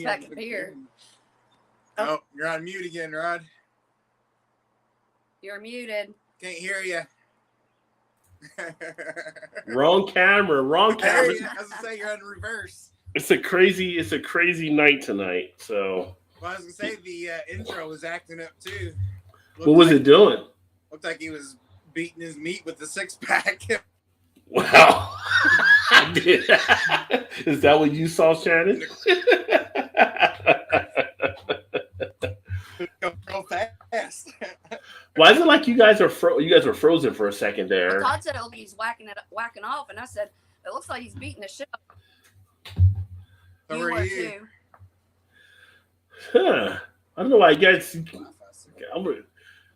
pack of beer. Oh, you're on mute again, Rod. You're muted. Can't hear you. Wrong camera. Wrong camera. I was gonna say you're on reverse. It's a crazy night tonight. So. Well, I was gonna say the intro was acting up too. What was it doing? Looked like he was beating his meat with the 6-pack. Wow. I did. Is that what you saw, Shannon? Go fast. Why is it like you guys are were frozen for a second there? Todd said he's whacking off, and I said it looks like he's beating the shit up. How are you? Huh. I don't know why you guys.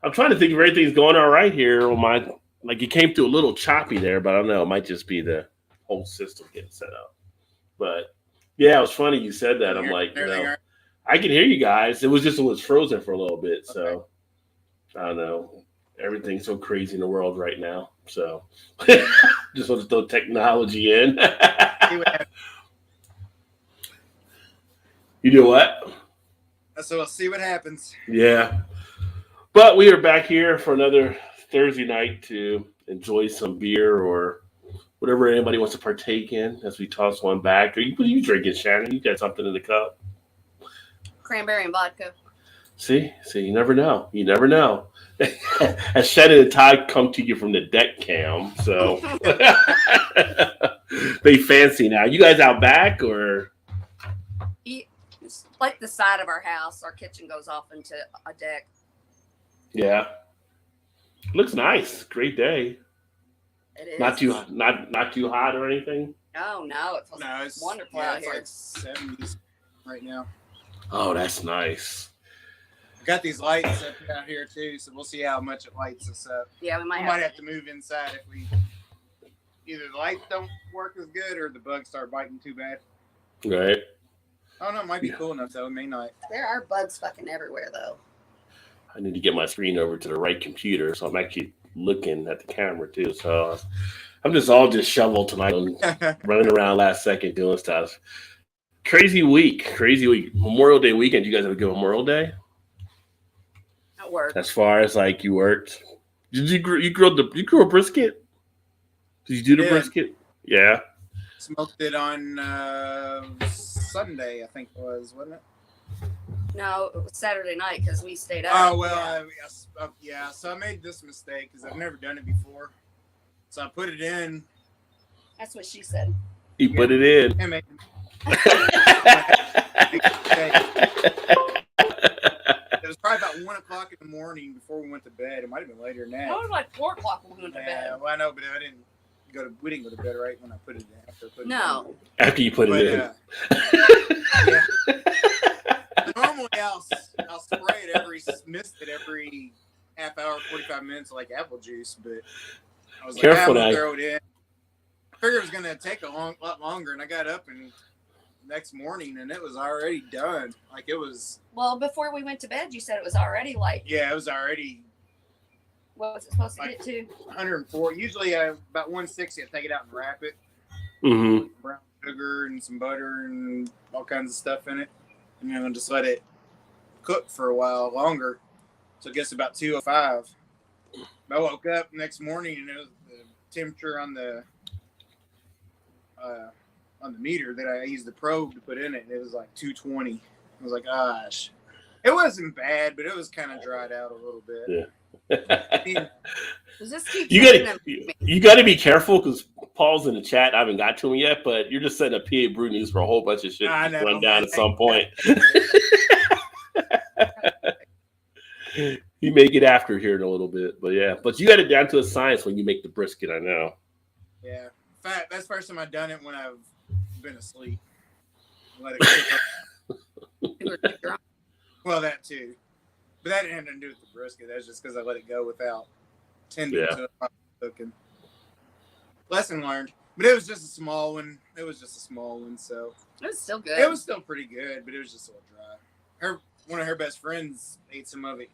I'm trying to think if everything's going all right here on my. Like it came through a little choppy there, but I don't know. It might just be the whole system getting set up. But yeah, it was funny you said that. I'm like, I can hear you guys. It was frozen for a little bit, so I don't know. Everything's so crazy in the world right now. So just want to throw technology in. You do what? So we'll see what happens. Yeah. But we are back here for another Thursday night to enjoy some beer or whatever anybody wants to partake in as we toss one back. What are you drinking, Shannon? You got something in the cup? Cranberry and vodka. See, you never know. You never know. As Shannon and Todd come to you from the deck cam, so they fancy now. You guys out back or? It's like the side of our house. Our kitchen goes off into a deck. Yeah. Looks nice. Great day. It is. Not too hot or anything. Oh no, it's wonderful out here. It's like 70s right now. Oh, that's nice. Got these lights up out here too, so we'll see how much it lights us up. Yeah, we might have to move inside if we either the lights don't work as good or the bugs start biting too bad. Right. I don't know. It might be cool enough though. It may not. There are bugs fucking everywhere though. I need to get my screen over to the right computer, so I'm actually looking at the camera too. So I'm just shoveled tonight, running around last second doing stuff. Crazy week. Memorial Day weekend. You guys have a good Memorial Day? At work. As far as like you worked, did you grew a brisket? Did you do the brisket? Yeah. Smoked it on Sunday, I think it was, wasn't it? No, it was Saturday night because we stayed out. Oh, well, yeah. So I made this mistake because I've never done it before. So I put it in. That's what she said. He put it in. It was probably about 1 o'clock in the morning before we went to bed. It might have been later than that. It was like 4 o'clock when we went to bed. Yeah, well, I know, but we didn't go to bed right when I put it in. After you put it in. Yeah. Normally, I'll spray it mist it every half hour, 45 minutes, like apple juice. But I was like, I'm gonna throw it in. I figured it was gonna take a lot longer, and I got up and next morning, and it was already done. Like it was. Well, before we went to bed, you said it was already like. Yeah, it was already. What was it supposed to get to? 104. Usually, about 160. I take it out and wrap it. Mm-hmm. Brown sugar and some butter and all kinds of stuff in it. And then just let it cook for a while longer. So it gets about 205. I woke up next morning and it was the temperature on the meter that I used the probe to put in it. And it was like 220. I was like, gosh. It wasn't bad, but it was kind of dried out a little bit. Yeah. You got to be careful because Paul's in the chat. I haven't got to him yet, but you're just setting up PA Brew News for a whole bunch of shit to run down at some point. You may get after here in a little bit, but yeah. But you got it down to a science when you make the brisket. I know. Yeah, in fact, that's the first time I've done it when I've been asleep. Let it cook. Well, that too. But that didn't have nothing to do with the brisket. That's just because I let it go without tending to it while cooking. Lesson learned. But it was just a small one. So it was still good. It was still pretty good, but it was just a little dry. One of her best friends ate some of it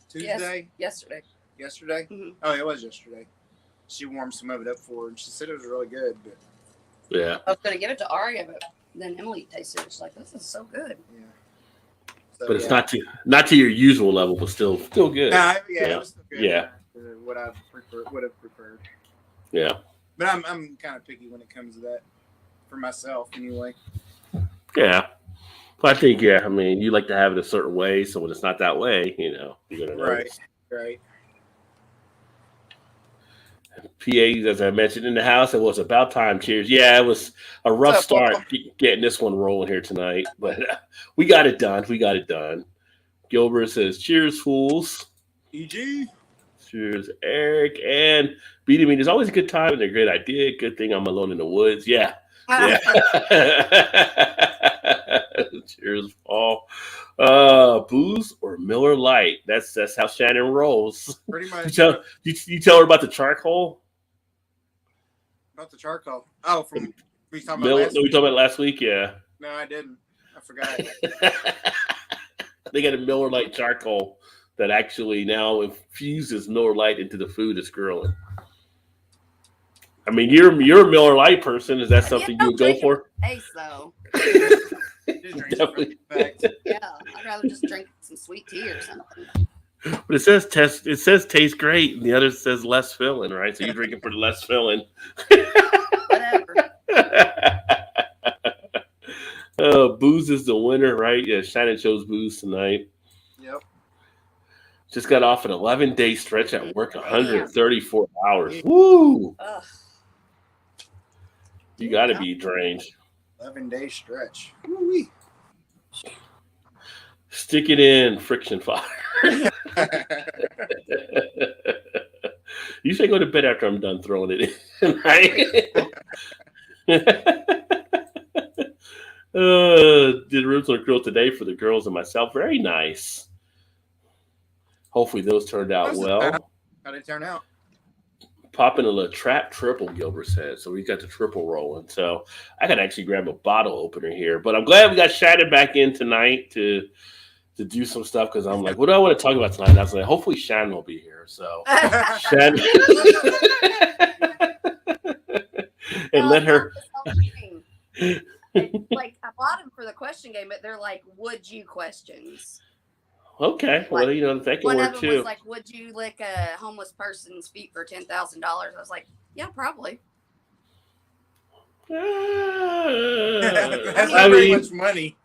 Tuesday. Yesterday. Mm-hmm. Oh, it was yesterday. She warmed some of it up for her, and she said it was really good. But yeah, I was going to give it to Aria, but then Emily tasted it. She's like, "This is so good." Yeah. So, But it's not to your usual level, but still good. Nah, Yeah. it was still good. Yeah. What I would have preferred. Yeah. But I'm kind of picky when it comes to that, for myself anyway. Yeah. But I think, I mean, you like to have it a certain way, so when it's not that way, you're gonna notice. Right. PAs, as I mentioned in the house, it was about time. Cheers. Yeah, it was a rough What's up, start Paul? getting this one rolling here tonight, but we got it done. Gilbert says, "Cheers, fools." EG. Cheers, Eric. And beating me. There's always a good time and a great idea. Good thing I'm alone in the woods. Yeah. Cheers, Paul. Booze or Miller Lite. That's how Shannon rolls. Pretty much. You tell her about the charcoal? About the charcoal. Oh, we talking about Miller, last we week? talked about it last week, yeah. No, I didn't. I forgot. They got a Miller Lite charcoal that actually now infuses Miller Lite into the food it's grilling. I mean, you're a Miller Lite person. Is that something you would go for? Taste though. Definitely. Yeah, I'd rather just drink some sweet tea or something. But it says taste great, and the other says less filling, right? So you're drinking for the less filling. Whatever. Booze is the winner, right? Yeah, Shannon chose booze tonight. Yep. Just got off an 11-day stretch at work, 134 hours. Woo! Ugh. You got to be drained. 11-day stretch. Woo-wee. Stick it in, friction fire. You should go to bed after I'm done throwing it in, right? Did ribs on the grill today for the girls and myself. Very nice. Hopefully those turned out well. How did it turn out? Popping a little trap triple, Gilbert said. So we got the triple rolling. So I could actually grab a bottle opener here. But I'm glad we got Shannon back in tonight to do some stuff because I'm like, what do I want to talk about tonight? I was like, hopefully Shannon will be here. So Shannon and let her. Like I bought them for the question game, but they're like, would you questions? Okay, well, Like, that can one work of them too. was like, would you lick a homeless person's feet for $10,000? I was like, yeah, probably. That's I not very mean, much money.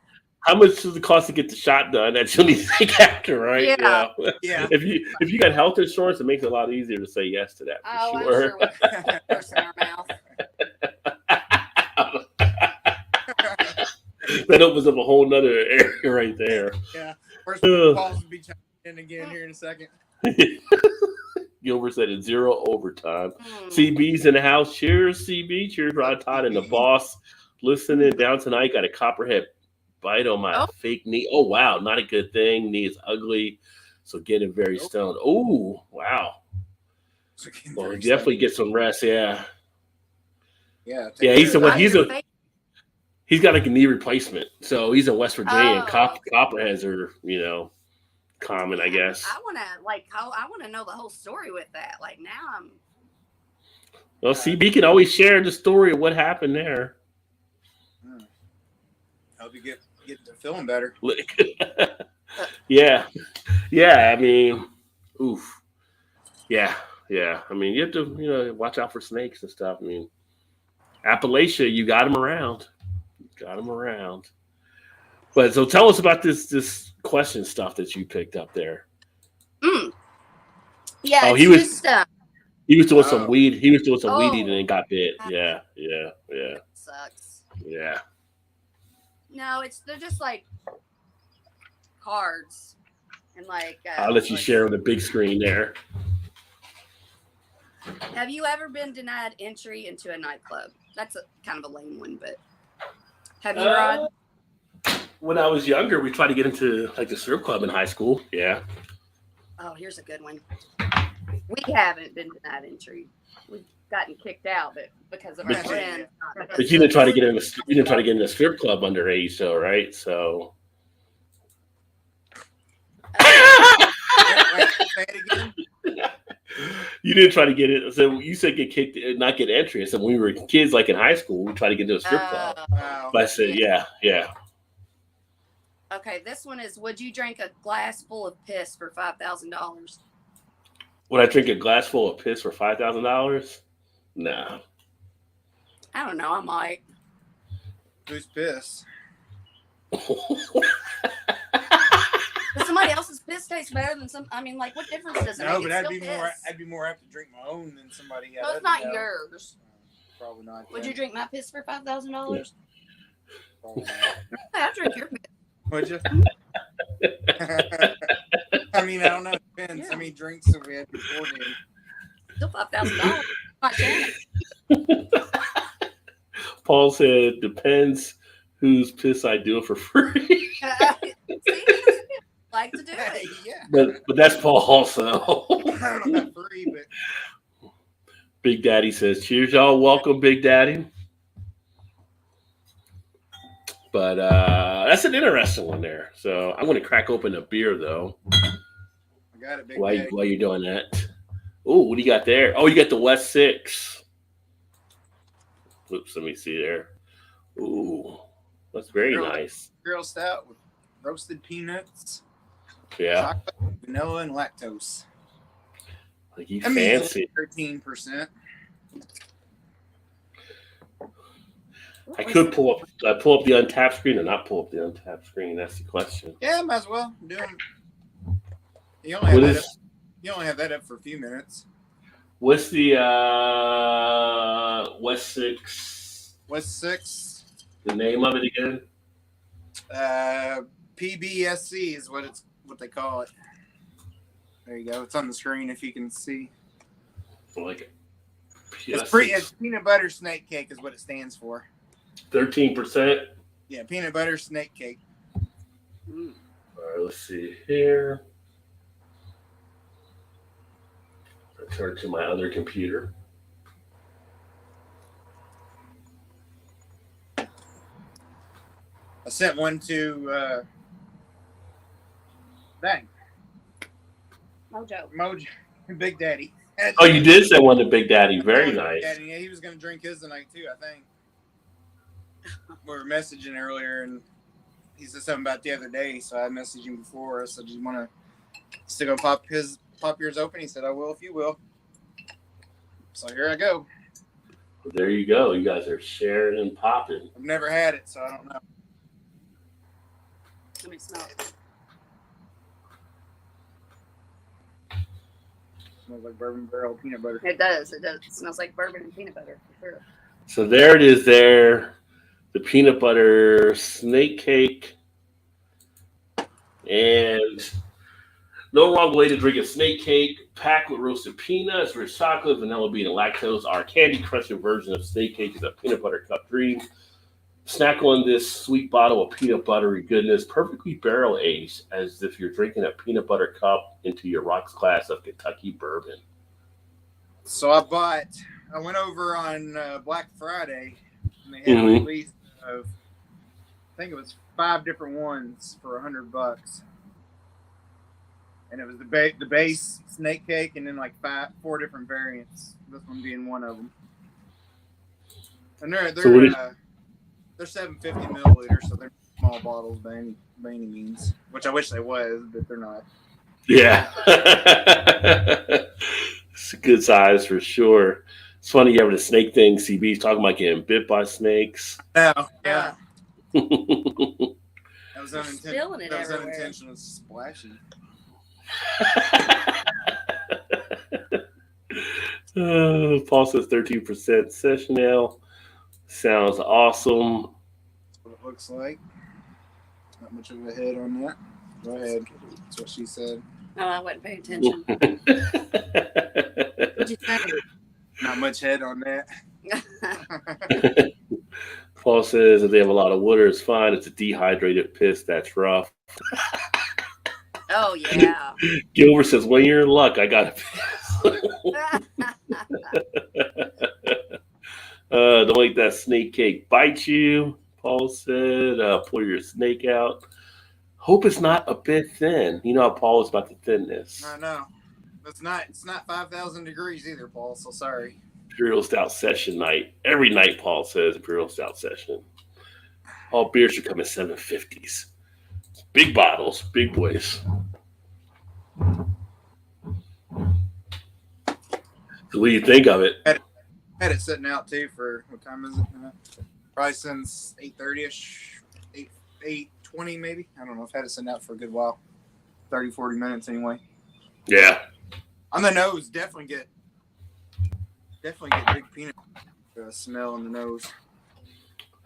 how much does it cost to get the shot done? That you'll need to think after, right? Yeah. Yeah. If you got health insurance, it makes it a lot easier to say yes to that. For Oh, sure. I'm sure we'll curse in our mouth. That opens up a whole nother area right there. Yeah. First Paul's will be chiming in again here in a second. Gilbert said it's 0 overtime. CB's in the house. Cheers, CB. Cheers, Rod Todd and the boss. Listening down tonight. Got a copperhead bite on my fake knee. Oh, wow. Not a good thing. Knee is ugly. So getting very stoned. Oh, wow. Well, definitely get some rest. Yeah. Yeah. He's got like a knee replacement. So he's in West Virginia. And Okay. copperheads are, common, I guess. I want to know the whole story with that. Like now I'm. Well, CB can always share the story of what happened there. Help you get to feeling better. Yeah. I mean, oof. Yeah. I mean, you have to, watch out for snakes and stuff. I mean, Appalachia, you got them around. But so tell us about this question stuff that you picked up there. Yeah. Oh, he was doing some weed. He was doing some weed eating and got bit. Yeah. That sucks. Yeah. No, they're just like cards and like. I'll let you share on the big screen there. Have you ever been denied entry into a nightclub? That's kind of a lame one, but have you, Rod? When I was younger, we tried to get into like the strip club in high school. Yeah. Oh, here's a good one. We haven't been denied entry. We've gotten kicked out, but because of our friends. But you didn't try to get in. You didn't try to get in a strip club underage, though, right? So. Say it again. You didn't try to get it. So you said get kicked, not get entry. I said when we were kids, like in high school, we tried to get into a strip club. Wow. But I said, yeah. Okay, this one is: would you drink a glass full of piss for $5,000? Would I drink a glass full of piss for $5,000? Nah. I don't know. I might. Who's pissed? Does somebody else's piss taste better than some? I mean, like, what difference does it make? No, but It's I'd still be more. piss. I'd be more apt to drink my own than somebody else. No, it's not yours. Probably not. Would then. you drink my piss for $5,000? Probably not. I'd drink your piss. Would you? I mean, I don't know. It depends. Yeah. How many drinks have we had beforehand? Still $5,000. My chance. Paul said, depends whose piss I do it for free. See, like to do Hey, it. yeah. but that's Paul also. I don't know about free, but Big Daddy says, cheers, y'all. Welcome, Big Daddy. But that's an interesting one there. So I'm going to crack open a beer, though, I got it, big while daddy. you're doing that. Oh, what do you got there? Oh, you got the West 6. Oops, let me see there. Ooh, that's very nice. Girl stout with roasted peanuts, Yeah, chocolate, vanilla, and lactose. like you I mean, fancy. 13%. I could pull up the untapped screen or not pull up the untapped screen. That's the question. Yeah, might as well do them. You only What have that is- up, you only have that up for a few minutes. What's the West 6? West 6, The name of it again? PBSC is what they call it. There you go. It's on the screen if you can see. Like It's peanut butter snake cake is what it stands for. 13%. Yeah, peanut butter snake cake. Mm. All right, let's see here. I turn to my other computer. I sent one to Mojo. Big Daddy. Oh, you did send one to Big Daddy. Very nice. Daddy, yeah, he was gonna drink his tonight too. I think we were messaging earlier, and he said something about the other day. So I messaged him before. I said, "Do you want to still go pop yours open?" He said, "I will if you will." So here I go. There you go. You guys are sharing and popping. I've never had it, so I don't know. Let me smell it. Smells like bourbon barrel peanut butter. It does. It does. It smells like bourbon and peanut butter for sure. So there it is there. The peanut butter snake cake. And no wrong way to drink a snake cake packed with roasted peanuts, rich chocolate, vanilla bean, and lactose. Our candy crushing version of snake cake is a peanut butter cup dream. Snack on this sweet bottle of peanut buttery goodness, perfectly barrel aged, as if you're drinking a peanut butter cup into your rocks glass of Kentucky bourbon. So I went over on Black Friday, and they had a release of, I think it was 5 different ones for $100, and it was the base snake cake, and then like 4 different variants. This one being one of them. And they're 750 milliliters, so they're small bottles by any means. Which I wish they was, but they're not. Yeah. It's a good size for sure. It's funny you having a snake thing. CB's talking about getting bit by snakes. Oh, yeah. Paul That was unintentional. Spilling it That was everywhere. unintentional. It's splashy. says 13% session ale. Sounds awesome. That's what it looks like. Not much of a head on that. Go ahead. That's what she said. No, I wasn't paying attention. What'd you say? Not much head on that. Paul says if they have a lot of water, it's fine. It's a dehydrated piss. That's rough. Oh, yeah. Gilbert says, when you're in luck, I got a piss. Don't let that snake cake bite you, Paul said. Pull your snake out. Hope it's not a bit thin. You know how Paul is about the thinness. I know. It's not 5,000 degrees either, Paul. So sorry. Imperial Stout session night. Every night, Paul says Imperial Stout session. All beers should come in 750s. Big bottles, big boys. So what do you think of it? Had it sitting out too for what time is it now? Probably since 8:30ish, 8:20 maybe. I don't know. I've had it sitting out for a good while. 30, 40 minutes anyway. Yeah. On the nose, definitely get big peanut smell in the nose.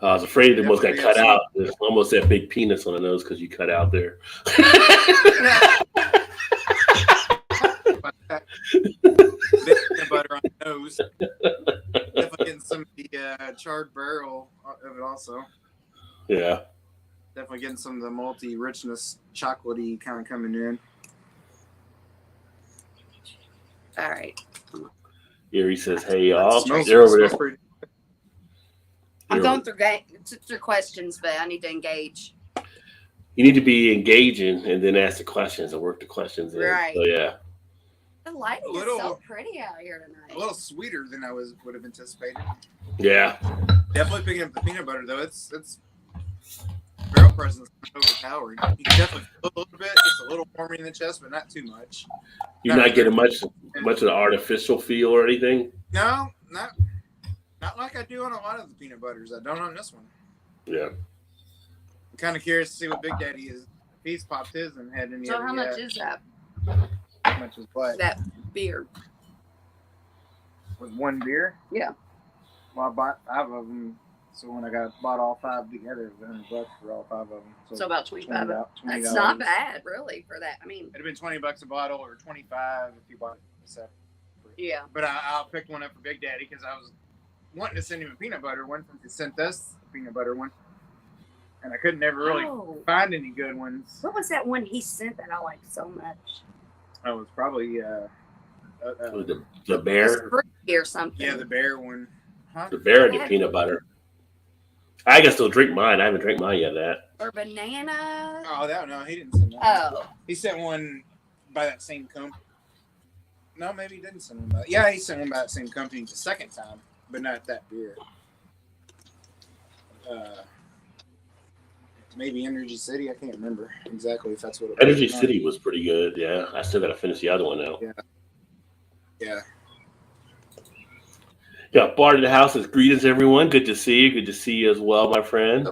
I was afraid it almost got Definitely cut out. There's almost that big penis on the nose because you cut out there. Bit peanut butter on the nose. Definitely getting some of the charred barrel of it also. Yeah. Definitely getting some of the malty richness, chocolatey kind of coming in. All right. Erie says, "Hey y'all, Smells- they're over smells there." pretty- I'm They're going over- through questions, but I need to engage. You need to be engaging and then ask the questions and work the questions in. Right. So yeah. The lighting is Little- so pretty out here A tonight. little sweeter than I would have anticipated. Yeah. Definitely picking up the peanut butter though. It's barrel presence overpowering. You can definitely feel a little bit, just a little warming in the chest, but not too much. You're not getting much of the artificial feel or anything. No, not like I do on a lot of the peanut butters. I don't on this one. Yeah. I'm kind of curious to see what Big Daddy is. If he's popped his and had any So other how much yet. is that? How much is what? That beer. With one beer? Yeah. Well, I bought 5 of them. So when I bought all 5 together, it was $100 for all 5 of them. So about 25. $20. That's not bad, really, for that. I mean, It'd have been $20 a bottle or 25 if you bought it separate. yeah. But I'll pick one up for Big Daddy because I was wanting to send him a peanut butter one since he sent us a peanut butter one, and I couldn't ever really Oh, find any good ones. what was that one he sent that I liked so much? It was probably The bear, Fruity or something. yeah, the bear one. Huh? the bear and the peanut butter. I can still drink mine. I haven't drank mine yet. That. Or banana. Oh, no, he didn't send that. Oh, He sent one by that same company. No, maybe he didn't send one by. Yeah, he sent one by that same company the second time, but not that beer. Maybe Energy City. I can't remember exactly if that's what it was. Energy City was pretty good. Yeah. I still got to finish the other one now. Yeah. Yeah. Bart in the house says, "Greetings, everyone. Good to see you. Good to see you as well, my friend."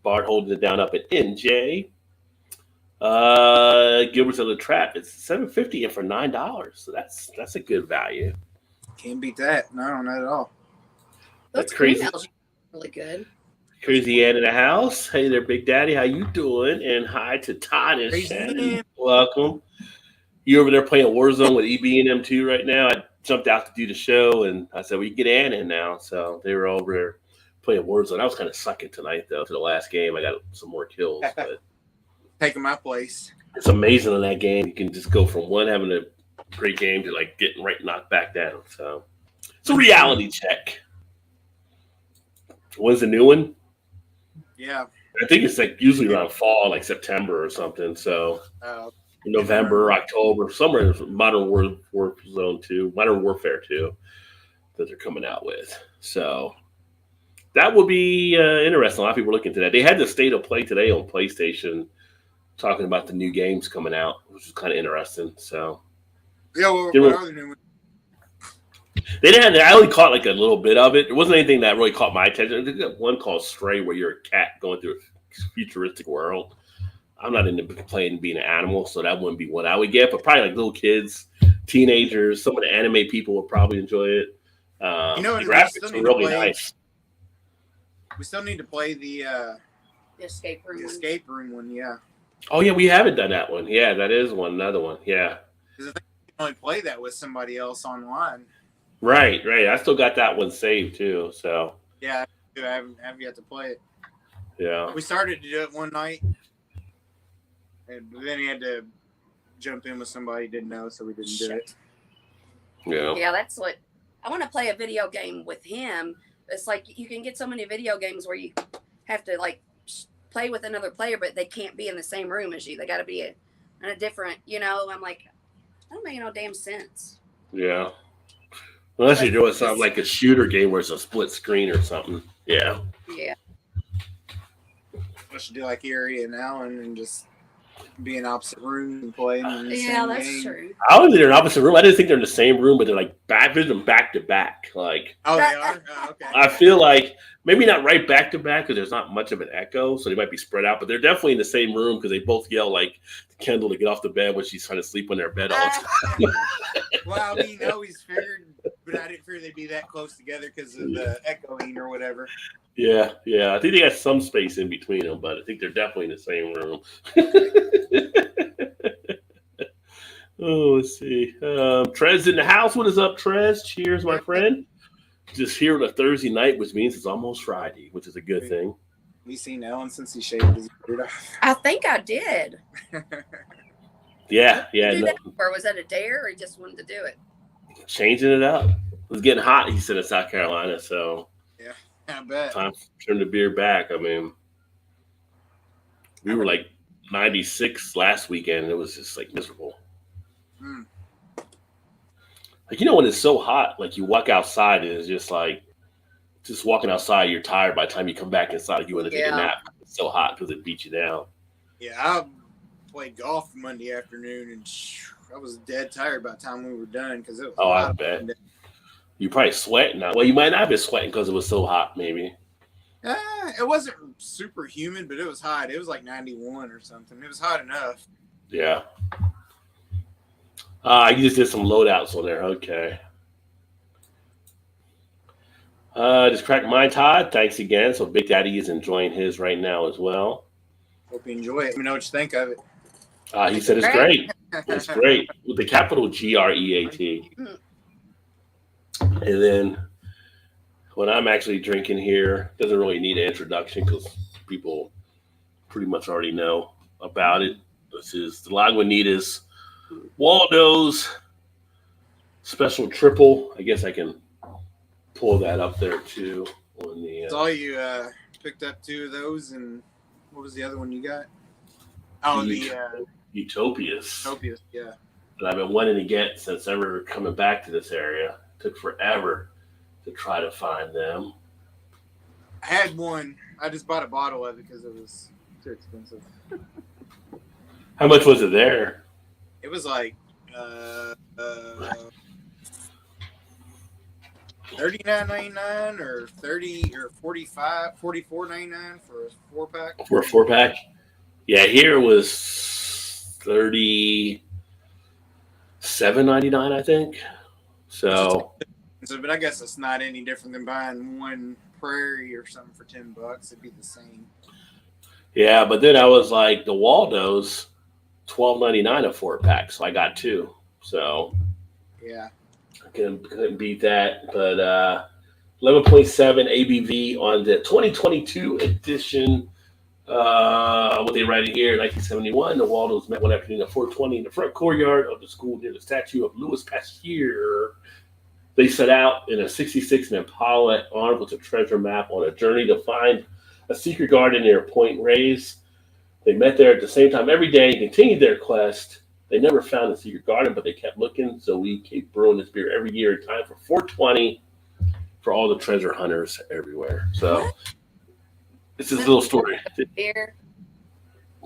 Bart holding it down up at NJ. Gilbert's of the Trap. It's $7.50 and for $9. So that's a good value. Can't beat that. No, not at all. those crazy. emails are really good. Crazy Ann in the house. Hey there, Big Daddy. How you doing? And hi to Todd and Crazy Shannon. Ann. Welcome. You over there playing Warzone with EB and them too right now? I jumped out to do the show and I said, we can get Ann in now. So they were over there playing Warzone. I was kind of sucking tonight though for the last game. I got some more kills, but Taking my place. it's amazing in that game. You can just go from one having a great game to like getting right knocked back down. So it's a reality check. When's the new one? Yeah. I think it's like usually around fall, like September or something. So November, October, somewhere in Modern Warfare 2 that they're coming out with. So that will be interesting. A lot of people are looking to that. They had the state of play today on PlayStation talking about the new games coming out, which is kind of interesting. So Yeah, well, They what were- are the new ones? they didn't have, I only caught like a little bit of it. It wasn't anything that really caught my attention. There's got one called Stray where you're a cat going through a futuristic world. I'm not into playing being an animal, so that wouldn't be what I would get. But probably like little kids, teenagers, some of the anime people would probably enjoy it. You know, the we graphics still are need to really play- nice. We still need to play the The escape room. one. escape room one. Yeah, Oh yeah, we haven't done that one. Yeah, that is one. Another one. Yeah. because I think you can only play that with somebody else online. Right. I still got that one saved too. So Yeah, I haven't yet to play it. yeah. We started to do it one night, and then he had to jump in with somebody he didn't know, so we didn't do it. Yeah. Yeah, that's what I want to play a video game with him. It's like you can get so many video games where you have to like play with another player, but they can't be in the same room as you. They got to be in a different, I'm like, don't make no damn sense. Yeah. Unless you're doing something like a shooter game where it's a split screen or something. Yeah. Yeah. I should do like Erie and Allen and just be in opposite rooms and play in the Yeah, same that's game. true. I was in an opposite room. I didn't think they're in the same room, but they're like back to back. Like, Oh, they are? Oh, okay. I feel like maybe not right back to back because there's not much of an echo, so they might be spread out. But they're definitely in the same room because they both yell like to Kendall to get off the bed when she's trying to sleep on their bed all the time. Well, I mean, I always figured, but I didn't figure they'd be that close together because of the echoing or whatever. Yeah. I think they got some space in between them, but I think they're definitely in the same room. Oh, let's see. Trez in the house. What is up, Trez? Cheers, my friend. Just here on a Thursday night, which means it's almost Friday, which is a good thing. Have you seen Ellen since he shaved his beard off? I think I did. Yeah. Did that, or was that a dare, or he just wanted to do it? Changing it up. It was getting hot, he said, in South Carolina, so Yeah, I bet. time to turn the beer back. I mean, we were like 96 last weekend. It was just like miserable. Mm. Like, when it's so hot, like you walk outside and it's just like, just walking outside, you're tired by the time you come back inside. You want to take a nap. It's so hot because it beats you down. Yeah, I played golf Monday afternoon and I was dead tired by the time we were done because it was hot. I bet. You probably sweating now. Well, you might not have been sweating because it was so hot, maybe. It wasn't super humid, but it was hot. It was like 91 or something. It was hot enough. Yeah. You just did some loadouts on there. Okay. Just cracked mine, Todd. Thanks again. So Big Daddy is enjoying his right now as well. Hope you enjoy it. Let me know what you think of it. He said it's great. It's great. With the capital GREAT. And then what I'm actually drinking here doesn't really need an introduction because people pretty much already know about it. This is the Lagunitas Waldo's Special Triple. I guess I can pull that up there too. On the, saw you picked up 2 of those, and what was the other one you got? Oh, the Utopias. Utopias, yeah. That I've been wanting to get since ever coming back to this area. It took forever to try to find them. I had one. I just bought a bottle of it because it was too expensive. How much was it there? It was like $39.99 or $30 or $44.99 for a 4-pack. For a 4-pack? Yeah, here it was $37.99, I think. So, but I guess it's not any different than buying one Prairie or something for $10. It'd be the same. Yeah, but then I was like, the Waldo's $12.99 a 4-pack, so I got 2. So yeah, I couldn't beat that. But 11.7 ABV on the 2022 edition. What they write here, 1971, the Waldo's met one afternoon at 4:20 in the front courtyard of the school near the statue of Louis Pasteur. They set out in a 66 Impala armed with a treasure map on a journey to find a secret garden near Point Reyes. They met there at the same time every day and continued their quest. They never found the secret garden, but they kept looking. So we keep brewing this beer every year in time for 420 for all the treasure hunters everywhere. So this is a little story. Beer.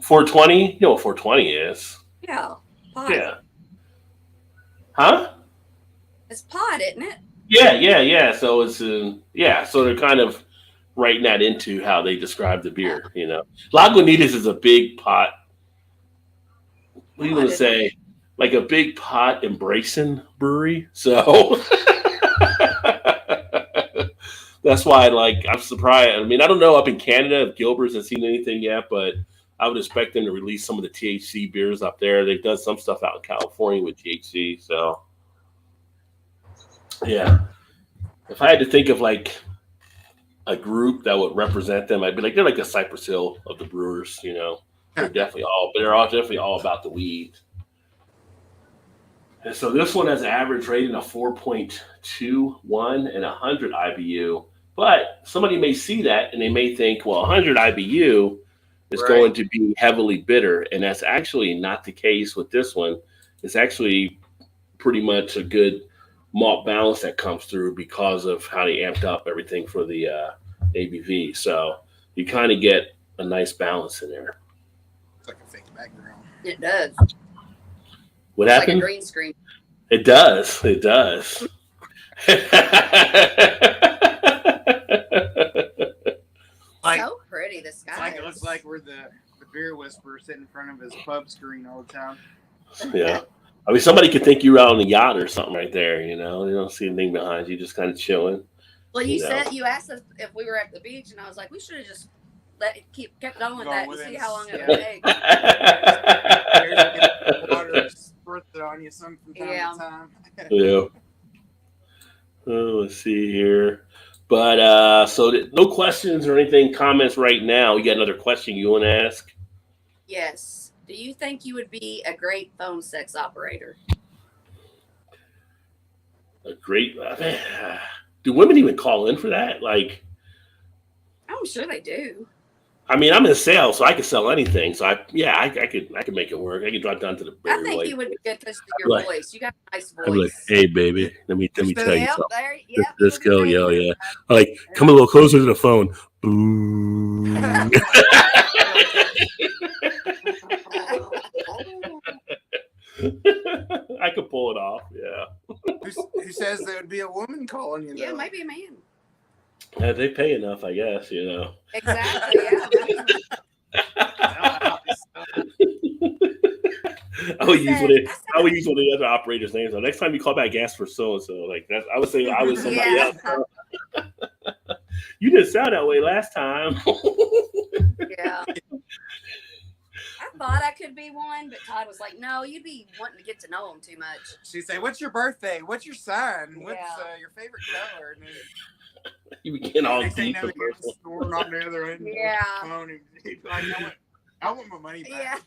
420? You know what 420 is. Yeah. Pot. Yeah. Huh? It's pot, isn't it? Yeah. So it's so they're kind of writing that into how they describe the beer, Lagunitas is a big pot. What do you want to say? Like a big pot embracing brewery. So that's why I'm surprised. I mean, I don't know up in Canada if Gilbert's has seen anything yet, but I would expect them to release some of the THC beers up there. They've done some stuff out in California with THC. So yeah, if I had to think of like a group that would represent them, I'd be like, they're like the Cypress Hill of the brewers, They're definitely definitely all about the weed. And so this one has an average rating of 4.21 and 100 IBU. But somebody may see that and they may think, well, 100 IBU is going to be heavily bitter. And that's actually not the case with this one. It's actually pretty much a good malt balance that comes through because of how they amped up everything for the ABV. So you kind of get a nice balance in there. It's like a fake background. It does. What It's happened? like a green screen. It does. It does. Like, So pretty, the sky. it's like it looks like we're the beer whisperer sitting in front of his pub screen all the time. Yeah. I mean, somebody could think you're out on the yacht or something right there. You know, you don't see anything behind you, just kind of chilling. Well, you know. said you asked us if we were at the beach, and I was like, we should have just kept going with Go that with and it. see how long it Yeah. would take. There's water spritz on you some from time to time. Yeah. Let's see here. But so no questions or anything, comments right now. You got another question you want to ask? Yes. Do you think you would be a great phone sex operator? A great. Do women even call in for that? Like, I'm sure they do. I mean, I'm in sales, so I can sell anything. So I could make it work. I could drive down to the I Berry think Lake. you would be good because of your Like- voice. You got a nice voice. I'm like, hey, baby, let me tell you Yep, something. there, yep, Let's go, you yo, would be yeah. great. Like, come a little closer to the phone. Boom. I could pull it off. Yeah. Who says there would be a woman calling you? Yeah, though? maybe a man. Yeah, they pay enough, I guess. You know. Exactly. Yeah. I would use said- I would use one of the other operators' names. So next time you call back, ask for so and so. Like that, I would say I was somebody Yeah. else. You didn't sound that way last time. Yeah. I thought I could be one, but Todd was like, "No, you'd be wanting to get to know him too much." She'd say, "What's your birthday? What's your sign? What's Yeah. your favorite color?" And then You be getting all next thing deep you know, and you're personal. snoring on the other end Yeah. of the phone. And he'd be like, I want my money back.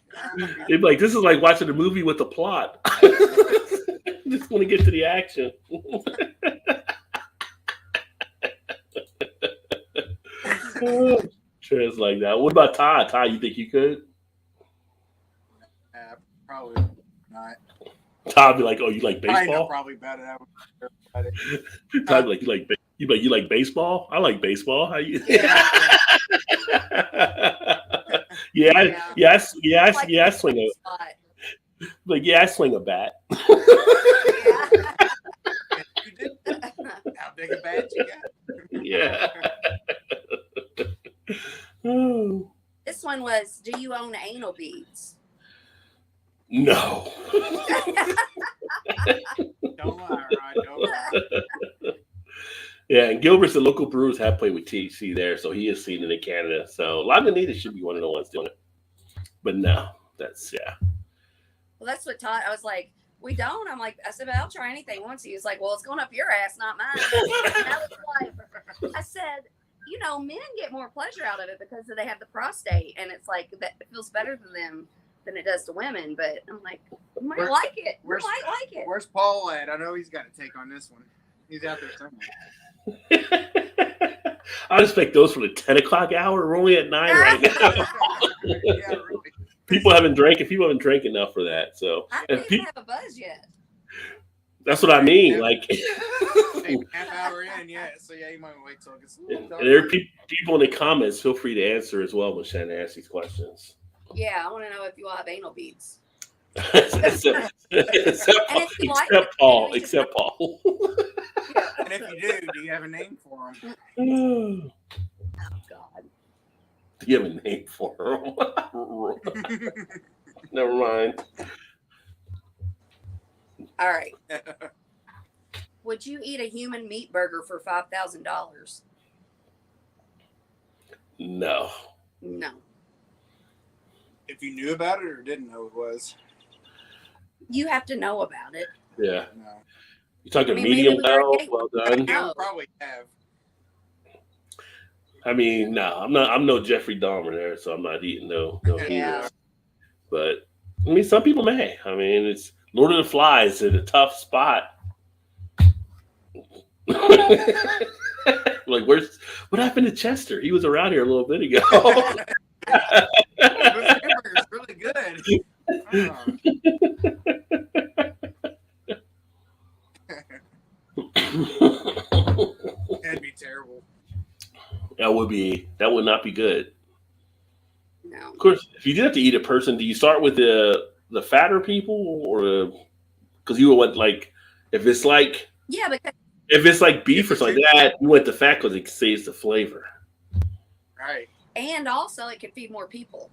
They'd be like, "This is like watching a movie with a plot." Just want to get to the action. Sure, it's like that. What about Todd? Todd, you think you could? Probably not. Todd be like, "Oh, you like I know baseball?" probably about it. Todd be like, "You like baseball?" I like baseball. How you? Yeah, I swing a spot. I swing a bat. Yeah. You did? How big a bat you got? Yeah. Oh, This one was, do you own anal beads? no. Don't lie, Rod. Don't lie. Yeah, and Gilbert's the local brewers have played with THC there, so he is seen it in Canada. So Lagunitas should be one of the ones doing it. But no, that's Well, that's what Todd, I was like, we don't. I'm like, I said, but I'll try anything once. He was like, well, it's going up your ass, not mine. And I was like, I said, you know, men get more pleasure out of it because they have the prostate, and it's like that it feels better to them than it does to women. But I'm like, you might like it. You might like it. Where's Paul at? I know he's got to take on this one. He's out there somewhere. I expect those for the 10 o'clock hour. We're only at 9 right now. Yeah, really. People haven't drank enough for that. So I and don't even have a buzz yet. that's what I mean. Like, Hey, half hour in, yeah. So yeah, you might wait till it gets a little and dark. there are people in the comments. Feel free to answer as well when Shannon asks these questions. Yeah, I want to know if you all have anal beads. except if you like it, Paul. maybe Except Paul. And if you do you have a name for him? Do Oh God. you have a name for him? Never mind. All right. Would you eat a human meat burger for $5,000? No. No. If you knew about it or didn't know it was. You have to know about it. Yeah. No. You talking I mean, medium maybe we're well? gay. Well done. You No. probably have. I mean, no, I'm not. I'm no Jeffrey Dahmer there, so I'm not eating no Yeah. humans. But I mean, some people may. I mean, it's Lord of the Flies in a tough spot. Like, what happened to Chester? He was around here a little bit ago. This hamburger's really good. Oh. That'd be terrible. That would not be good. No. Of course, if you did have to eat a person, do you start with the fatter people, or because you went like if it's like Yeah, because if it's like beef or something like that, you went the fat because it saves the flavor. Right. and also it could feed more people.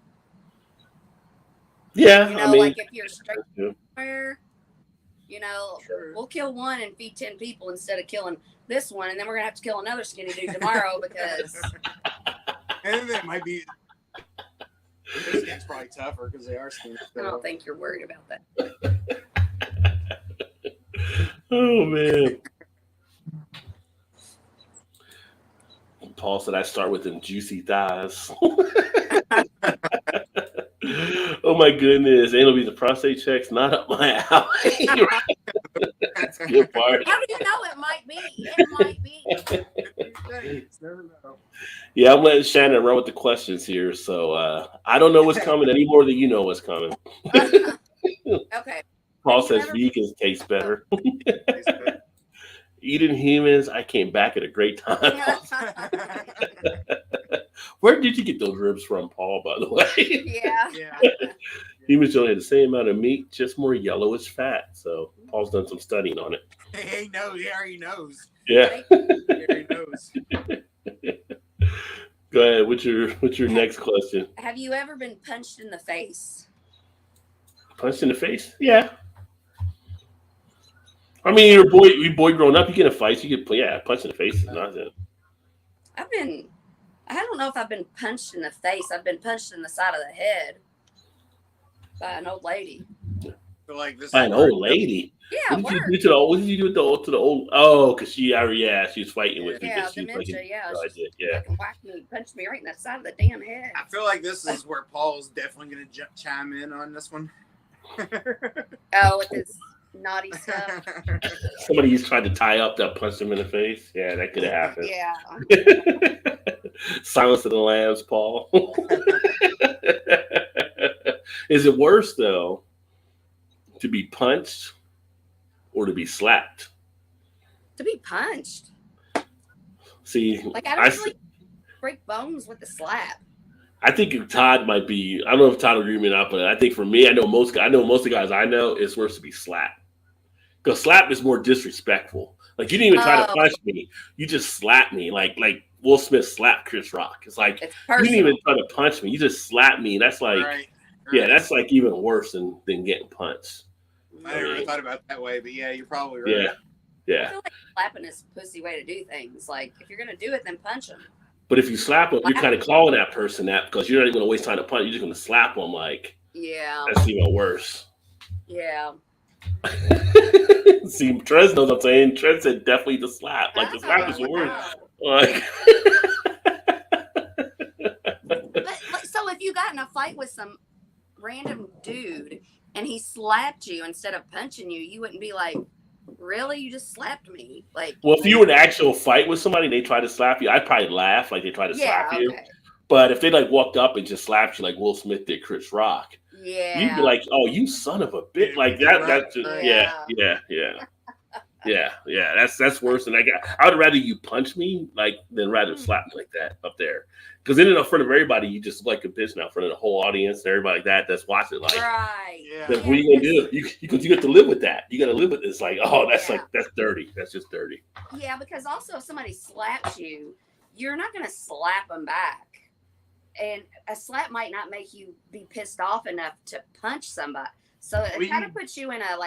Yeah, You know, I mean, like if you're straight yeah. somewhere, you know, Sure. we'll kill one and feed 10 people instead of killing this one, and then we're gonna have to kill another skinny dude tomorrow because And then that might be. Their skin's probably tougher because they are skinny. I don't think you're worried about that. Oh man. Paul said I start with them juicy thighs. Oh my goodness. Ain't gonna be the prostate checks, not up my alley. That's a good part. How do you know it might be? It might be. Never know. Yeah, I'm letting Shannon run with the questions here. So I don't know what's coming any more than you know what's coming. Okay. Paul Have you says ever- vegans taste better. Eating humans, I came back at a great time. Where did you get those ribs from, Paul, by the way? Yeah. Yeah. Humans only have the same amount of meat, just more yellowish fat. So Paul's done some studying on it. He knows. He already knows. Yeah. He already knows. Go ahead. What's your next question? Have you ever been punched in the face? Punched in the face? Yeah. I mean, you're a boy growing up, you get in fights, you get punched in the face is nothing. I don't know if I've been punched in the face. I've been punched in the side of the head by an old lady. So like this. By an old lady. Yeah, What did work. you do to the old? What did you do to the old? Oh, because she was fighting with me. Yeah, 'cause she dementia, fucking- yeah. Oh, I did, yeah. Fucking whacked me, punched me right in the side of the damn head. I feel like this is where Paul's definitely going to chime in on this one. Oh, with his naughty stuff. Somebody he's tried to tie up that punched him in the face. Yeah, that could have happened. Yeah. Silence of the Lambs, Paul. Is it worse though to be punched or to be slapped? To be punched. See, Like, I don't really break bones with the slap. I think Todd might be. I don't know if Todd will agree with me or not, but I think for me, I know most of the guys I know, it's worse to be slapped because slap is more disrespectful. Like you didn't even try to punch me; you just slapped me, like Will Smith slapped Chris Rock. It's like It's you personal. didn't even try to punch me; you just slapped me. That's like, Right. yeah, that's like even worse than getting punched. I never really thought about it that way, but yeah, you're probably right. Yeah, I yeah. feel like slapping is a pussy way to do things. Like, if you're gonna do it, then punch him. But if you slap them, you're kind of calling that person that because you're not even going to waste time to punch. You're just going to slap them. Like Yeah. that's even worse. Yeah. See, Trez knows what I'm saying. Trez said definitely the slap. Like the slap is Oh, worse. wow. Like, But so if you got in a fight with some random dude and he slapped you instead of punching you, you wouldn't be like, really? You just slapped me? Like, well, if you were in an actual fight with somebody and they try to slap you, I'd probably laugh like they try to yeah, slap you. okay. But if they like walked up and just slapped you like Will Smith did Chris Rock, Yeah. you'd be like, "Oh, you son of a bitch!" Like that. Right. That's just, Yeah. yeah. That's worse than I got. I would rather you punch me than rather slap me like that up there. Because then in front of everybody, you just look like a bitch now in front of the whole audience and everybody that's watching. Like, Right. Yeah. then what are you gonna do? You have to live with that. You got to live with this. Like, oh, that's that's dirty. That's just dirty. Yeah, because also if somebody slaps you, you're not gonna slap them back. And a slap might not make you be pissed off enough to punch somebody. So it kind of puts you in a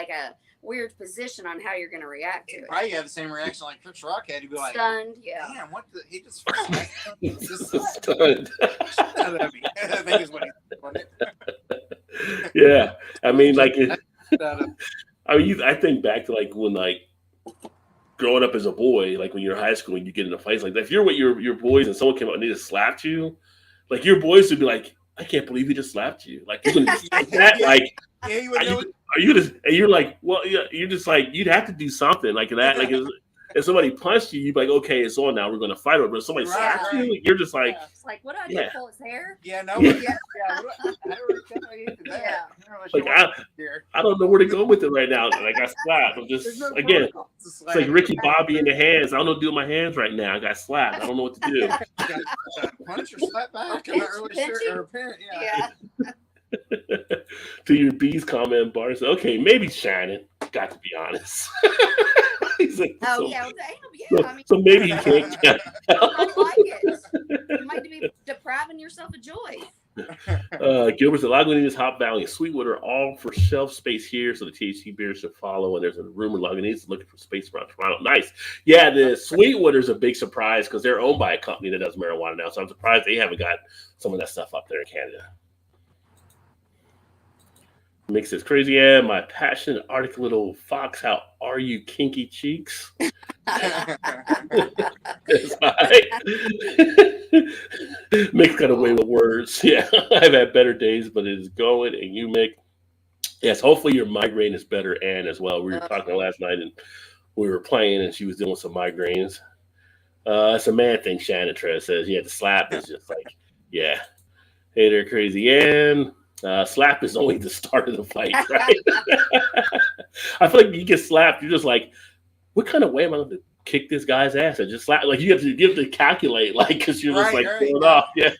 weird position on how you're gonna react to it. Probably have the same reaction like Chris Rock had. He'd be like, Stunned, yeah. damn, what the? He just. Stunned. I think is what he said. Yeah, I mean, like, Wasn't I think back to when growing up as a boy, like when you're in high school and you get in a fight like that. If you're with your boys and someone came out and they just slapped you, like your boys would be like, I can't believe he just slapped you. Like you're gonna just like that. Like Yeah, you would know. are you just? And you're like, well, yeah, you're just like you'd have to do something like that. Like if somebody punched you, you'd be like, okay, it's on now. We're going to fight over it. But if somebody slapped you, you're just like, It's like, what do I do? Yeah. Pull his hair? Yeah, no. Yeah. Yeah. How do we tell you that? Yeah. Like, I don't know where to go with it right now. Like, I got slapped. I'm just, There's no again, protocol to it's slap. like Ricky Bobby in the hands. I don't know what to do with my hands right now. I got slapped. I don't know what to do. You got punch or slap back. I'm not really Pinch sure. Or pinch, Yeah. To your B's comment, Bar said, okay, maybe Shannon. Got to be honest. He's like, Oh, so, yeah. Well, damn, yeah. I mean, so maybe you can't. you might like it. You might be depriving yourself of joy. Gilbert's said, Lagunitas, Hop Valley, and Sweetwater, all for shelf space here, so the THC beers should follow. And there's a rumor Lagunitas is looking for space around Toronto. Nice. Yeah, the Sweetwater's a big surprise because they're owned by a company that does marijuana now. So I'm surprised they haven't got some of that stuff up there in Canada. Mix is crazy. Yeah, my passionate Arctic little fox. How are you, kinky cheeks? Mick's got away with words. Yeah, I've had better days, but it is going. And you, Mick, yes, hopefully your migraine is better. And as well, we were talking last night and we were playing, and she was doing some migraines. It's a man thing. Shannon Trez says, yeah, the slap is just like, yeah. Hey there, crazy Ann. Slap is only the start of the fight, right? I feel like you get slapped, you're just like, what kind of way am I going to kick this guy's ass? I just slap. Like you have to calculate, like, because you're just going off. Yeah.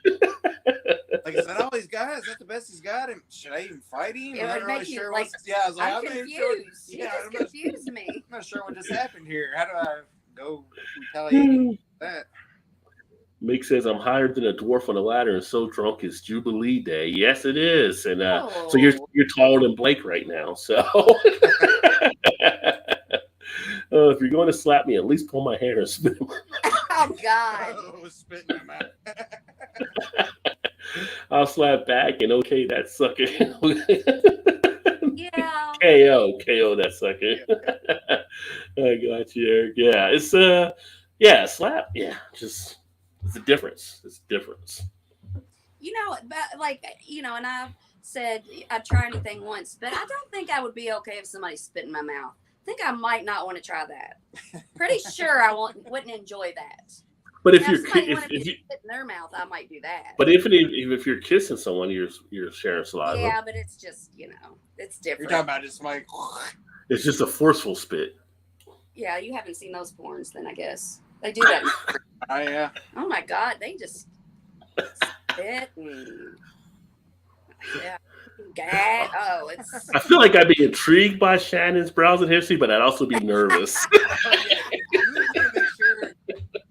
Like, is that all he's got? Is that the best he's got? Should I even fight him? It I'm would not make really you sure. like, Yeah, I was like, I'm confused. You just confused me. I'm not sure what just happened here. How do I go retaliate that? Mick says, I'm higher than a dwarf on a ladder and so drunk it's Jubilee Day. Yes, it is. And so you're taller than Blake right now. So if you're going to slap me, at least pull my hair and spit in my Oh, God. Spit in my mouth. I'll slap back and okay that sucker. Yeah. KO that sucker. I got you, Eric. Yeah, it's slap. Yeah, just it's a difference. It's a difference. You know, but like, you know, and I've said I'd try anything once, but I don't think I would be okay if somebody spit in my mouth. I think I might not want to try that. Pretty sure I wouldn't enjoy that. But if now, you're if you spit in their mouth, I might do that. But if you're kissing someone, you're sharing saliva. Yeah, but it's just, you know, it's different. You're talking about just like it's just a forceful spit. Yeah, you haven't seen those porns, then I guess they do that. Oh yeah. Oh my God, they just spit and gag. Oh, it's. I feel like I'd be intrigued by Shannon's browsing history, but I'd also be nervous. Oh, yeah. You need to make sure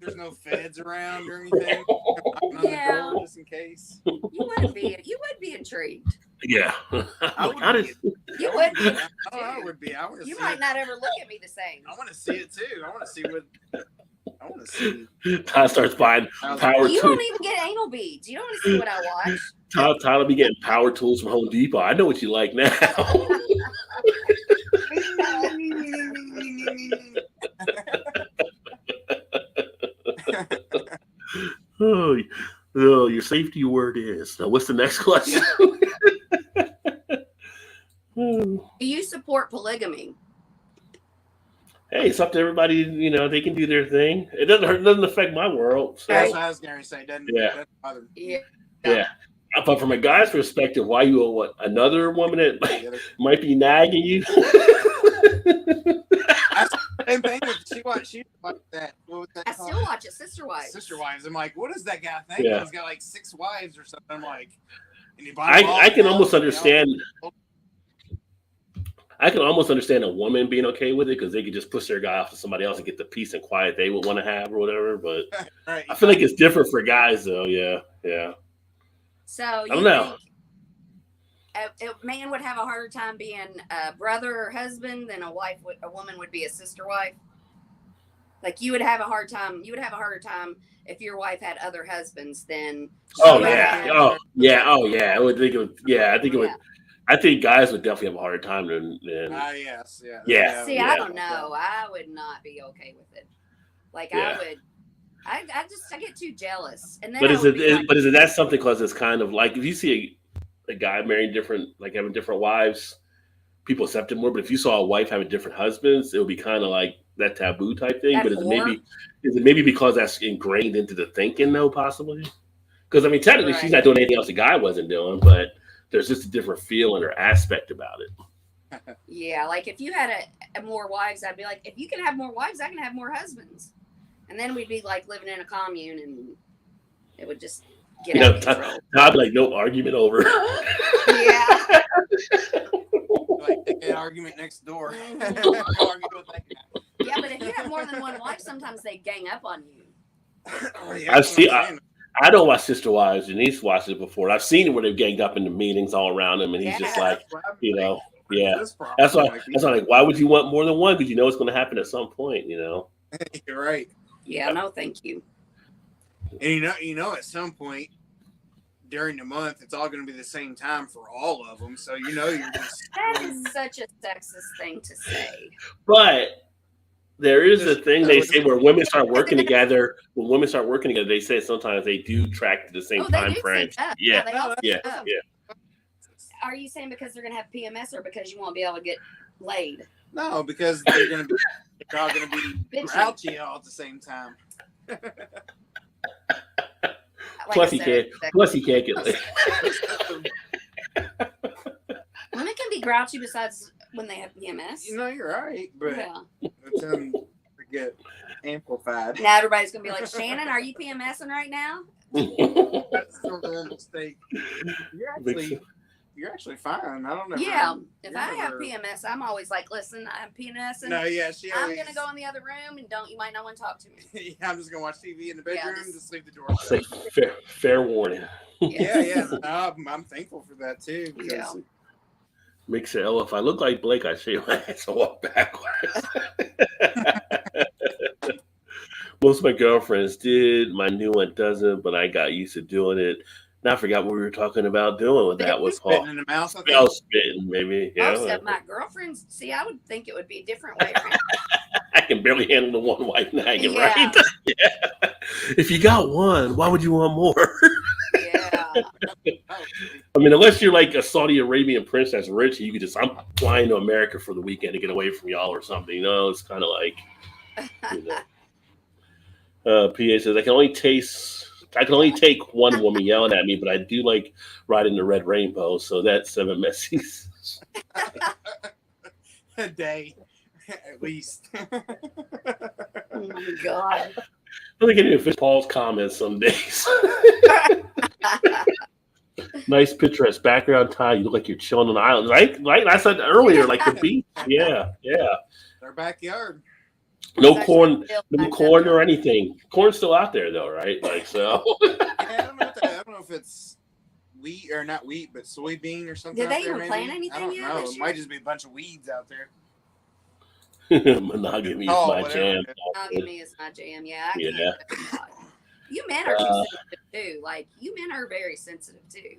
there's no feds around or anything. Yeah. On the door just in case. You would be intrigued. Yeah. I would How be. did You would be. I would be. I want to You see might it. not ever look at me the same. I want to see it too. I want to see what. I want to see. Tyler starts buying power You tools? don't even get anal beads. You don't want to see what I watch. Tyler be getting power tools from Home Depot. I know what you like now. Oh, your safety word is. Now, what's the next question? Do you support polygamy? Hey, it's up to everybody. You know, they can do their thing. It doesn't affect my world. So. That's what I was going to say. Doesn't bother me. Yeah. But from a guy's perspective, why you owe what another woman that might be nagging you? Same thing with she like that. What was that I called? still watch it, Sister Wives. Sister Wives. I'm like, what does that guy think? Yeah. He's got like 6 wives or something. I'm like, and he I can almost understand. I can almost understand a woman being okay with it because they could just push their guy off to somebody else and get the peace and quiet they would want to have or whatever. But right. I feel like it's different for guys, though. Yeah. So I you don't know. think a man would have a harder time being a brother or husband than a woman would be a sister wife? Like you would have a hard time. You would have a harder time if your wife had other husbands than. Oh yeah. I would think it would. Yeah, I think it would. Yeah. I think guys would definitely have a harder time than. Yes. Yeah. Yeah. See, I don't know. I would not be okay with it. Like Yeah. I would. I get too jealous. And then But I is would be it? like, But is it that something? Because it's kind of like if you see a guy marrying different, like having different wives, people accept it more. But if you saw a wife having different husbands, it would be kind of like that taboo type thing. That But whore? is it maybe because that's ingrained into the thinking though, possibly? Because I mean, technically, she's Right. not doing anything else the guy wasn't doing, but there's just a different feeling or aspect about it. Yeah, like if you had a more wives, I'd be like, if you can have more wives, I can have more husbands, and then we'd be like living in a commune, and it would just get You out know, of control. Todd, like no argument over. Yeah. Like take that argument next door. Mhm. Go argue with that guy. Yeah, but if you have more than one wife, sometimes they gang up on you. Oh, yeah, I that's see. what I'm saying. I know my sister wives. Denise watched it before. I've seen it where they've ganged up in the meetings all around him, and he's just Yeah. like, That's what I'm you know, like, yeah. this problem. That's why. Like, That's why. Like, why would you want more than one? Because you know it's going to happen at some point. You know. you're right. Yeah, no, thank you. And you know, at some point during the month, it's all going to be the same time for all of them. So you know, you're just That is such a sexist thing to say. But there is a thing they Just- say where women start working together. When women start working together, they say sometimes they do track to the same Oh, they time do frame. sync up. Yeah, they all yeah, sync up. yeah. Are you saying because they're gonna have PMS or because you won't be able to get laid? no, because they're going to be they're all going to be Bitchy. grouchy all at the same time. Like Plus I he said, can't. it's Plus he can't get laid. women can be grouchy besides when they have PMS. You know, you're right, but Yeah. it's to get amplified. Now everybody's gonna be like, Shannon, are you PMSing right now? That's a real mistake. You're actually fine. I don't know. Yeah. If you're I have never- PMS, I'm always like, listen, I'm PMSing. No, yeah, she I'm always, gonna go in the other room and you might not want to talk to me. yeah, I'm just gonna watch TV in the Yeah, bedroom, just- just leave the door Say shut. fair warning. Yeah, yeah. No, I'm thankful for that too. Because Yeah. Makes it. Oh, if I look like Blake, I shave my ass and walk backwards. Most of my girlfriends did. My new one doesn't, but I got used to doing it. Now I forgot what we were talking about doing with that. Was spitting hot. in the mouth. I Spell think. spitting, maybe. Yeah. Most of my girlfriends, see, I would think it would be a different way around. I can barely handle the one white nagging, Yeah. right? Yeah. If you got one, why would you want more? Yeah. I mean, unless you're like a Saudi Arabian prince that's rich, you could just, I'm flying to America for the weekend to get away from y'all or something. You know, it's kind of like, you know. PA says, I can only take one woman yelling at me, but I do like riding the red rainbow. So that's 7 Messies. A day, at least. Oh my God. I think I need to fix Paul's comments some days. Nice picturesque background, Ty. You look like you're chilling on the island, right? Like I said earlier, like the beach. Yeah, yeah. Their backyard. No It's corn, actually built no back corn up. or anything. Corn's still out there though, right? Like so. Yeah, I don't know if it's wheat or not wheat, but soybean or something. Did they out there, even plant maybe? anything I don't yet know. this It year? might just be a bunch of weeds out there. Monogamy is Oh, my whatever. jam. Monogamy is my jam. Yeah. I can't Yeah. do that. You men are too sensitive too. Like you men are very sensitive too.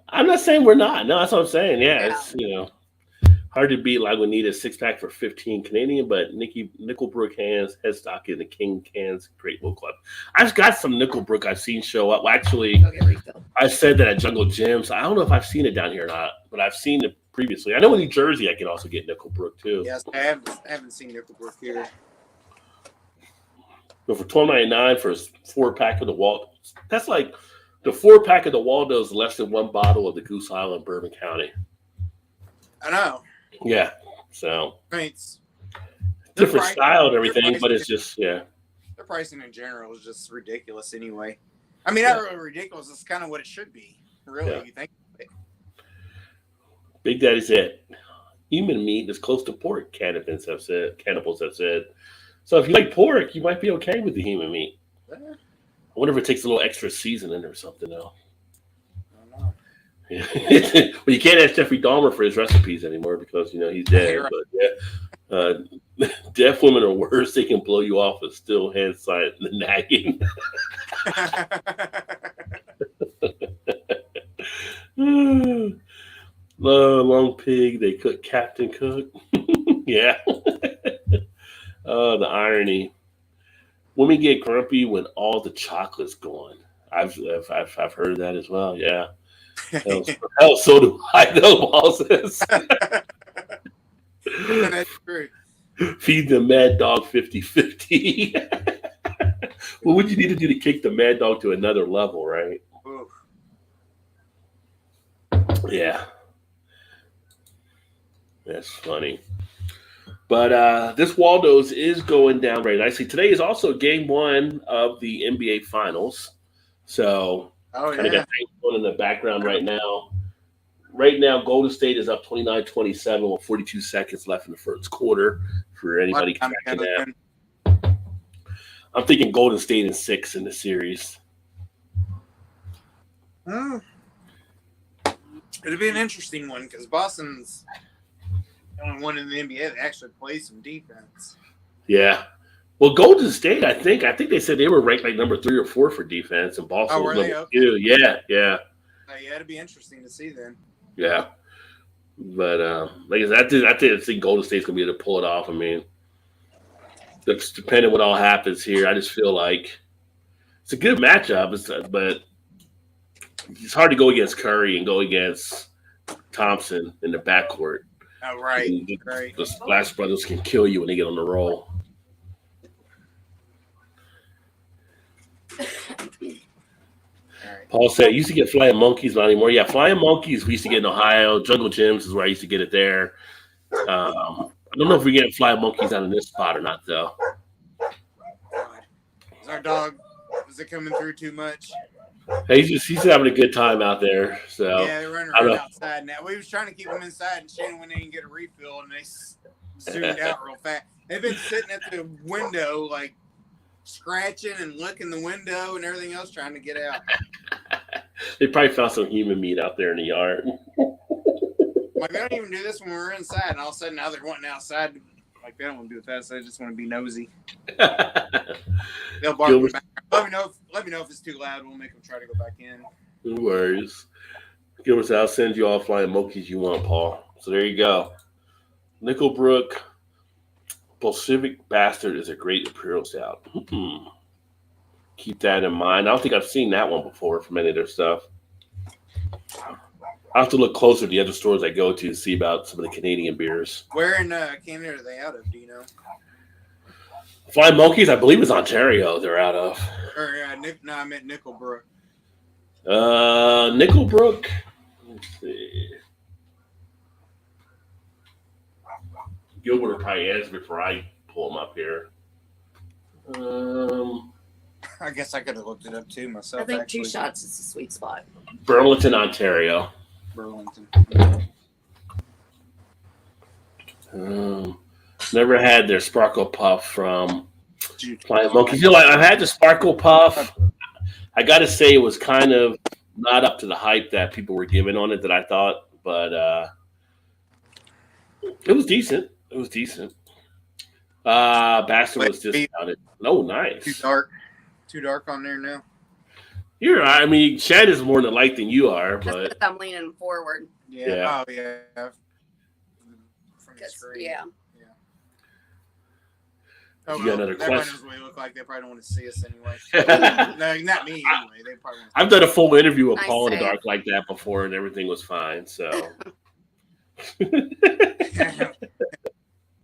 I'm not saying we're not. No, that's what I'm saying. Yeah, Yeah. it's hard to beat. Like we need a 6-pack for 15 Canadian, but Nickelbrook hands, headstock in the King cans, Great Wool Club. I've got some Nickelbrook I've seen show up. Well, actually, Go get refilled. I said that at Jungle Gyms. I don't know if I've seen it down here or not, but I've seen it previously. I know in New Jersey I can also get Nickelbrook too. Yes, I haven't seen Nickelbrook here. But for $12.99 for a 4-pack of the Waldo, that's like the 4-pack of the Waldo is less than one bottle of the Goose Island Bourbon County. I know. Yeah, so I mean, it's different price- style and their everything, pricing- but it's just their pricing in general is just ridiculous anyway. I mean, not really ridiculous. It's kind of what it should be. Really, Yeah. you think? Big Daddy said human meat is close to pork. Cannibals have said. So if you like pork, you might be okay with the human meat. I I wonder if it takes a little extra seasoning or something though. don't know. Well, you can't ask Jeffrey Dahmer for his recipes anymore because he's dead. Right. But yeah, deaf women are worse. They can blow you off with still hand side the nagging. Long pig. They cook Captain Cook. Yeah. The irony. Women get grumpy when all the chocolate's gone. I've heard that as well. Yeah. Hell, so do I. Though, Paul says. That's true. Feed the Mad Dog 50-50. What would you need to do to kick the Mad Dog to another level, right? Oof. Yeah. That's funny. But this Waldo's is going down very nicely. Today is also game one of the NBA Finals. So Oh, kind of yeah. got things going in the background right now. Right now, Golden State is up 29-27 with 42 seconds left in the first quarter for anybody tracking that. I'm thinking Golden State in 6 in the series. It'll be an interesting one because Boston's the only one in the NBA that actually plays some defense. Yeah. Well, Golden State, I think they said they were ranked like number 3 or 4 for defense, and Boston was number 2. Yeah. Yeah, it'll be interesting to see then. Yeah. But like I said, I think Golden State's gonna be able to pull it off. I mean, that's depending what all happens here. I just feel like it's a good matchup, but it's hard to go against Curry and go against Thompson in the backcourt. Oh, right. Right. The Splash Brothers can kill you when they get on the roll. Paul said, "You used to get flying monkeys, not anymore." Yeah, flying monkeys we used to get in Ohio. Jungle Gyms is where I used to get it there. I don't know if we're getting flying monkeys out in this spot or not, though. Is our dog, is it coming through too much? Hey, he's having a good time out there. So yeah, they're running around outside now. We was trying to keep them inside, and Shannon went in and get a refill, and they zoomed out real fast. They've been sitting at the window, like scratching and licking the window and everything else, trying to get out. They probably found some human meat out there in the yard. Like, they don't even do this when we're inside, and all of a sudden now they're wanting outside. Like, they don't want to do it that, so they just want to be nosy. They'll bark in the background. Let me know if it's too loud. We'll make them try to go back in. No worries. Gilbert said, "I'll send you all flying monkeys you want, Paul." So there you go. Nickelbrook Bolshevik Bastard is a great Imperial Stout. Keep that in mind. I don't think I've seen that one before from any of their stuff. I have to look closer at the other stores I go to see about some of the Canadian beers. Where in Canada are they out of? Do you know? Flying Monkeys, I believe, is Ontario. They're out of. Or no, I meant Nickelbrook. Nickelbrook. Let's see. Gilbert will probably answer before I pull them up here. I guess I could have looked it up too myself. I think actually. 2 shots is a sweet spot. Burlington, Ontario. Burlington. Never had their Sparkle Puff from Flying Monkeys. You know, I've had the Sparkle Puff. I got to say it was kind of not up to the hype that people were giving on it that I thought, but it was decent. It was decent. Bastard was discounted. Oh, nice. Too dark on there now. You're right. I mean, Shad is more in the light than you are, Just but because I'm leaning forward. Yeah. Oh, yeah. From the screen. Yeah. Oh, you got another everybody question? knows what we look like. They probably don't want to see us anyway. No, not me anyway. They probably want to I've done a full interview with Nice Paul in the save. dark like that before, and everything was fine. So,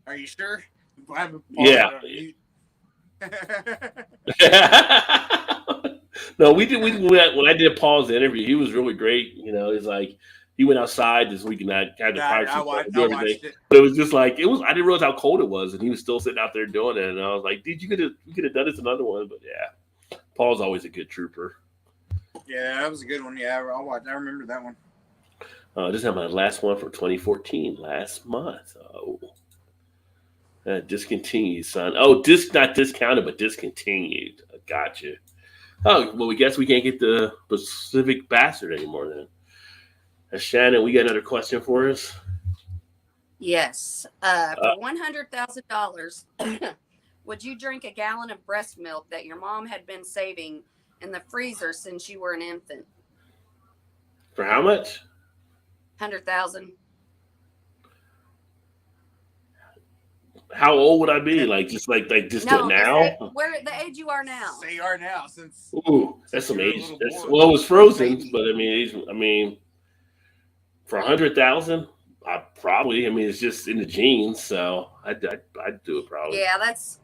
Are you sure? Yeah. No, we did. When I did Paul's interview, he was really great. You know, he's like he went outside this week and I had the fire I watched it. But it was just like it was. I didn't realize how cold it was, and he was still sitting out there doing it. And I was like, "Dude, you could have done this another one." But yeah, Paul's always a good trooper. Yeah, that was a good one. Yeah, I watched. I remember that one. This is my last one for 2014, last month. Oh, discontinued, son. Oh, not discounted, but discontinued. Gotcha. Oh, well, we guess we can't get the Pacific Bastard anymore then. Shannon, we got another question for us? Yes. For $100,000, would you drink a gallon of breast milk that your mom had been saving in the freezer since you were an infant? For how much? 100,000. How old would I be? Like just do it now? Where the age you are now? Say you are now, since Ooh, that's some age. you're a little boy. Well, it was frozen, but I mean, for 100,000, I probably. I mean, it's just in the genes, so I'd do it probably. Yeah, that's.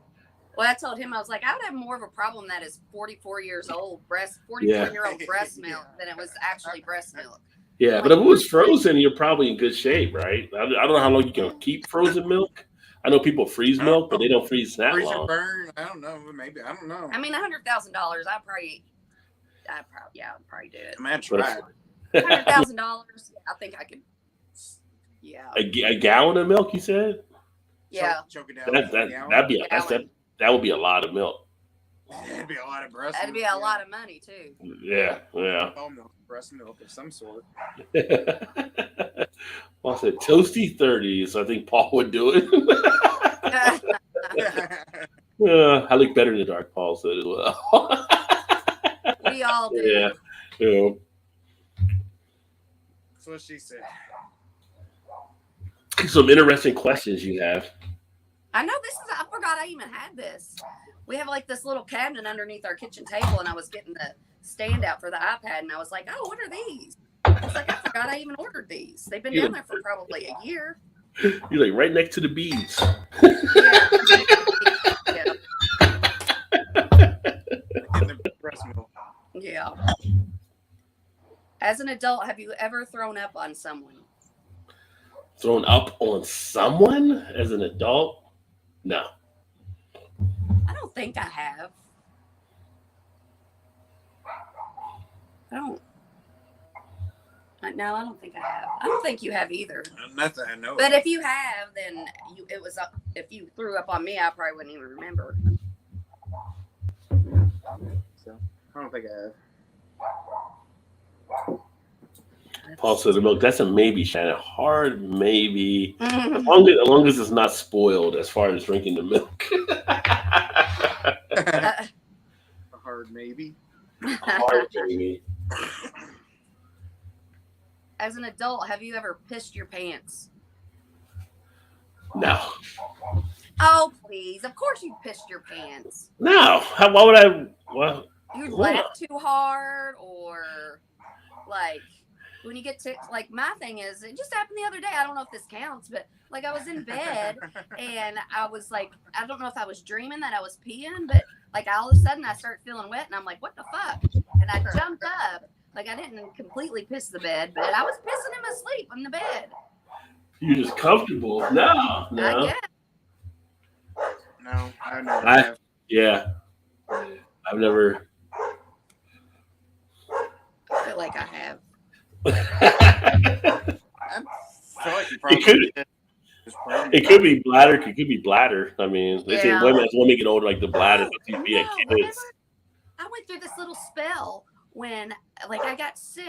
Well, I told him I was like, I would have more of a problem that is 44 years old 44-year-old breast milk than it was actually breast milk. Yeah, Like, but if it was frozen, you're probably in good shape, right? I don't know how long you can keep frozen milk. I know people freeze milk, but they don't freeze that Freeze long. and burn. I don't know. Maybe I don't know. I mean, $100,000. I'd probably do it. I mean, that's right. $100,000. I think I could. Yeah. A gallon of milk, you said? Yeah. Choke it down. That would be a lot of milk. That'd be a lot of breast. That'd be a lot of money too. Yeah. Breast milk of some sort. Well, I said toasty 30s. I think Paul would do it. I look better in the dark, Paul said as well. We all do. Yeah. That's what she said. Some interesting questions you have. I know I forgot I even had this. We have like this little cabinet underneath our kitchen table, and I was getting the stand out for the iPad, and I was like, oh, what are these? I was like, I forgot I even ordered these. They've been down there for probably a year. You're like right next to the bees. Yeah. As an adult, have you ever thrown up on someone? Thrown up on someone as an adult? No. I don't think I have. No, I don't think I have. I don't think you have either. Nothing I know. But if you have, then if you threw up on me, I probably wouldn't even remember. So I don't think I have. Paul said the milk. That's a maybe, Shannon. Hard maybe. As long as it's not spoiled as far as drinking the milk. A hard maybe. Hard maybe. As an adult, have you ever pissed your pants? No. Oh, please. Of course you pissed your pants. No. Why would I? Well, You laugh too hard, or like when you get to, like, my thing is, it just happened the other day. I don't know if this counts, but like I was in bed and I was like, I don't know if I was dreaming that I was peeing, but like all of a sudden I start feeling wet and I'm like, what the fuck? And I jumped up. Like I didn't completely piss the bed, but I was pissing in my sleep on the bed. You're just comfortable. No. I guess. No, I never have. Yeah. I've never. I feel like I have. I feel like you probably did. It could be bladder. It could be bladder. I mean, they say women, as women get older, like the bladder, but you have kids. I went through this little spell when, like, I got sick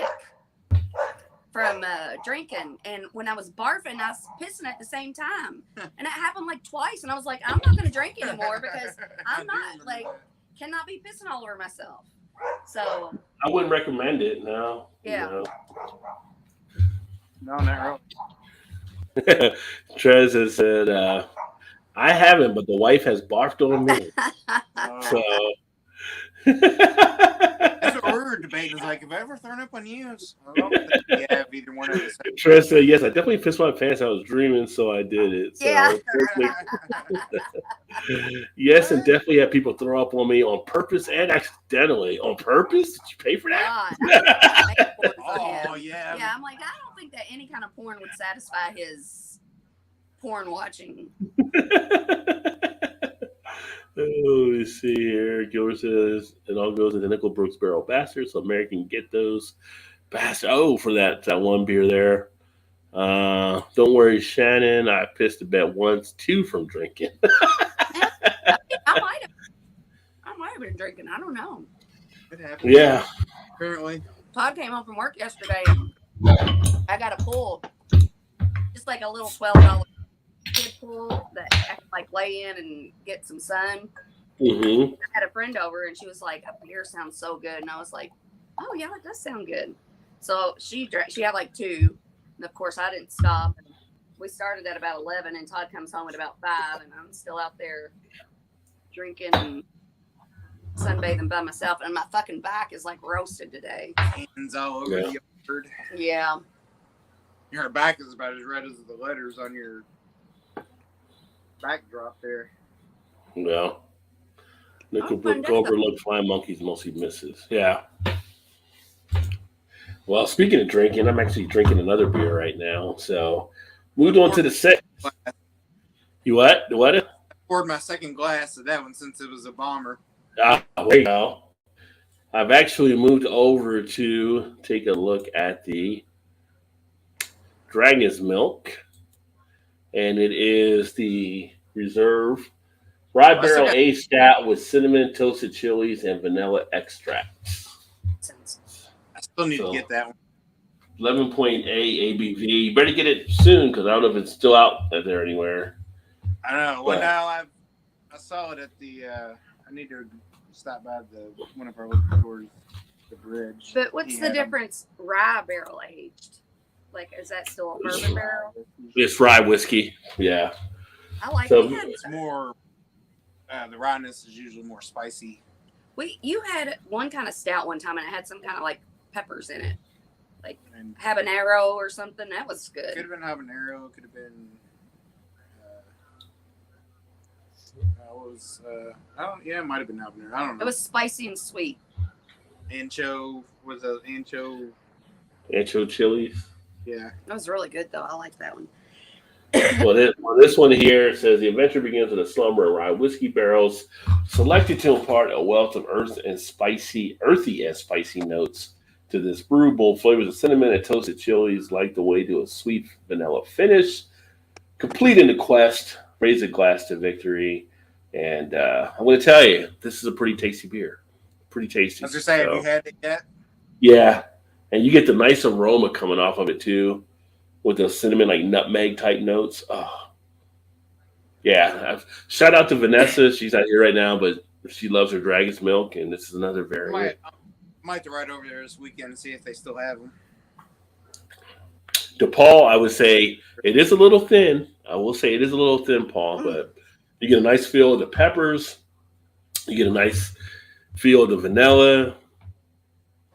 from drinking, and when I was barfing, I was pissing at the same time, and it happened like twice. And I was like, I'm not going to drink anymore because I'm not cannot be pissing all over myself. So I wouldn't recommend it. No. Yeah. No, not really. Trez has said, I haven't, but the wife has barfed on me. So that's what we were debating. Is like, have I ever thrown up on you? I don't think you have either one of us. Trez said, yes, I definitely pissed my pants. I was dreaming, so I did it. So, yeah. Yes, and definitely had people throw up on me on purpose and accidentally. On purpose? Did you pay for that? Oh, yeah. Yeah, I'm like, I don't think that any kind of porn would satisfy his porn watching. Oh, let's see here. Gilbert says it all goes into Nickel Brooks Barrel Bastard, so American get those bastards. Oh, for that one beer there. Don't worry, Shannon. I pissed the bed once, too, from drinking. I might have been drinking. I don't know. It happened. Yeah. Apparently. Todd came home from work yesterday. I got a pool, just like a little $12 kid pool that I could like lay in and get some sun. Mm-hmm. I had a friend over and she was like, "A beer sounds so good," and I was like, "Oh yeah, it does sound good." So she had like 2, and of course I didn't stop. And we started at about 11, and Todd comes home at about 5, and I'm still out there drinking and sunbathing by myself, and my fucking back is like roasted today. Hands all over the yard. Yeah. Your back is about as red as the letters on your backdrop there. No. Nickel find Brook out. overlooked flying monkeys mostly misses. Yeah. Well, speaking of drinking, I'm actually drinking another beer right now. So moved on to the set. You what? What? I poured my second glass of that one since it was a bomber. There you go. I've actually moved over to take a look at the Dragon's Milk, and it is the Reserve Rye Barrel Aged Stout with cinnamon, toasted chilies, and vanilla extracts. I still need to get that one. 11.8 ABV. You better get it soon because I don't know if it's still out there anywhere. I don't know. Well, now I saw it at the. I need to stop by one of our local stores, the bridge. But what's the difference? Rye barrel aged, like is that still a bourbon barrel? It's rye whiskey. Yeah. I like So- it. It's more. The ryeness is usually more spicy. You had one kind of stout one time, and it had some kind of like peppers in it, like And habanero or something. That was could good. have been habanero. Could have been. What was? I don't. Yeah, it might have been habanero. I don't know. It was spicy and sweet. Ancho was a ancho. Ancho chilies. Yeah. That was really good though. I like that one. Well, this one here says the adventure begins with a slumber of rye whiskey barrels selected to impart a wealth of earthy and spicy notes to this brew. Bold flavors of cinnamon and toasted chilies light the way to a sweet vanilla finish. Completing the quest, raise a glass to victory. And I'm going to tell you, this is a pretty tasty beer. Pretty tasty. I was just saying, have you had it yet? Yeah. And you get the nice aroma coming off of it too, with the cinnamon, like nutmeg type notes. Oh, yeah. Shout out to Vanessa. She's not here right now, but she loves her Dragon's Milk, and this is another variant. Might have to ride over there this weekend and see if they still have them. To Paul, I would say it is a little thin. I will say it is a little thin, Paul, but you get a nice feel of the peppers. You get a nice feel of the vanilla.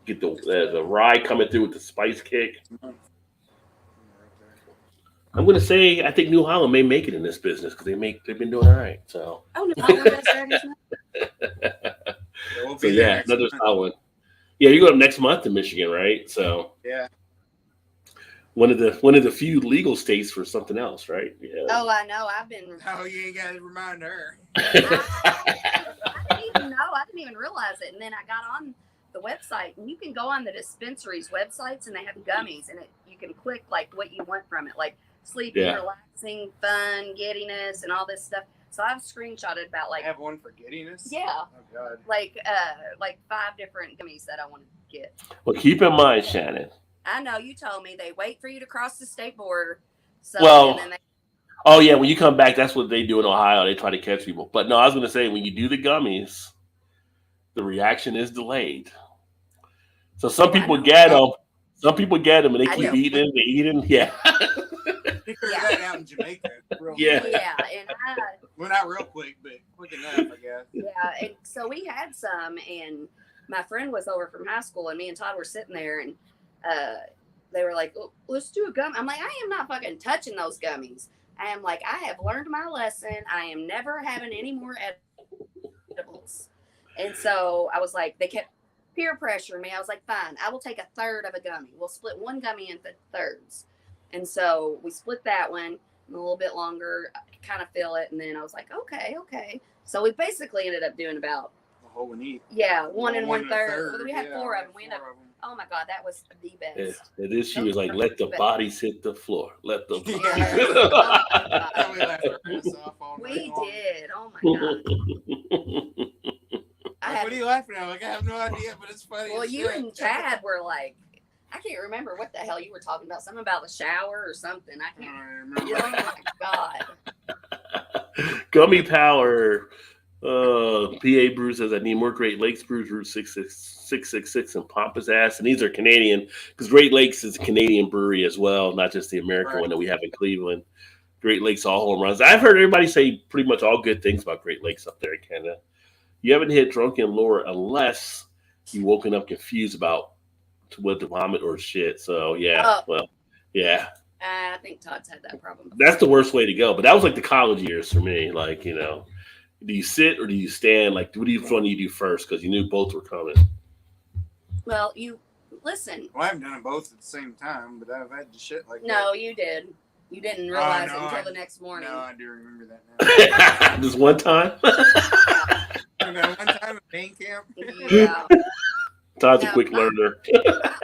Get the rye coming through with the spice kick. I'm going to say I think New Holland may make it in this business because they've been doing all right. So. Oh, New Holland has Dragon's Milk. So yeah, another solid one. Yeah, you go up next month to Michigan, right? So yeah, one of the few legal states for something else, right? Yeah. Oh, I know. I've been. Oh, you ain't got to remind her. I didn't even know. I didn't even realize it. And then I got on the website, and you can go on the dispensaries websites, and they have gummies, and you can click like what you want from it, like sleepy, relaxing, fun, giddiness, and all this stuff. So I've screenshotted about like I have one for giddiness. Yeah. Oh God. Like 5 different gummies that I want to get. Well, keep in mind, Shannon. I know you told me they wait for you to cross the state border. So Well, and then oh yeah, when you come back, that's what they do in Ohio. They try to catch people. But no, I was going to say when you do the gummies, the reaction is delayed. So some people get them. Some people get them and they keep eating. Yeah. They figured that out in Jamaica. Yeah. Yeah, and well, not real quick, but quick enough, I guess. yeah, and so we had some, and my friend was over from high school, and me and Todd were sitting there, and they were like, oh, "Let's do a gum." I'm like, "I am not fucking touching those gummies." I am like, "I have learned my lesson. I am never having any more edibles." And so I was like, they kept peer pressuring me. I was like, "Fine, I will take a third of a gummy. We'll split one gummy into thirds." And so we split that one a little bit longer, kind of feel it. And then I was like, okay. So we basically ended up doing about a whole one each. Yeah, one and one third. Well, we had 4 of them. We ended up, them. oh my God, that was the best. Yeah, it is. She was like, "Let the bodies hit the floor. Let the." We did. Oh my God. What are you laughing at? Like, I have no idea, but it's funny. Well, you and Chad were like, I can't remember what the hell you were talking about. Something about the shower or something. I can't remember. Oh my God. Gummy Power. PA Brew says I need more Great Lakes brews. Route 666 and Pompous Ass. And these are Canadian because Great Lakes is a Canadian brewery as well, not just the American one that we have in Cleveland. Great Lakes all home runs. I've heard everybody say pretty much all good things about Great Lakes up there in Canada. You haven't hit drunken lore unless you woken up confused about whether to vomit or shit. So yeah, well, yeah. I think Todd's had that problem before. That's the worst way to go. But that was like the college years for me. Like, you know, do you sit or do you stand? Like, what do you want to do first? Because you knew both were coming. Well, you listen. Well, I haven't done it both at the same time, but I've had to shit like that. No, you did. You didn't realize no, it until the next morning. No, I do remember that now. Just one time. One time at band camp. Yeah. Todd's No, a quick learner.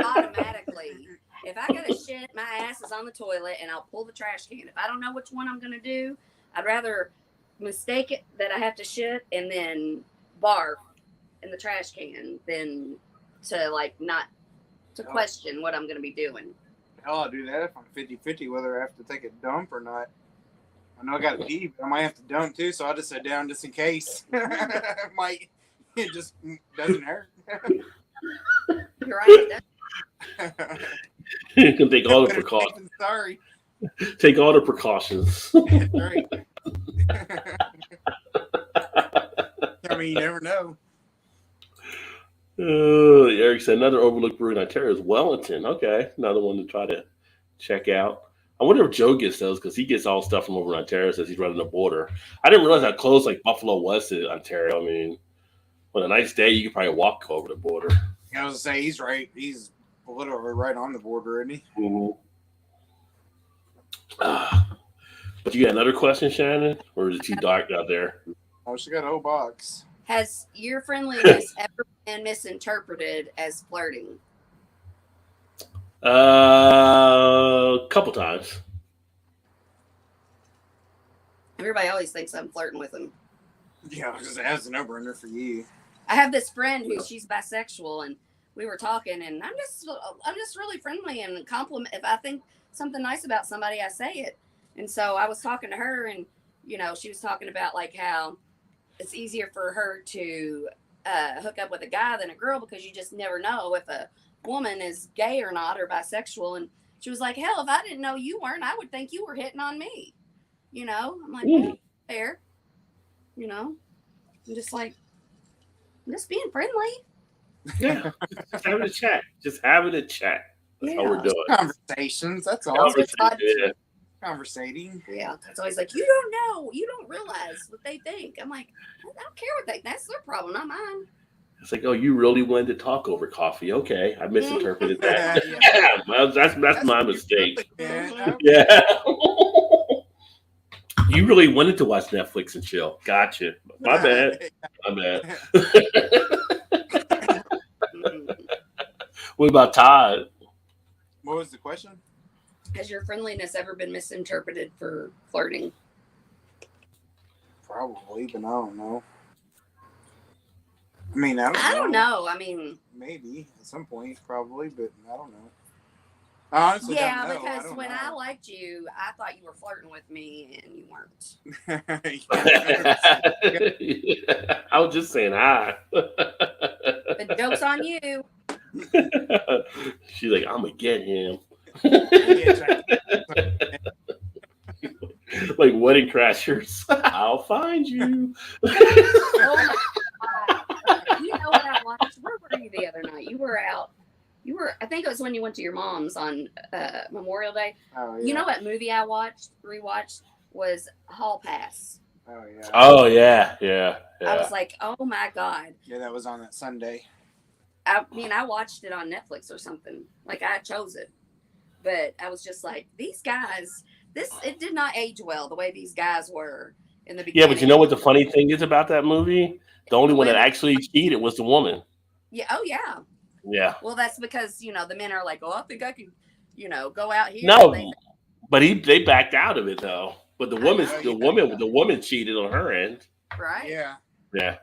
Automatically. If I gotta shit, my ass is on the toilet and I'll pull the trash can. If I don't know which one I'm gonna do, I'd rather mistake it that I have to shit and then barf in the trash can than to like not to question what I'm gonna be doing. Hell, I'll do that if I'm 50-50 whether I have to take a dump or not. I know I got to pee, but I might have to dump too, so I'll just sit down just in case. It just doesn't hurt. You're right. You can take all the precautions. Sorry. Take all the precautions. That's right. I mean, you never know. Eric said another overlooked brewery in Ontario is Wellington. Okay, another one to try to check out. I wonder if Joe gets those because he gets all stuff from over in Ontario since he's running the border. I didn't realize how close like Buffalo was to Ontario. I mean, on a nice day, you could probably walk over the border. I was gonna say he's right. He's literally right on the border, isn't he? Mm-hmm. But you got another question, Shannon, or is it too dark out there? Oh, she got a whole box. Has your friendliness ever been misinterpreted as flirting? Couple times. Everybody always thinks I'm flirting with them. Yeah, because that's a no-brainer for you. I have this friend who she's bisexual, and we were talking, and I'm just really friendly and compliment. If I think something nice about somebody, I say it. And so I was talking to her, and you know, she was talking about like how it's easier for her to hook up with a guy than a girl because you just never know if a woman is gay or not or bisexual. And she was like, hell, if I didn't know you weren't, I would think you were hitting on me. You know, I'm like, well, fair. You know, I'm just like, I'm just being friendly. Yeah, just having a chat. Just having a chat. That's how we're doing. Conversations. That's all. Yeah. Conversating. Yeah, it's always like, you don't know, you don't realize what they think. I'm like, I don't care what they think. That's their problem, not mine. It's like, oh, you really wanted to talk over coffee? Okay, I misinterpreted that. Yeah, well, that's my mistake. Yeah. You really wanted to watch Netflix and chill. Gotcha. My bad. My bad. What about Todd? What was the question? Has your friendliness ever been misinterpreted for flirting? Probably, but I don't know. I mean, I don't know. I mean, maybe at some point, probably, but I don't know. I honestly yeah, don't know. because when I liked you, I thought you were flirting with me, and you weren't. I was just saying hi. The joke's on you. She's like, I'm gonna get him. Like Wedding Crashers. I'll find you. Oh my God. You know what I watched? Where were you the other night? You were out. I think it was when you went to your mom's on Memorial Day. Oh, yeah. You know what movie I rewatched was Hall Pass. Oh, yeah. Oh, yeah. I was like, oh my God. Yeah, that was on that Sunday. I mean, I watched it on Netflix or something. Like, I chose it. But I was just like, these guys, it did not age well the way these guys were in the beginning. Yeah, but you know what the funny thing is about that movie? The only one that actually cheated was the woman. Yeah. Oh, yeah. Yeah. Well, that's because, you know, the men are like, oh, I think I can, you know, go out here. No, but they backed out of it though. But the woman cheated on her end. Right. Yeah. Yeah.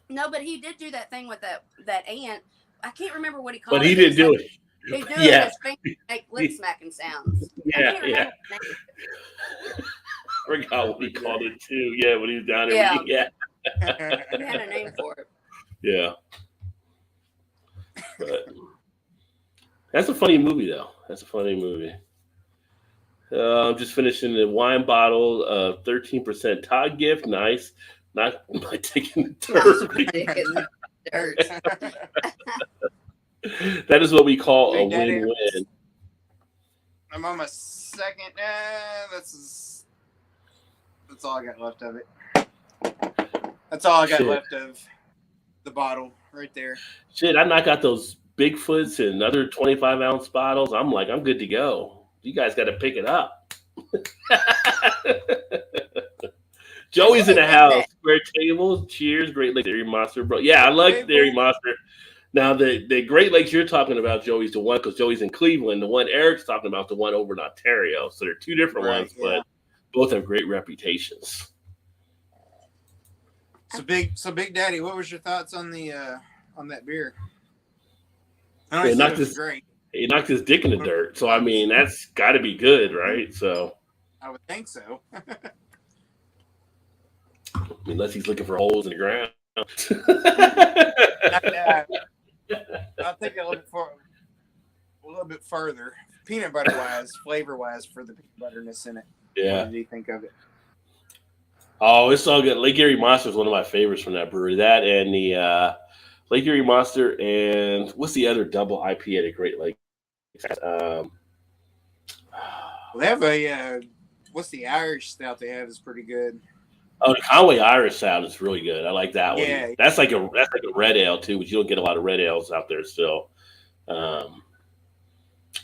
No, but he did do that thing with that aunt. I can't remember what he called it. But he didn't do it. He did it his finger make lip smacking sounds. Yeah. I forgot what he called it too. Yeah, when he was down there. Yeah. He had a name for it. Yeah. But that's a funny movie, though. That's a funny movie. I'm just finishing the wine bottle, 13% Todd gift. Nice. Not by taking the dirt. That is what we call a win-win. I'm on my second. That's all I got left of it. That's all I got left of the bottle right there. Shit, I knock out those Bigfoots and other 25-ounce bottles. I'm like, I'm good to go. You guys got to pick it up. Joey's in the house. Square tables. Cheers. Great Lakes Dairy Monster, bro. Yeah, I like Dairy Monster. Now, the Great Lakes you're talking about, Joey's the one, because Joey's in Cleveland. The one Eric's talking about, the one over in Ontario. So they're two different ones, but both have great reputations. So Big Daddy, what was your thoughts on that beer? I know it was great. He knocked his dick in the dirt. So, I mean, that's got to be good, right? So I would think so. Unless he's looking for holes in the ground. I'll take it a little bit further, peanut butter wise, flavor wise, for the peanut butterness in it. Yeah. What did you think of it? Oh, it's all good. Lake Erie Monster is one of my favorites from that brewery. That and the Lake Erie Monster, and what's the other double IPA at Great Lakes? Well, they have a what's the Irish stout they have is pretty good. Oh, the Conway Irish stout is really good. I like that one. Yeah. That's like a red ale too, but you don't get a lot of red ales out there still. But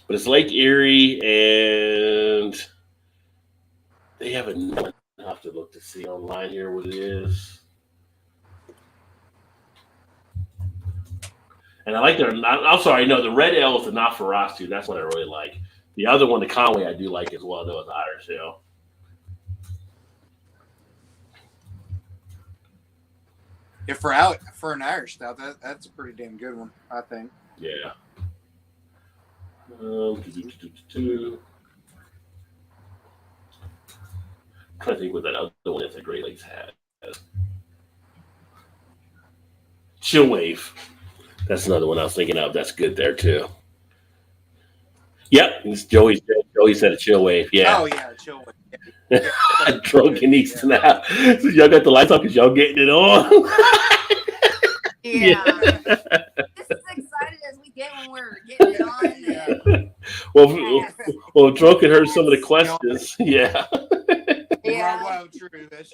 it's Lake Erie, and they have another. I have to look to see online here what it is. And I like their. I'm sorry, no, the red ale is the Nosferatu. That's what I really like. The other one, the Conway, I do like as well, though, is Irish ale. Yeah, for an Irish stout, that's a pretty damn good one, I think. Yeah. I'm trying to think what that other one is that Great Lakes has. Chill Wave. That's another one I was thinking of. That's good there too. Yep, it's Joey said a Chill Wave. Yeah. Oh yeah, Chill Wave. Yeah. Drunken East now. So y'all got the lights on because y'all getting it on. Yeah. Just as excited as we get when we're getting it on. Well, Drunken heard some of the questions. Yeah. Yeah. Wow, true. That's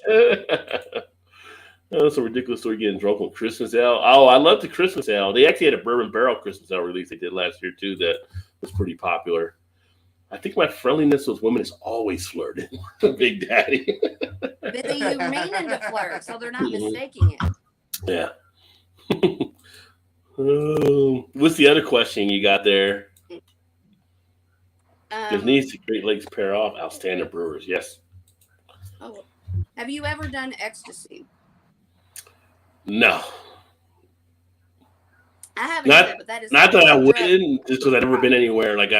That's a ridiculous story getting drunk on Christmas ale. Oh, I love the Christmas ale. They actually had a bourbon barrel Christmas ale release they did last year too that was pretty popular. I think my friendliness with women is always flirting. Big Daddy. Billy, you meaning to flirt, so they're not mistaking it. Yeah. What's the other question you got there? Does needs to Great Lakes pair off outstanding brewers? Yes. Oh, have you ever done ecstasy? No. I haven't either, but that is not that I wouldn't, just because I've never been anywhere. Like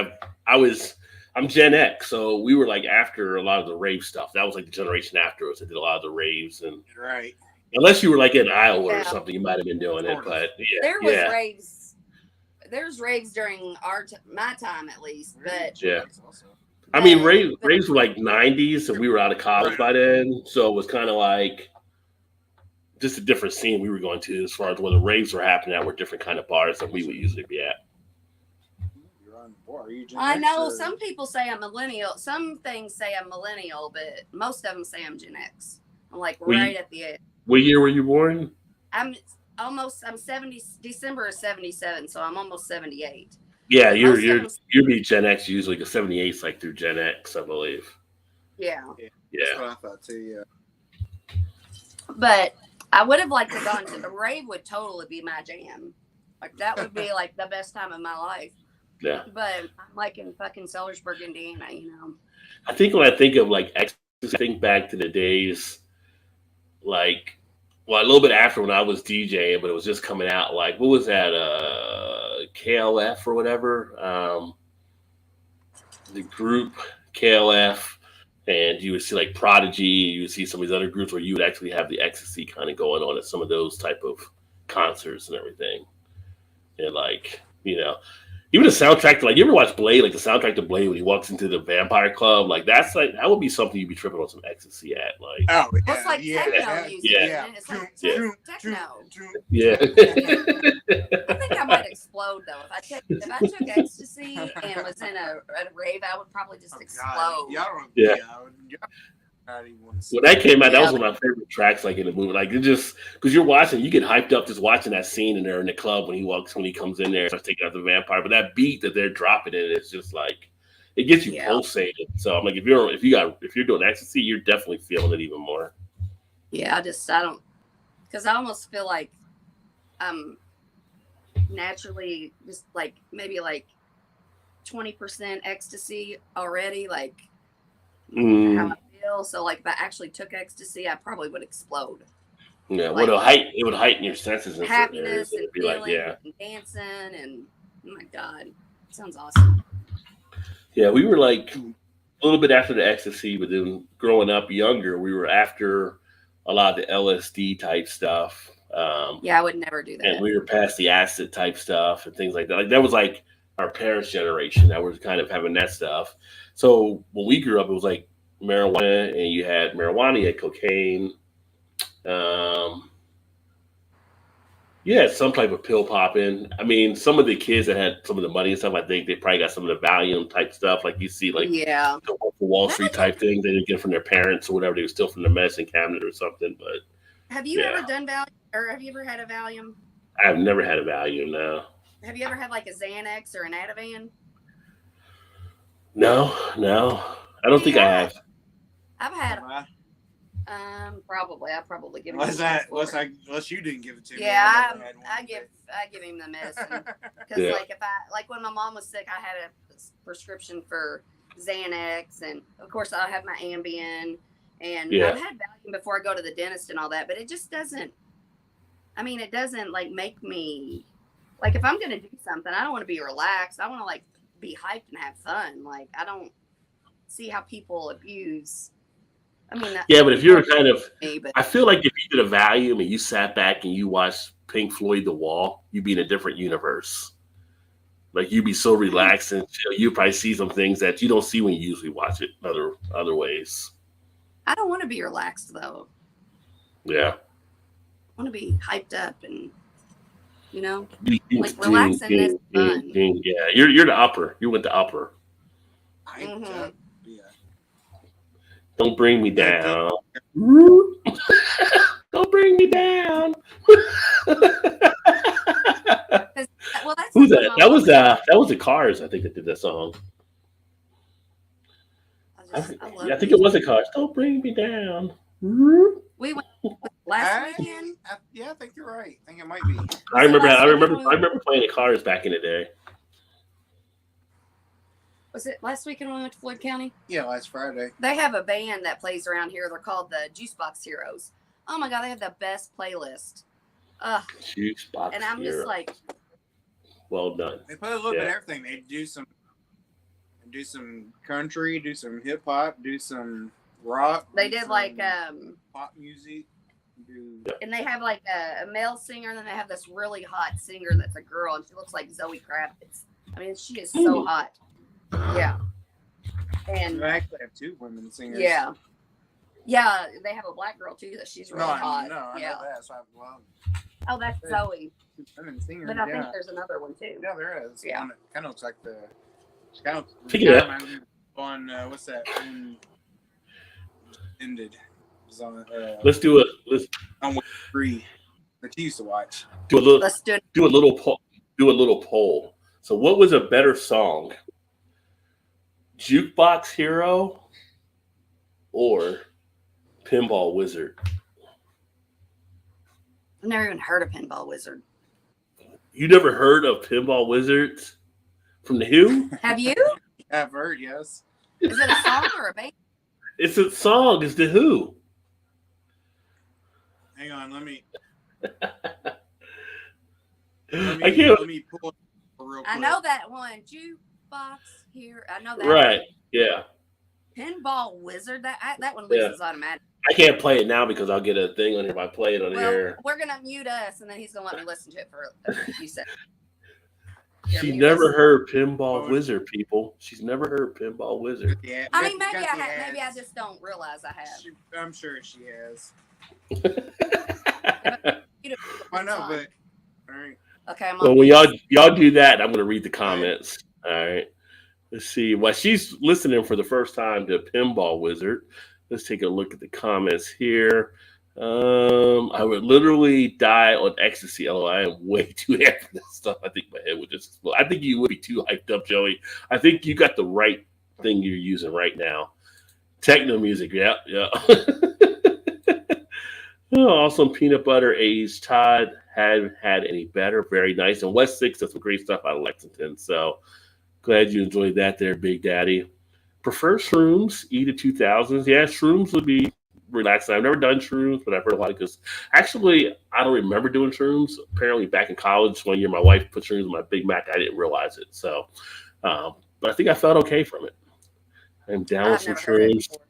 I'm Gen X, so we were like after a lot of the rave stuff. That was like the generation after us that did a lot of the raves, and right. Unless you were like in Iowa or something, you might have been doing it. But yeah, there was raves. There's raves during my time at least, but yeah. I mean, raves were like 90s, and we were out of college by then, so it was kind of like just a different scene we were going to as far as where the raves were happening at were different kind of bars than we would usually be at. I know some people say I'm millennial. Some things say I'm millennial, but most of them say I'm Gen X. I'm like right at the end. What year were you born? I'm 70. December of 77, so I'm almost 78. Yeah, you'd be Gen X usually because 78 is like through Gen X, I believe. Yeah. That's what I thought too. Yeah. But I would have liked to gone to the rave. Would totally be my jam. Like that would be like the best time of my life. Yeah. But I'm like in fucking Sellersburg, Indiana, you know. I think when I think of like ecstasy, I think back to the days, like, well, a little bit after when I was DJing, but it was just coming out. Like, what was that? KLF or whatever. The group KLF, and you would see like Prodigy. You would see some of these other groups where you would actually have the ecstasy kind of going on at some of those type of concerts and everything. And like, you know. Even the soundtrack to, like, you ever watch Blade, like the soundtrack to Blade when he walks into the vampire club, like that would be something you'd be tripping on some ecstasy at, like. Oh, yeah, it's like techno music. Yeah, it's like techno. yeah. I think I might explode though. If I took ecstasy and was in a rave, I would probably just explode. Y'all don't, Yeah. y'all not even want to see When that came out, that Yeah. was one of my favorite tracks, like in the movie. Like it just because you're watching, you get hyped up just watching that scene in there in the club when he comes in there and starts taking out the vampire. But that beat that they're dropping in, it's just like it gets you Yeah. pulsated. So I'm like, if you're doing ecstasy, you're definitely feeling it even more. Yeah, I don't, because I almost feel like I'm naturally just like maybe like 20% ecstasy already, like how I feel. So like if I actually took ecstasy, I probably would explode. Yeah, Like, it would heighten your senses in certain Happiness areas. and It'd be feeling like, yeah. and dancing and oh my God, sounds awesome. Yeah, we were like a little bit after the ecstasy, but then growing up younger, we were after a lot of the LSD type stuff. Yeah, I would never do that. And we were past the acid type stuff and things like that. Like that was like our parents' generation that was kind of having that stuff. So when we grew up, it was like marijuana, and you had marijuana, you had cocaine. You had some type of pill popping. I mean, some of the kids that had some of the money and stuff, I think they probably got some of the Valium type stuff, like you see, like Yeah. the Wall Street type thing they didn't get from their parents or whatever. They were still from their medicine cabinet or something. But Have you Yeah. ever done Valium, or have you ever had a Valium? I've never had a Valium. No, Have you ever had like a Xanax or an Ativan? no. I don't think I Yeah. have. I've had Why? probably. I probably give him. Unless the unless you didn't give it to me. Yeah, I never had one. I give him the medicine because Yeah. like if I when my mom was sick, I had a prescription for Xanax, and of course I have my Ambien, and Yeah. I've had Valium before I go to the dentist and all that, but it just doesn't. I mean, it doesn't like make me like if I'm gonna do something, I don't want to be relaxed. I want to like be hyped and have fun. Like I don't see how people abuse. I mean, Yeah, but if you're kind of, me, but I feel like if you did a Valium and you sat back and you watched Pink Floyd The Wall, you'd be in a different universe. Like you'd be so relaxed and chill. You'd probably see some things that you don't see when you usually watch it other ways. I don't want to be relaxed though. Yeah. I want to be hyped up and like Like relaxing is fun. Yeah, you're the upper. You went the upper. Hyped Mhm. up. Yeah. Don't bring me down. Don't bring me down. Well, that's Who's like that? That was the Cars. I think that did that song. I think it was the Cars. Don't bring me down. We went last weekend. Yeah, I think you're right. I think it might be. I remember playing the Cars back in the day. Was it last weekend when we went to Floyd County? Yeah, last Friday. They have a band that plays around here. They're called the Juice Box Heroes. Oh my God, they have the best playlist. Juice Box and I'm Hero. just like, well done. They play a little bit of everything. They do some country, do some hip hop, do some rock. they did like pop music. and they have like a male singer, and then they have this really hot singer that's a girl, and she looks like Zoe Kravitz. I mean, she is so hot. Yeah. And they actually have two women singers. Yeah. Yeah, they have a black girl too that she's really hot. I know that. So Oh, that's Zoe. two women singers. But I think there's another one too. Yeah, there is. Yeah. One that kind of looks like the. Kind of Yeah. on what's that? Ended. It was on, Let's do it. Let's on Free that you used to watch. do a little. Let's do it. Do a little poll. Do a little poll. So, what was a better song? Jukebox Hero or Pinball Wizard? I've never even heard of Pinball Wizard. You never heard of Pinball Wizards from the Who? Have you? I've heard, yes. Is it a song or a band? It's a song. It's the Who. Hang on, let me I can't. let me pull it real quick. I know that one. Jukebox here. I know that. Right. One. Yeah. Pinball Wizard. That one loses automatic. I can't play it now because I'll get a thing on here if I play it on here. We're gonna mute us, and then he's gonna let me listen to it for a few seconds. She never heard Pinball Wizard, people. She's never heard Pinball Wizard. Yeah, I mean, maybe I have. Maybe I just don't realize I have. I'm sure she has. You know, I know, but all right. Okay, I'm Well, on when mute. y'all do that, I'm gonna read the comments. All right. Let's see. While she's listening for the first time to Pinball Wizard, let's take a look at the comments here. I would literally die on ecstasy. LOL, I am way too happy for this stuff. I think my head would just explode. I think you would be too hyped up, Joey. I think you got the right thing you're using right now. Techno music, yeah. Oh, awesome peanut butter aged Todd. Hadn't had any better. Very nice. And West Six does some great stuff out of Lexington. So glad you enjoyed that there, Big Daddy. Prefer shrooms, E to 2000s. Yeah, shrooms would be relaxing. I've never done shrooms, but I've heard a lot of because actually, I don't remember doing shrooms. Apparently, back in college, one year my wife put shrooms in my Big Mac. I didn't realize it. So, but I think I felt okay from it. I'm down with I've some never heard it shrooms. before.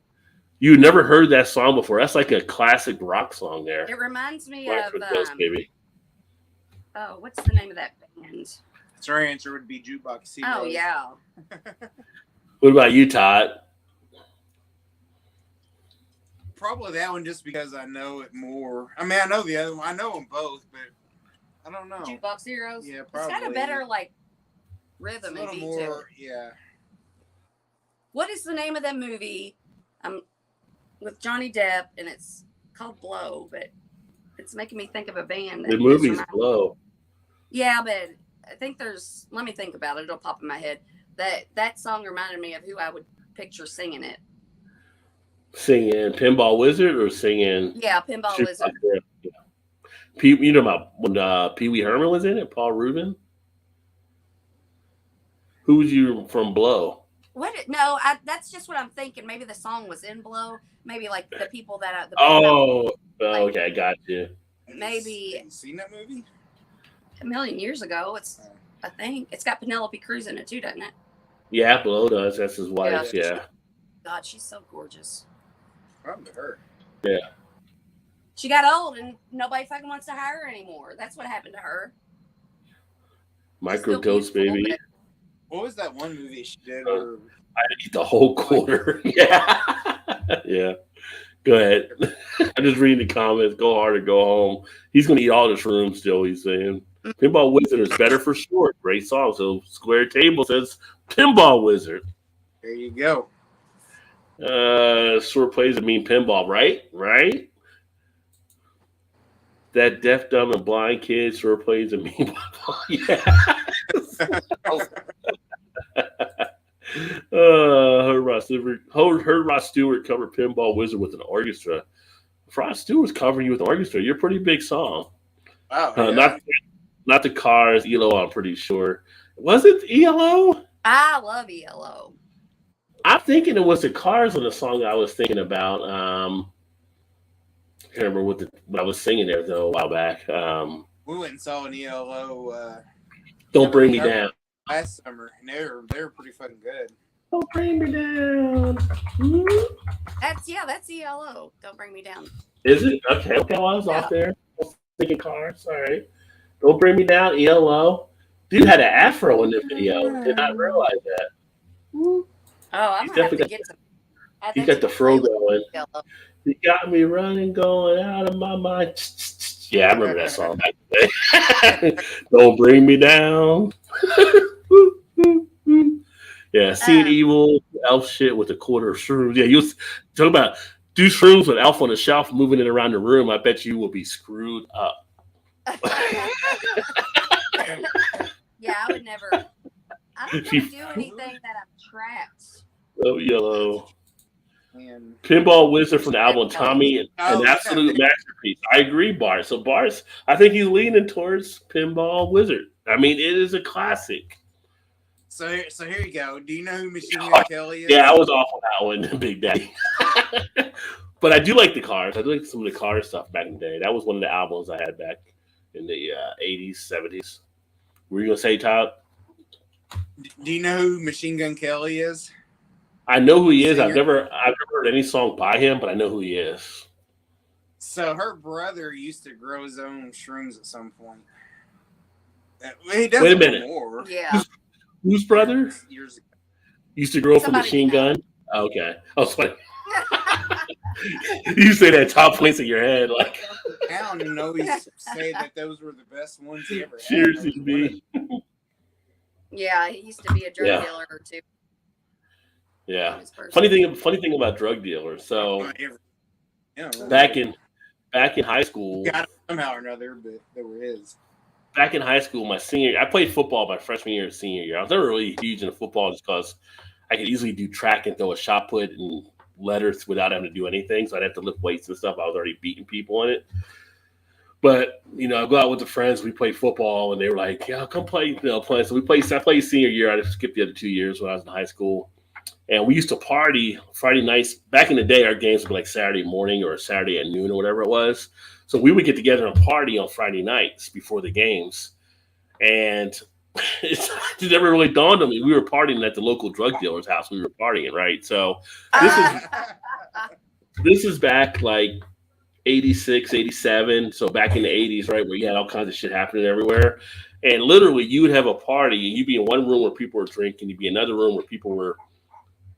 You never heard that song before. That's like a classic rock song there. It reminds me Right of for the Ghost Baby. oh, what's the name of that band? So our answer would be Jukebox Heroes. Oh yeah. What about you, Todd? Probably that one just because I know it more. I mean, I know the other one. I know them both, but I don't know. Jukebox Heroes. Yeah, It's got a probably. better like It's a rhythm and little beat to more, it. yeah. What is the name of that movie? With Johnny Depp, and it's called Blow, but it's making me think of a band. The movie's Blow. Yeah, but I think there's. Let me think about it. It'll pop in my head. That song reminded me of who I would picture singing it. Singing Pinball Wizard or singing? Yeah, Pinball Wizard. Yeah. You know about when Pee Wee Herman was in it? Paul Rubin. Who was you from Blow? What? No, that's just what I'm thinking. Maybe the song was in Blow. Maybe like the people that. Okay, I got you. Maybe. Have you seen that movie? A million years ago. I think it's got Penelope Cruz in it too, doesn't it? Yeah, Blow does. That's his wife. Yeah. God, she's so gorgeous. Probably her. Yeah. She got old and nobody fucking wants to hire her anymore. That's what happened to her. Micro Ghost Baby. What was that one movie she did? I eat the whole quarter. Yeah. Yeah. Go ahead. I'm just reading the comments. Go hard or go home. He's going to eat all the shrooms still, he's saying. Pinball Wizard is better for short. Great song. So Square Table says Pinball Wizard. There you go. Short plays that mean pinball, right? Right? That deaf, dumb, and blind kid short plays that mean pinball. Yeah. Heard Rod Stewart cover Pinball Wizard with an orchestra. If Rod Stewart's covering you with an orchestra, you're a pretty big song. Wow. Yeah. Not the Cars, ELO, I'm pretty sure. Was it ELO? I love ELO. I'm thinking it was the Cars on the song I was thinking about. I can't remember what I was singing there though a while back. We went and saw an ELO. Don't Bring Me Down. Last summer, and they were pretty fucking good. Don't bring me down. That's ELO. Don't Bring Me Down. Is it? Okay, well, I was off there. I was thinking Cars. All right. Don't Bring Me Down, ELO. Dude had an afro in the video. Did not realize that. Oh, I'm gonna have to get some. He got the fro going. You got me running, going out of my mind. Yeah, I remember that song back in the day. Don't Bring Me Down. Yeah, seeing evil elf shit with a quarter of shrooms. Yeah, you talk about do shrooms with elf on the shelf, moving it around the room. I bet you will be screwed up. Yeah, I would never. I don't want to do anything that I'm trapped. Oh, yellow. And Pinball Wizard from the album Tommy, an absolute masterpiece. I agree, Bart. So Bart's, I think he's leaning towards Pinball Wizard. I mean, it is a classic. So here you go. Do you know who Machine Gun Kelly is? Yeah, I was off on that one, Big Daddy. But I do like the Cars. I do like some of the Cars stuff back in the day. That was one of the albums I had back in the 80s, 70s. Were you gonna say, Todd? Do you know who Machine Gun Kelly is? I know who he is. I've never heard any song by him, but I know who he is. So her brother used to grow his own shrooms at some point. He does. Wait a minute. More. Yeah. Whose brother? Years ago. Used to grow from Somebody Machine we know. Gun? Okay. Oh, it's funny. You say that top points in your head, like Alan and always say that those were the best ones he ever had. cheers to me. Yeah, he used to be a drug Yeah. dealer too. Yeah. His first- Funny thing about drug dealers. So Yeah, back in high school, got it somehow or another, but they were his. back in high school, I played football my freshman year and senior year. I was never really huge into football just because I could easily do track and throw a shot put and letters without having to do anything. So I'd have to lift weights and stuff. I was already beating people in it. But, I go out with the friends, we play football, and they were like, yeah, come play, play. So I played senior year. I just skipped the other 2 years when I was in high school. And we used to party Friday nights. Back in the day, our games would be like Saturday morning or Saturday at noon or whatever it was. So we would get together and party on Friday nights before the games. And it never really dawned on me. We were partying at the local drug dealer's house. We were partying, right? So this is back like 86, 87. So back in the 80s, right, where you had all kinds of shit happening everywhere. And literally, you would have a party, and you'd be in one room where people were drinking. You'd be in another room where people were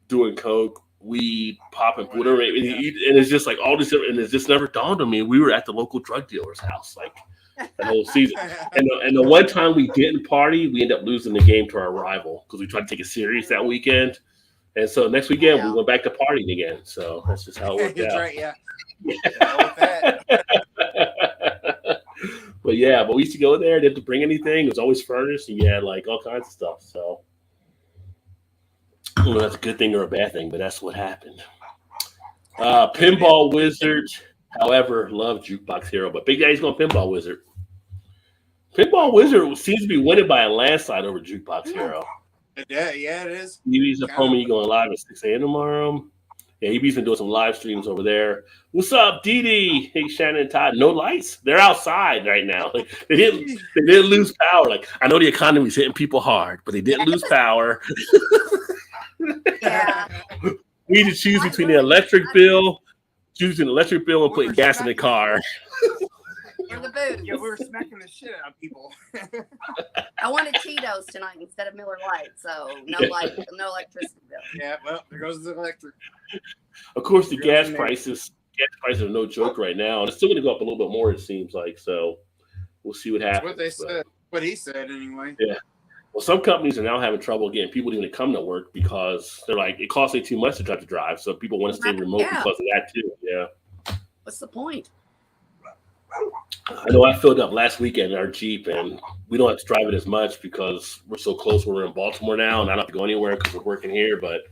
doing coke, weed, popping, whatever. And it's just like all this, and it just never dawned on me. We were at the local drug dealer's house, like the whole season. And the one time we didn't party, we ended up losing the game to our rival because we tried to take it serious that weekend. And so next weekend, we went back to partying again. So that's just how it worked out. Right, yeah. But we used to go there. Didn't have to bring anything. It was always furnished, and you had like all kinds of stuff. So I don't know if that's a good thing or a bad thing, but that's what happened. Pinball Wizard, however, love Jukebox Hero, but Big Daddy's going Pinball Wizard. Pinball Wizard seems to be winning by a landslide over Jukebox Hero. Yeah, it is. EB's up home and you going live at 6 a.m. tomorrow. Yeah, EB's been doing some live streams over there. What's up, Dee Dee? Hey, Shannon and Todd. No lights. They're outside right now. Like they didn't lose power. Like I know the economy's hitting people hard, but they didn't lose power. Yeah. We need to choose between the electric bill, and putting gas in the car. Or the booze. Yeah, we were smacking the shit out of people. I wanted Tito's tonight instead of Miller Lite, so no electricity bill. Yeah, well, there goes the electric. Of course, the gas prices are no joke right now, and it's still going to go up a little bit more. It seems like so. We'll see what happens. That's what they said. What he said, anyway. Yeah. Well, some companies are now having trouble getting people to even come to work because they're like, it costs me too much to have to drive, so people want to stay remote because of that too. Yeah. What's the point? I know I filled up last weekend in our Jeep, and we don't have to drive it as much because we're so close. We're in Baltimore now, and I don't have to go anywhere because we're working here. But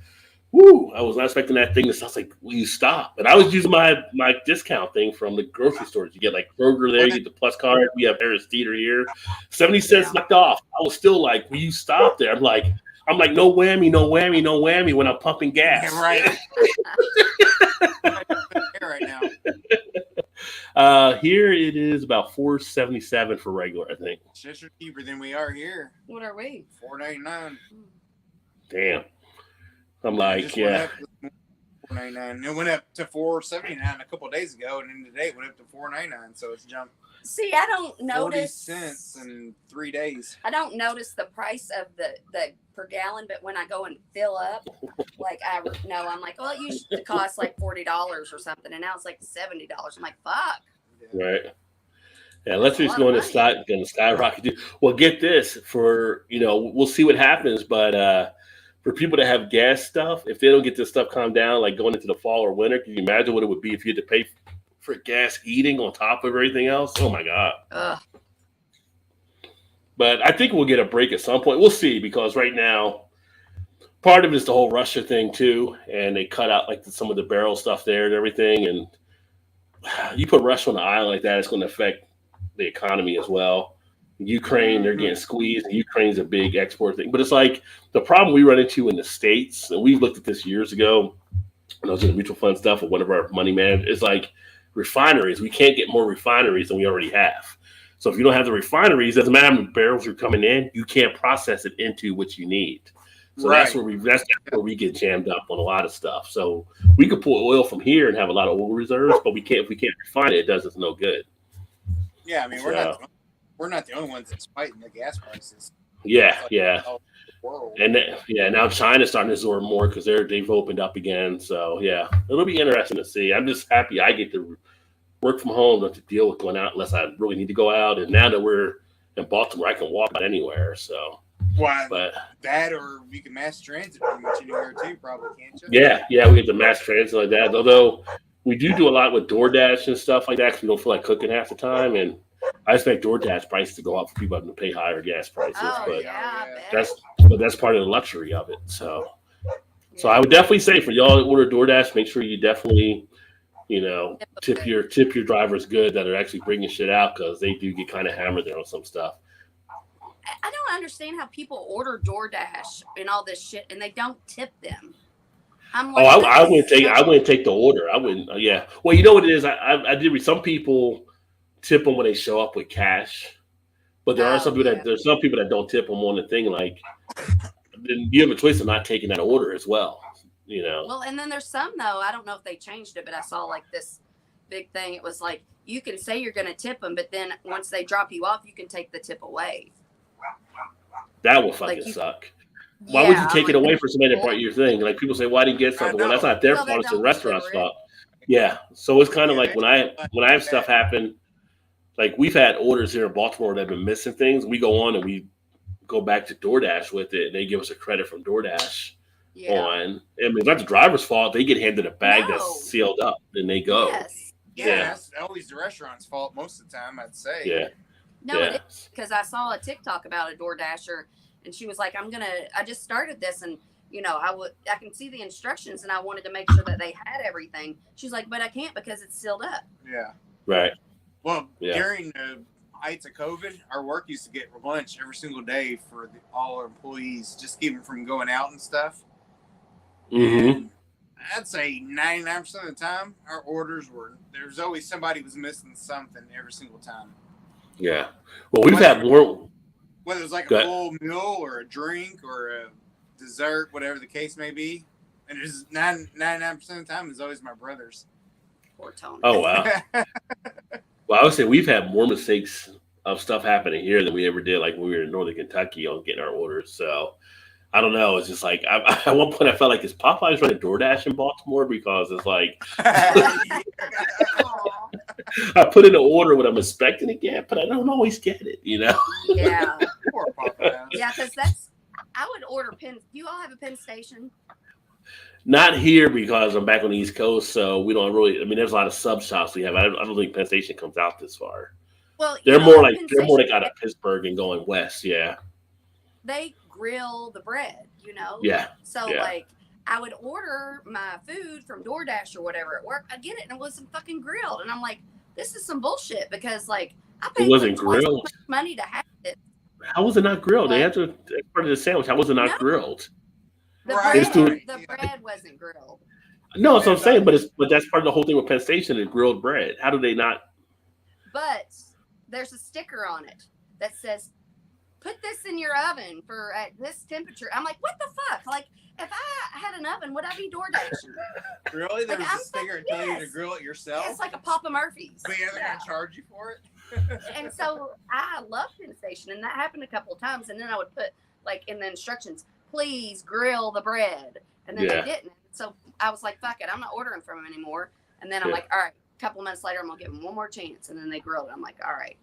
I was not expecting that thing to sound like, will you stop? And I was using my discount thing from the grocery stores. You get like Kroger there, you get the Plus card. We have Harris Teeter here. 70 cents knocked off. I was still like, will you stop there? I'm like, no whammy, no whammy, no whammy when I'm pumping gas. Yeah, right. Right now. Here it is about $4.77 for regular, I think. It's just cheaper than we are here. What are we? $4.99. Damn. I'm like, yeah. $4.99. It went up to $4.79 a couple of days ago, and then today it went up to $4.99. So it's jumped. See, I don't notice 40 cents in 3 days. I don't notice the price of the per gallon, but when I go and fill up, like I'm like, well, it used to cost like $40 or something, and now it's like $70. I'm like, fuck. Right. Yeah, electric's going to skyrocket. Well, get this we'll see what happens, but for people that have gas stuff, if they don't get this stuff calmed down, like going into the fall or winter, can you imagine what it would be if you had to pay for gas heating on top of everything else? Oh my God. Ugh. But I think we'll get a break at some point. We'll see, because right now, part of it is the whole Russia thing too, and they cut out like some of the barrel stuff there and everything. And you put Russia on the island like that, it's going to affect the economy as well. Ukraine, they're getting squeezed. Ukraine's a big export thing, but it's like the problem we run into in the States, and we've looked at this years ago when I was in the mutual fund stuff with one of our money managers, is like refineries. We can't get more refineries than we already have. So if you don't have the refineries, doesn't matter how many barrels are coming in, you can't process it into what you need. So that's where we get jammed up on a lot of stuff. So we could pull oil from here and have a lot of oil reserves, but if we can't refine it, it does us no good. Yeah, I mean we're not the only ones that's fighting the gas prices. Yeah, It's like, yeah. oh, the world. And now China's starting to absorb more because they've opened up again. So yeah, it'll be interesting to see. I'm just happy I get to work from home, not to deal with going out unless I really need to go out. And now that we're in Baltimore, I can walk out anywhere. So, Why but that, or you can mass transit pretty much anywhere too, probably, can't you? yeah, we get the mass transit like that. Although we do a lot with DoorDash and stuff like that because we don't feel like cooking half the time. And I expect DoorDash prices to go up for people having to pay higher gas prices, Oh but yeah, I bet. that's part of the luxury of it. So I would definitely say for y'all that order DoorDash, make sure you definitely tip your drivers good that are actually bringing shit out because they do get kind of hammered there on some stuff. I don't understand how people order DoorDash and all this shit and they don't tip them. I'm Oh, like, I wouldn't take the order. I wouldn't. Yeah. Well, you know what it is. I did. Some people tip them when they show up with cash, but there's some people that don't tip them on the thing. Like, then you have a choice of not taking that order as well. Well, and then there's some though. I don't know if they changed it, but I saw like this big thing. It was like you can say you're going to tip them, but then once they drop you off, you can take the tip away. That will fucking suck. Why would you take it away from somebody that brought you your thing? Like people say, why didn't you get something? Well, that's not their fault. It's the restaurant's fault. Yeah. So it's kind of like when I have stuff happen, like we've had orders here in Baltimore that have been missing things. We go on and we go back to DoorDash with it, and they give us a credit from DoorDash on. I mean, it's not the driver's fault. They get handed a bag that's sealed up, and they go. Yes. Yeah, that's always the restaurant's fault most of the time, I'd say. Yeah. No, it is, because I saw a TikTok about a DoorDasher, and she was like, I just started this, and I can see the instructions, and I wanted to make sure that they had everything. She's like, but I can't because it's sealed up. Yeah. Right. Well, during the heights of COVID, our work used to get lunch every single day for all our employees, just keep them from going out and stuff. Mm-hmm. And I'd say 99% of the time, our orders there's always somebody was missing something every single time. Yeah. Well, we've had more. Whether it's like a full meal or a drink or a dessert, whatever the case may be. And it's 99% of the time, it's always my brother's. Poor Tony. Oh, wow. Well, I would say we've had more mistakes of stuff happening here than we ever did, like when we were in Northern Kentucky on getting our orders. So I don't know. It's just like at one point I felt like is Popeyes running DoorDash in Baltimore because it's like I put in an order what I'm expecting to get, but I don't always get it. Yeah. Poor Popeyes. Yeah, because I would order Penn. Do you all have a Penn Station? Not here because I'm back on the East Coast, so we don't really. I mean, there's a lot of sub shops we have. I don't think Penn Station comes out this far. Well, they're more like out of Pittsburgh and going west. Yeah. They grill the bread, Yeah. So like, I would order my food from DoorDash or whatever at work. I get it, and it wasn't fucking grilled, and I'm like, this is some bullshit because like I paid grilled money to have it. How was it not grilled? They had to part of the sandwich. How was it not grilled? The bread wasn't grilled. No, that's what I'm saying. But that's part of the whole thing with Penn Station is grilled bread. How do they not? But there's a sticker on it that says, "Put this in your oven for at this temperature." I'm like, what the fuck? Like, if I had an oven, would I be DoorDashing? Really? There's a sticker to tell you to grill it yourself? It's like a Papa Murphy's. But yeah, they're going to charge you for it? And so I love Penn Station, and that happened a couple of times. And then I would put, like, in the instructions, please grill the bread. And then they didn't. So I was like, fuck it, I'm not ordering from them anymore. And then I'm like, all right, a couple of months later, I'm going to give them one more chance. And then they grilled it. I'm like, all right.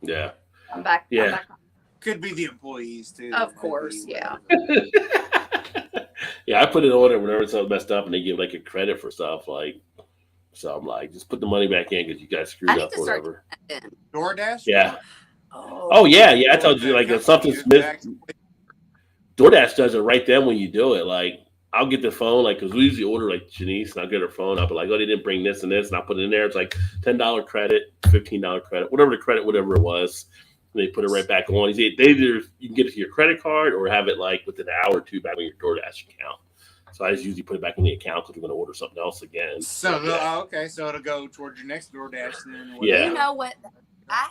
Yeah. I'm back. Yeah. I'm back on. Could be the employees, too. Of course, yeah. Yeah, I put it on there whenever something messed up, and they give like a credit for stuff. Like, so I'm like, just put the money back in because you guys screwed up or whatever. DoorDash? Yeah. Oh yeah. I told you like if something's missed, DoorDash does it right then when you do it. Like I'll get the phone, like because we usually order like Janice, and I'll get her phone. I'll be like, oh, they didn't bring this and this, and I'll put it in there. It's like $10 credit, $15 credit, whatever it was. And they put it right back on. They either you can get it to your credit card or have it like within an hour or two back on your DoorDash account. So I just usually put it back in the account because we're going to order something else again. So okay, so it'll go towards your next DoorDash then. Yeah. You know what? I've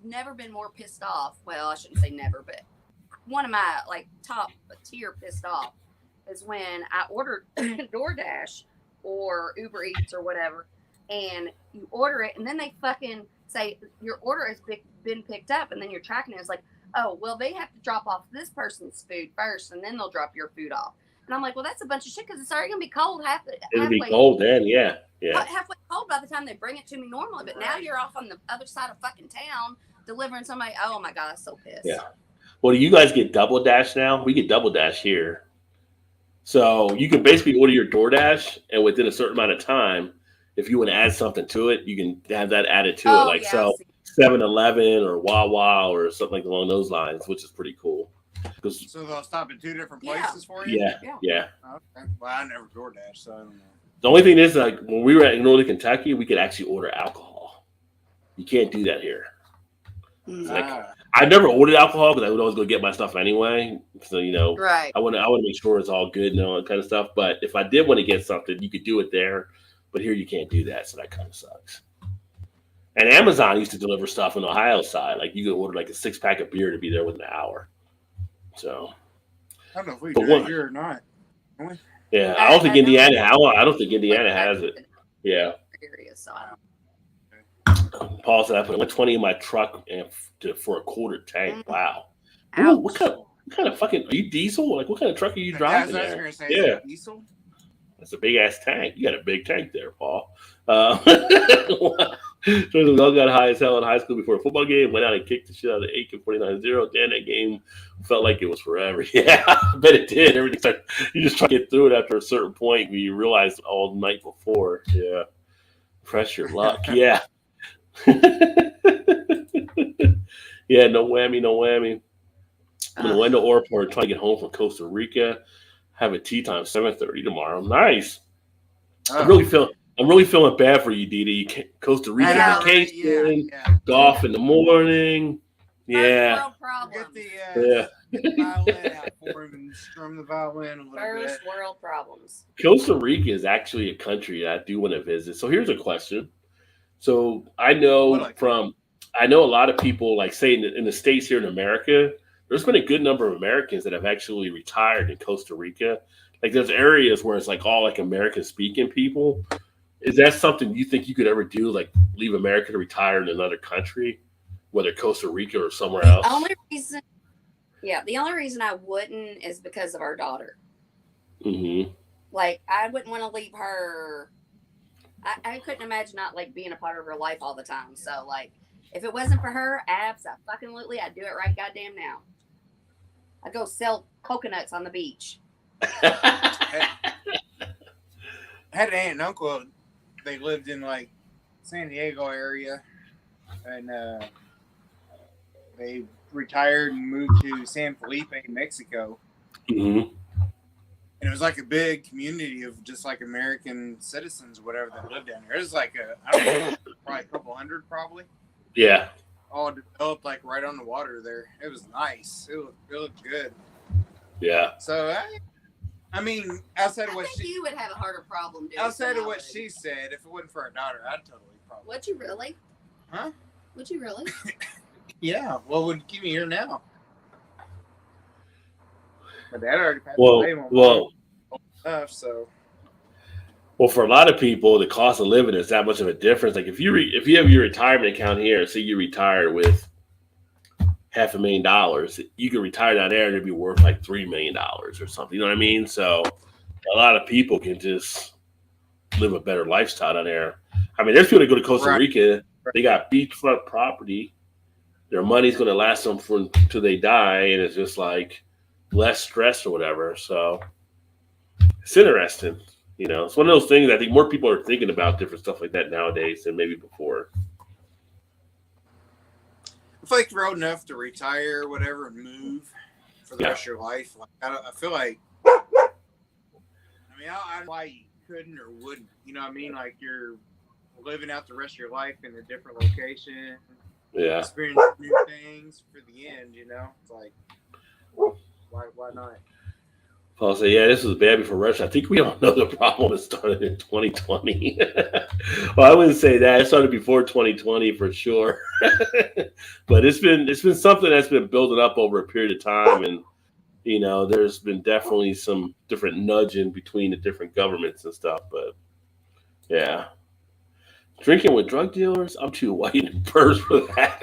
never been more pissed off. Well, I shouldn't say never, but one of my like top tier pissed off is when I ordered DoorDash or Uber Eats or whatever, and you order it, and then they fucking say your order has been picked up, and then you're tracking it. It's like, oh, well, they have to drop off this person's food first, and then they'll drop your food off. And I'm like, well, that's a bunch of shit because it's already gonna be cold It'll be halfway cold then, yeah. halfway cold by the time they bring it to me normally. But now you're off on the other side of fucking town delivering somebody. Oh my god, I'm so pissed. Yeah. Well, do you guys get Double Dash now? We get Double Dash here. So you can basically order your DoorDash, and within a certain amount of time, if you want to add something to it, you can have that added to it. Like yeah, so 7-Eleven or Wawa or something like along those lines, which is pretty cool. So they'll stop at 2 different places for you? Yeah. Okay. Well, I never DoorDash, so I don't know. The only thing is, like, when we were at Northern Kentucky, we could actually order alcohol. You can't do that here. Like, I never ordered alcohol because I would always go get my stuff anyway. So, right. I want to make sure it's all good and all that kind of stuff. But if I did want to get something, you could do it there. But here you can't do that, so that kind of sucks. And Amazon used to deliver stuff on the Ohio side. Like, you could order like a 6-pack of beer to be there within an hour. So I don't know if we do it here or not. Yeah, I don't think Indiana. I don't think Indiana has it. Yeah. So I don't. Paul said I put 120 in my truck and for a quarter tank. Wow. Ouch. Ooh, what kind of fucking are you diesel? Like what kind of truck are you driving? I was gonna say, yeah, diesel. That's a big ass tank. You got a big tank there, Paul. We all got high as hell in high school before a football game. Went out and kicked the shit out of the AK-49-0. Damn, that game felt like it was forever. Yeah, I bet it did. Everything started. You just try to get through it after a certain point when you realize all night before. Yeah, press your luck. Yeah. Yeah, no whammy. I'm in Orlando Airport trying to get home from Costa Rica. Have a tea time 7:30 tomorrow. Nice. I'm really feeling bad for you, Didi. Costa Rica vacation, golf in the morning. Yeah. World problems. Get the violin out for him and strum the violin a little bit. First world problems. Costa Rica is actually a country that I do want to visit. So here's a question. So I know a lot of people, like say in the States here in America, there's been a good number of Americans that have actually retired in Costa Rica. Like there's areas where it's like all like American speaking people. Is that something you think you could ever do? Like leave America to retire in another country, whether Costa Rica or somewhere else? The only reason I wouldn't is because of our daughter. Mm-hmm. Like I wouldn't want to leave her. I couldn't imagine not like being a part of her life all the time. So like, if it wasn't for her, absolutely, I'd do it right goddamn now. I'd go sell coconuts on the beach. I had an aunt and uncle. They lived in like San Diego area, and they retired and moved to San Felipe, Mexico. Mm-hmm. And it was like a big community of just like American citizens, whatever, that lived down there. It was like I don't know, probably a couple hundred, probably. Yeah. All developed like right on the water there. It was nice. It looked good. Yeah. So I mean, outside of what you would have a harder problem doing. Outside of what she said, if it wasn't for her daughter, I'd totally probably. Would you really? Huh? Would you really? Yeah. What would keep me here now? My dad already passed away. Well, for a lot of people, the cost of living is that much of a difference. Like if you have your retirement account here, say you retire with $500,000, you can retire down there and it'd be worth like $3 million or something. You know what I mean? So a lot of people can just live a better lifestyle down there. I mean, there's people that go to Costa Rica. They got beachfront property. Their money's going to last them until they die, and it's just like less stress or whatever. So it's interesting. You know, it's one of those things I think more people are thinking about different stuff like that nowadays than maybe before. I feel like you're old enough to retire or whatever and move for the rest of your life. Like, I feel like, I don't know why you couldn't or wouldn't. You know what I mean? Like you're living out the rest of your life in a different location. Yeah. Experience new things for the end, you know? It's like, why not? Paul said, yeah, this was bad before Russia. I think we all know the problem. It started in 2020. Well, I wouldn't say that. It started before 2020 for sure. But it's been something that's been building up over a period of time. And, you know, there's been definitely some different nudging between the different governments and stuff. But, yeah. Drinking with drug dealers? I'm too white and purse for that.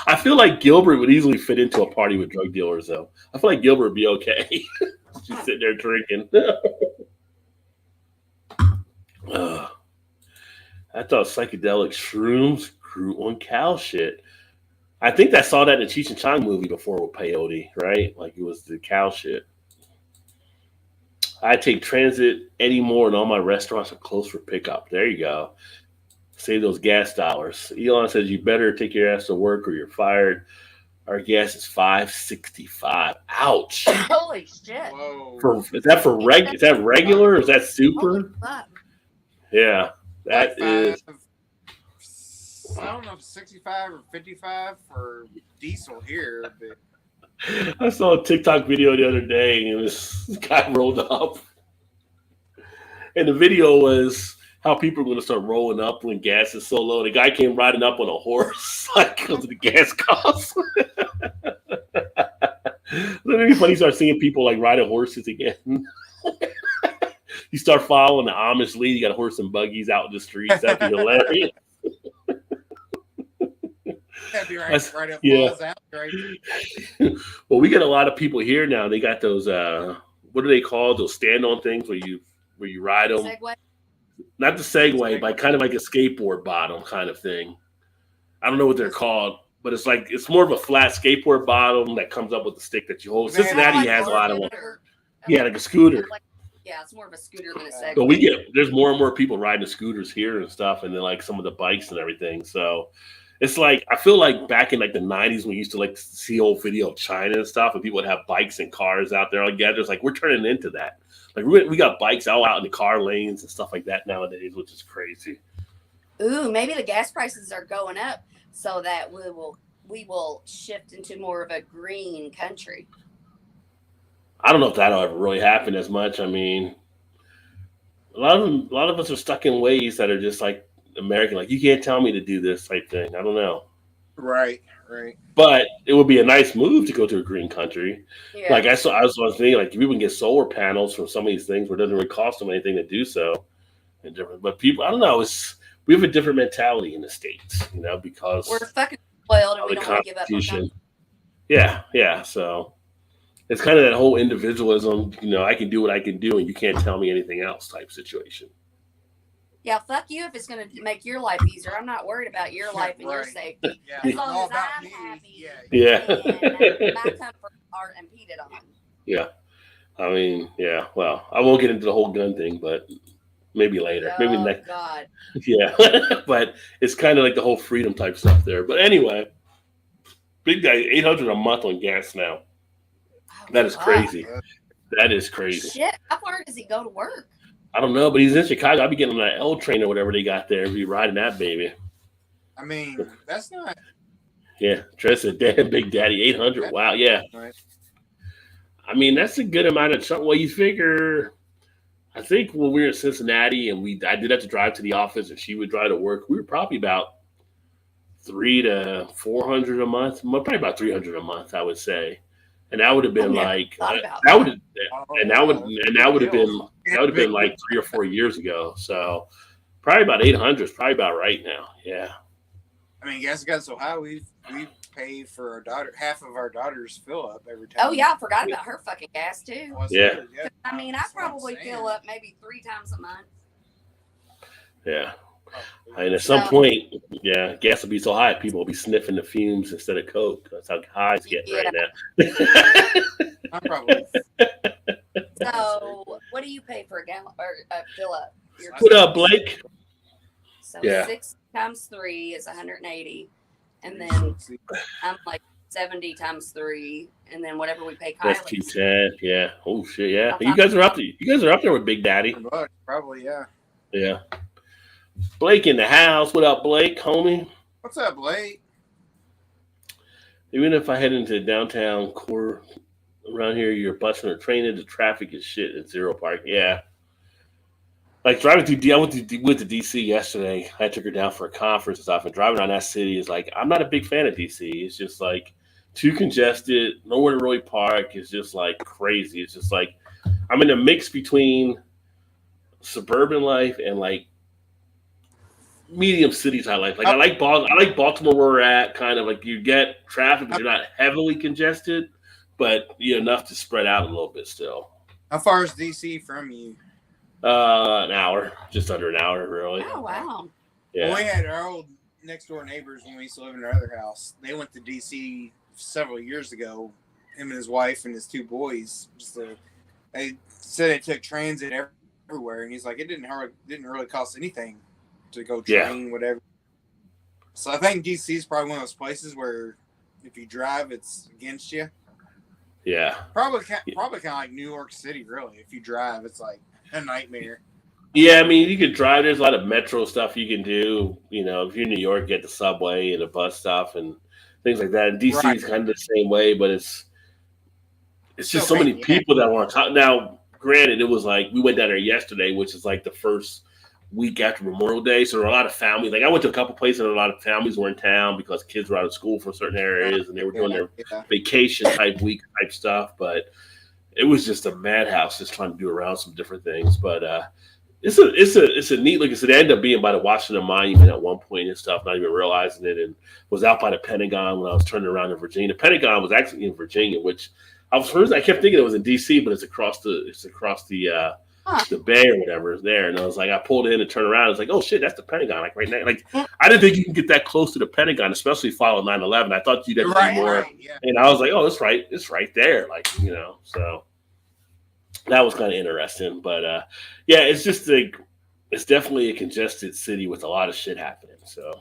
I feel like Gilbert would easily fit into a party with drug dealers, though. I feel like Gilbert would be okay. She's sitting there drinking. I thought psychedelic shrooms grew on cow shit. I think I saw that in the Cheech and Chong movie before with peyote, right? Like it was the cow shit. I take transit anymore, and all my restaurants are closed for pickup. There you go. Save those gas dollars. Elon says you better take your ass to work or you're fired. Our gas is $5.65. Ouch. Holy shit. Whoa. Is that regular or is that super? Holy fuck. Yeah. That Like is. I don't know if 65 or 55 for diesel here, but I saw a TikTok video the other day and this guy rolled up. And the video was how people are going to start rolling up when gas is so low. The guy came riding up on a horse like because of the gas costs. Literally funny to start seeing people like riding horses again. You start following the Amish lead. You got horse and buggies out in the streets. That'd be hilarious. that'd be right up yeah. Falls out, right? Well, we get a lot of people here now. They got those what are they called? Those stand-on things where you ride them. Segway? Not the Segway, but kind of like a skateboard bottom kind of thing. I don't know what they're called, but it's more of a flat skateboard bottom that comes up with the stick that you hold. Man, Cincinnati has a lot of them. Yeah, like a scooter. Yeah, it's more of a scooter than a Segway. But there's more and more people riding the scooters here and stuff, and then like some of the bikes and everything. So it's like I feel like back in like the 90s when we used to like see old video of China and stuff, and people would have bikes and cars out there together. It's like we're turning into that. Like we got bikes out in the car lanes and stuff like that nowadays, which is crazy. Ooh, maybe the gas prices are going up so that we will shift into more of a green country. I don't know if that'll ever really happen as much. I mean, a lot of us are stuck in ways that are just like American. Like you can't tell me to do this type thing. I don't know. Right. But it would be a nice move to go to a green country. Yeah. Like I was thinking, like if we can get solar panels from some of these things where it doesn't really cost them anything to do so. And different, but people, I don't know. We have a different mentality in the States, because we're fucking spoiled and of we the don't want to give up. Constitution. Yeah. So it's kind of that whole individualism. I can do what I can do, and you can't tell me anything else type situation. Yeah, fuck you if it's going to make your life easier. I'm not worried about your life and your safety. Yeah. As long All as about I'm me. happy Yeah. and my comforts aren't impeded on. Yeah. I mean, yeah. Well, I won't get into the whole gun thing, but maybe later. Maybe next. God. Yeah. But it's kind of like the whole freedom type stuff there. But anyway, big guy, $800 a month on gas now. Oh, That is fuck. crazy. That is crazy. Shit. How far does he go to work? I don't know, but he's in Chicago. I'll be getting on that L train or whatever they got there. Be riding that baby. I mean, that's not. Yeah, Tress said, "Damn, Big Daddy, 800. Wow, yeah. Right. I mean, that's a good amount of something. Well, you figure. I think when we were in Cincinnati and I did have to drive to the office and she would drive to work, we were probably about $300 to $400 a month. Probably about $300 a month, I would say. And that would have been like that would have been like 3 or 4 years ago. So probably about 800 is probably about right now. Yeah. I mean, gas got so high, we pay for our daughter half of our daughter's fill up every time. Oh, yeah. I forgot about her fucking gas, too. Yeah. I mean, I probably fill up maybe 3 times a month. Yeah. And at some point, yeah, gas will be so high, people will be sniffing the fumes instead of Coke. That's how high it's getting right now. I'm probably. So, what do you pay for a gallon or fill up? What up, Blake? So Yeah. 6 times 3 is 180, and then I'm like 70 times 3, and then whatever we pay Kylie. That's 210. Yeah. Oh shit. Yeah. You guys are up there with Big Daddy. Probably, yeah. Yeah. Blake in the house. What up, Blake, homie? What's up, Blake? Even if I head into downtown core around here, you're busing or training, the traffic is shit at Zero Park. Yeah. Like driving through, I went to DC yesterday. I took her down for a conference and stuff, and driving around that city is like, I'm not a big fan of DC. It's just like too congested, nowhere to really park. It's just like crazy. It's just like I'm in a mix between suburban life and like medium cities I like. Like I like Baltimore where we're at, kind of like you get traffic, but you're not heavily congested, but you're enough to spread out a little bit still. How far is DC from you? An hour, just under an hour, really. Oh wow. Yeah. Well, we had our old next door neighbors when we used to live in our other house. They went to DC several years ago. Him and his wife and his two boys. They said they took transit everywhere, and he's like, it didn't really cost anything to go train, whatever. So I think DC is probably one of those places where if you drive, it's against you. Yeah. Probably kind of like New York City, really. If you drive, it's like a nightmare. Yeah, I mean, you can drive. There's a lot of metro stuff you can do. You know, if you're in New York, you get the subway and the bus stuff and things like that. And DC is kind of the same way, but it's just so many people that want to talk. Now, granted, it was like we went down there yesterday, which is like the first week after Memorial Day. So there were a lot of families. Like I went to a couple places and a lot of families were in town because kids were out of school for certain areas and they were doing their vacation type week type stuff. But it was just a madhouse just trying to do around some different things. But it's a neat look. It ended up being by the Washington Monument at one point and stuff, not even realizing it, and was out by the Pentagon when I was turning around in Virginia. The Pentagon was actually in Virginia, which I kept thinking it was in DC, but it's across the bay or whatever is there. And I was like, I pulled in and turned around. I was like, oh shit, that's the Pentagon. Like right now, like I didn't think you can get that close to the Pentagon, especially following 9/11. I thought you'd have to be more. Right, yeah. And I was like, oh, it's right there. Like, you know, so that was kind of interesting. But yeah, it's just it's definitely a congested city with a lot of shit happening. So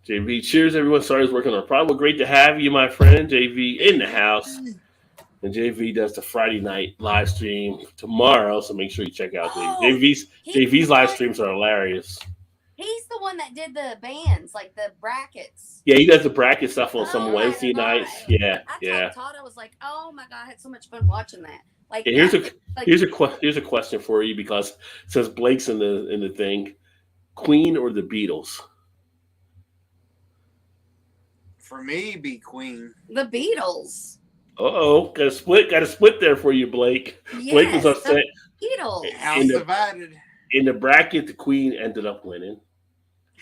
JV, cheers everyone. Sorry I was working on a problem. Great to have you, my friend. JV in the house. And JV does the Friday night live stream tomorrow, so make sure you check out JV's live streams are hilarious. He's the one that did the bands, like the brackets. Yeah, he does the bracket stuff on some Wednesday nights. Yeah, I told Todd, I was like, oh my god, I had so much fun watching that. Like, yeah, here's a question for you because it says Blake's in the thing, Queen or the Beatles? For me, be Queen. The Beatles. Got a split there for you, Blake. Yes, Blake was upset. Beatles. House divided. In the bracket, the Queen ended up winning,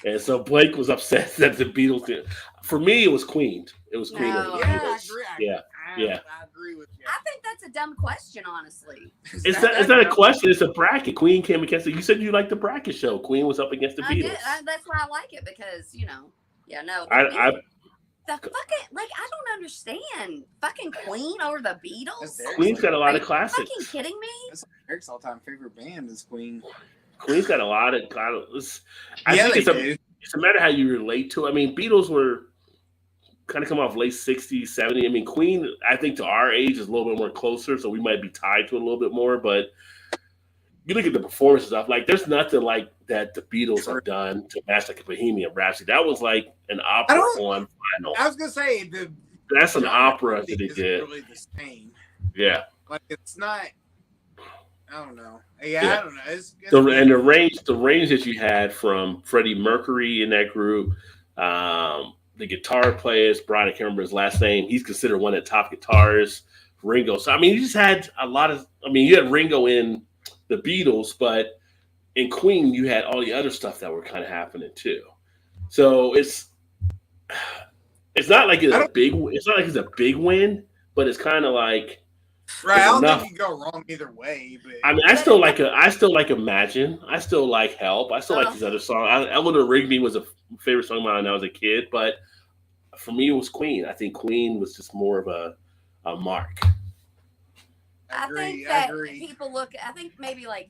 and so Blake was upset that the Beatles did. For me, it was Queen. It was Queen. No, yeah, I agree. I agree with you. I think that's a dumb question, honestly. It's not a question. It's a bracket. Queen came against it. You said you liked the bracket show. Queen was up against the Beatles. That's why I like it because the fucking, like, I don't understand. Fucking Queen over the Beatles? Queen's got a lot of classics. Are you fucking kidding me? That's Eric's all-time favorite band is Queen. Queen's got a lot of I think it's a matter how you relate to it. I mean, Beatles were kind of come off late 60s, 70s. I mean, Queen, I think to our age is a little bit more closer, so we might be tied to it a little bit more. But you look at the performance stuff, like there's nothing like that the Beatles have done to match like a Bohemian Rhapsody. That was like an opera on vinyl. I was gonna say that's an opera that they did. Really the same. Yeah. Like it's not. I don't know. Yeah. I don't know. It's and the range that you had from Freddie Mercury in that group, the guitar players, Brian, I can't remember his last name. He's considered one of the top guitarists. Ringo. So I mean, you just had a lot of. I mean, you had Ringo in the Beatles, but in Queen, you had all the other stuff that were kind of happening too. So it's not like it's a big. It's not like it's a big win, but it's kind of like. Right, I don't think you go wrong either way. But I mean, I still like Imagine. I still like Help. I still like these other songs. Eleanor Rigby was a favorite song of mine when I was a kid, but for me, it was Queen. I think Queen was just more of a mark. I think that people look. I think maybe like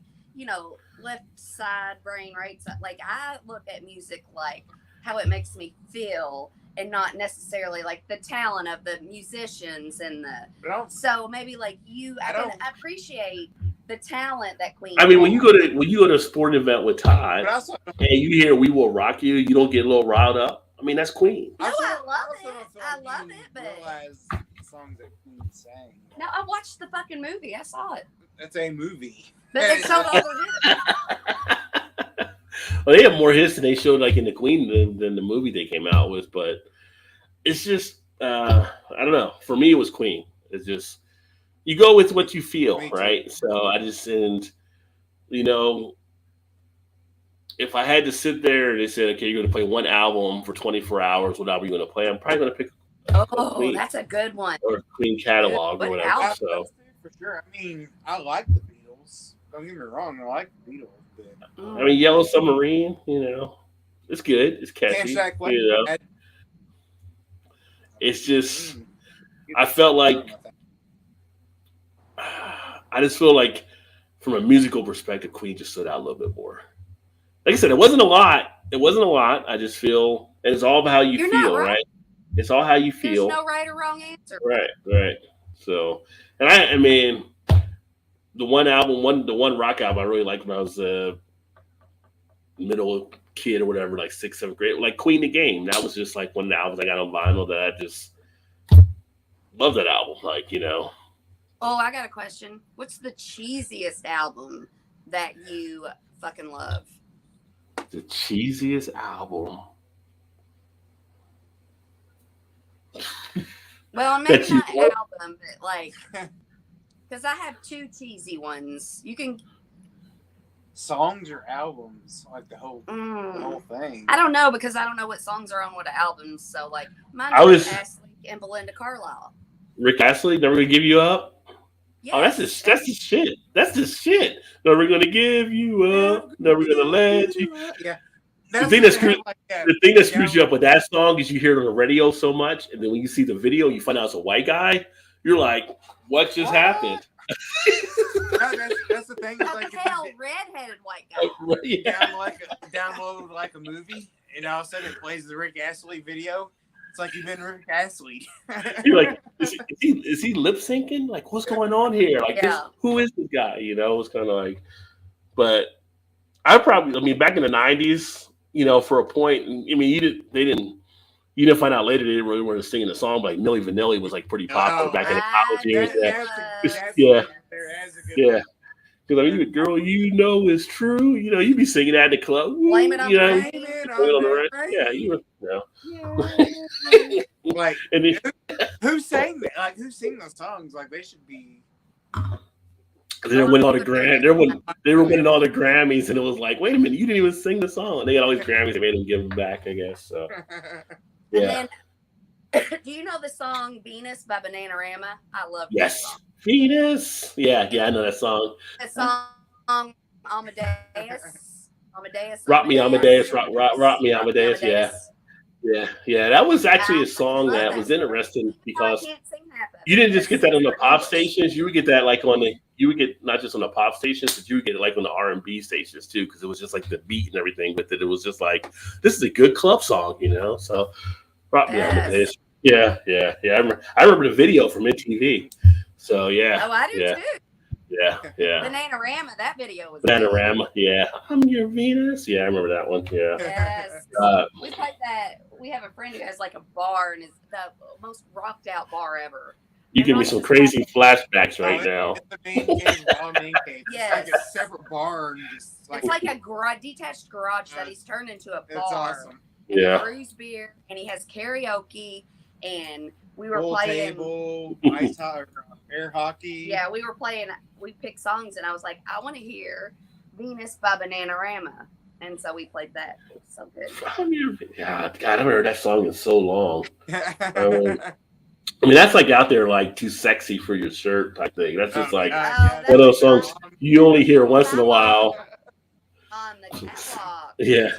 left side brain, right side. Like I look at music like how it makes me feel. And not necessarily like the talent of the musicians and so maybe like I can appreciate the talent that Queen. I mean, when you go to a sporting event with Todd and you hear "We Will Rock You," you don't get a little riled up. I mean, that's Queen. No, I love it. I love it, but realize the songs that Queen sang. No, I watched the fucking movie. I saw it. That's a movie. But it's so overrated. Well, they have more hits than they showed like in the Queen than the movie they came out with, but it's just I don't know. For me, it was Queen. It's just you go with what you feel, right? So I just if I had to sit there and they said, okay, you're going to play one album for 24 hours, what album are you going to play? I'm probably going to pick a Queen that's a good one. or Queen catalog or What whatever. album? So For sure. I mean, I like the Beatles. Don't get me wrong, I like the Beatles. But I mean, Yellow Submarine, you know, it's good. It's catchy. You know, it's just I felt like I just feel like from a musical perspective, Queen just stood out a little bit more. Like I said, it wasn't a lot. It wasn't a lot. I just feel, and it's all about how you feel, right? It's all how you feel. There's no right or wrong answer. Right. So, and I mean, the one rock album I really liked when I was a middle kid or whatever, like 6th, 7th grade, like Queen the Game. That was just like one of the albums I got on vinyl that I just love that album. Like, you know. Oh, I got a question. What's the cheesiest album that you fucking love? The cheesiest album. Well, maybe not album, but like, because I have 2 cheesy ones. You can songs or albums, like the whole thing. I don't know because I don't know what songs are on what albums. So like, mine was Ashley and Belinda Carlisle. Rick Astley, Never Gonna Give You Up. Yes. Oh, that's the shit. That's the shit. Never gonna give you up. Never gonna let you. Yeah. The thing that screws you up with that song is you hear it on the radio so much, and then when you see the video, you find out it's a white guy. You're like, "What just happened?" That's the thing. What like the hell, redheaded white guy? Download like a movie, and all of a sudden it plays the Rick Astley video. It's like you've been Rick Astley. You're like, is he lip syncing? Like, what's going on here? Like, who is this guy? You know, it's kind of like, but I mean, back in the 90s, you know, for a point, I mean, you didn't find out later they really weren't singing the song, but like Milli Vanilli was like pretty popular back in the college years. Yeah. Because I mean, girl, you know it's true. You know, you be singing that in the club. Blame it on the rain. Yeah, you know. Like, who sang that? Like, who sing those songs? Like, they should be. They were winning all the They were winning all the Grammys, and it was like, wait a minute, you didn't even sing the song. And they got all these Grammys. They made them give them back, I guess. So, yeah. And then, do you know the song "Venus" by Bananarama? I love that song. Venus. Yeah, I know that song. The song Amadeus. Rock me, Amadeus. Rock me, Amadeus. Yeah. That was actually a song that was interesting because you didn't just get that on the pop stations. You would get that like you would get not just on the pop stations, but you would get it like on the R&B stations too, because it was just like the beat and everything with it. It was just like, this is a good club song, you know. So, Rock me, Amadeus. Yeah. I remember the video from MTV. So yeah. Oh, I do too. Yeah. Bananarama, that video was Bananarama, yeah. I'm your Venus. Yeah, I remember that one. Yeah. Yes. We played that. We have a friend who has like a bar, and it's the most rocked out bar ever. You give me some crazy flashbacks right now. It's the main case. Yes. It's like a separate bar. It's like a detached garage that he's turned into a bar. It's awesome. And he brews beer, and he has karaoke, and we were playing table, ice air hockey. Yeah, we picked songs, and I was like, I want to hear Venus by Bananarama. And so we played that. It was so good. Yeah, God, I haven't heard that song in so long. I mean, that's like out there, like too sexy for your shirt type thing. That's just like one of those songs you only hear once in a while. On the catwalk. Yeah.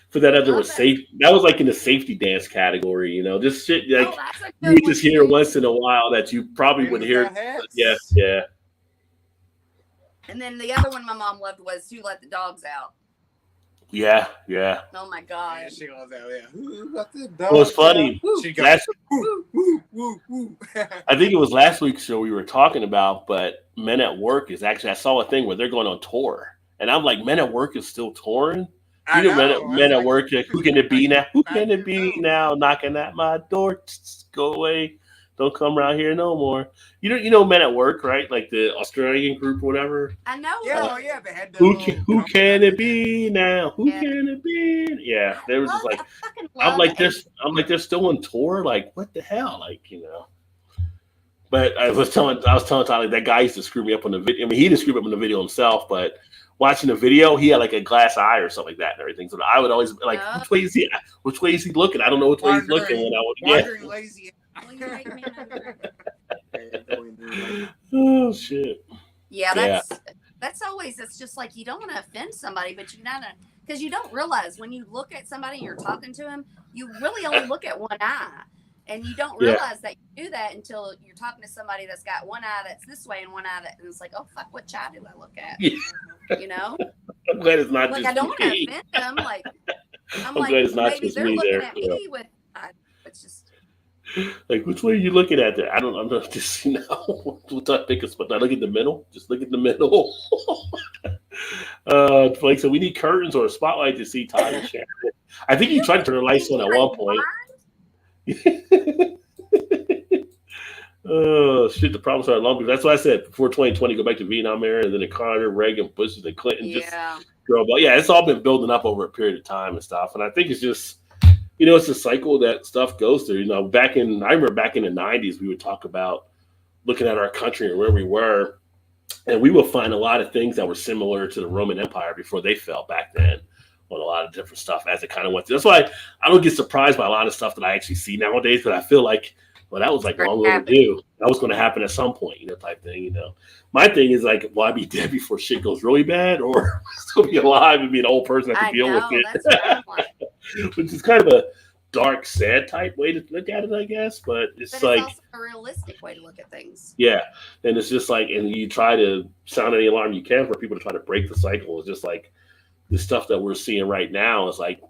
For that other was safe. That was like in the safety dance category, you know, just shit like you would just hear once in a while that you probably would hear. Yeah. And then the other one my mom loved was "Who Let the Dogs Out." Yeah. Oh my god. Yeah, she loves that. Yeah. Who let the dogs Well, it's funny. She goes, I think it was last week's show we were talking about, but Men at Work is actually, I saw a thing where they're going on tour, and I'm like, Men at Work is still touring. You know, men at work. Who can it be now? Who can it be now? Knocking at my door. Go away. Don't come around here no more. You know, Men at Work, right? Like the Australian group or whatever. I know. Yeah. They had who can it be now? Who can it be? Yeah, they were just like, I'm like, they're still on tour. Like, what the hell? Like, you know. But I was telling Tyler, that guy used to screw me up on the video. I mean, he didn't screw me up on the video himself, but watching a video, he had like a glass eye or something like that and everything. So I would always be like, which way is he looking? I don't know which way he's looking when I would wandering lazy. Will you make me another? Oh shit. Yeah, that's always, it's just like, you don't want to offend somebody, but you gotta, because you don't realize when you look at somebody and you're talking to him, you really only look at one eye. And you don't realize that you do that until you're talking to somebody that's got one eye that's this way and one eye that, and it's like, oh fuck, which eye do I look at? Yeah. You know? I'm glad it's not like, just I don't want to me. offend them. Like, I'm glad like, it's not maybe just they're me looking there, at you know. me with, it's just. Like, which way are you looking at there? I'm not just, you know, we'll talk pick a spot. I look at the middle. Just look at the middle. Like, so we need curtains or a spotlight to see Todd and Sharon. I think you tried to turn the lights on at one point. Oh shit! The problems are longer. That's why I said before 2020, go back to Vietnam era, and then the Carter, Reagan, Bush, and Clinton. Yeah. It's all been building up over a period of time and stuff. And I think it's just, you know, it's a cycle that stuff goes through. You know, I remember back in the 90s, we would talk about looking at our country and where we were, and we would find a lot of things that were similar to the Roman Empire before they fell back then on a lot of different stuff as it kind of went through. That's why I don't get surprised by a lot of stuff that I actually see nowadays, but I feel like, well, that was like long overdue. That was going to happen at some point, you know, type thing, you know. My thing is like, will I be dead before shit goes really bad, or still be alive and be an old person that can deal with it? That's what I'm like. Which is kind of a dark, sad type way to look at it, I guess. But it's like also a realistic way to look at things. Yeah, and it's just like, and you try to sound any alarm you can for people to try to break the cycle. It's just like the stuff that we're seeing right now is like,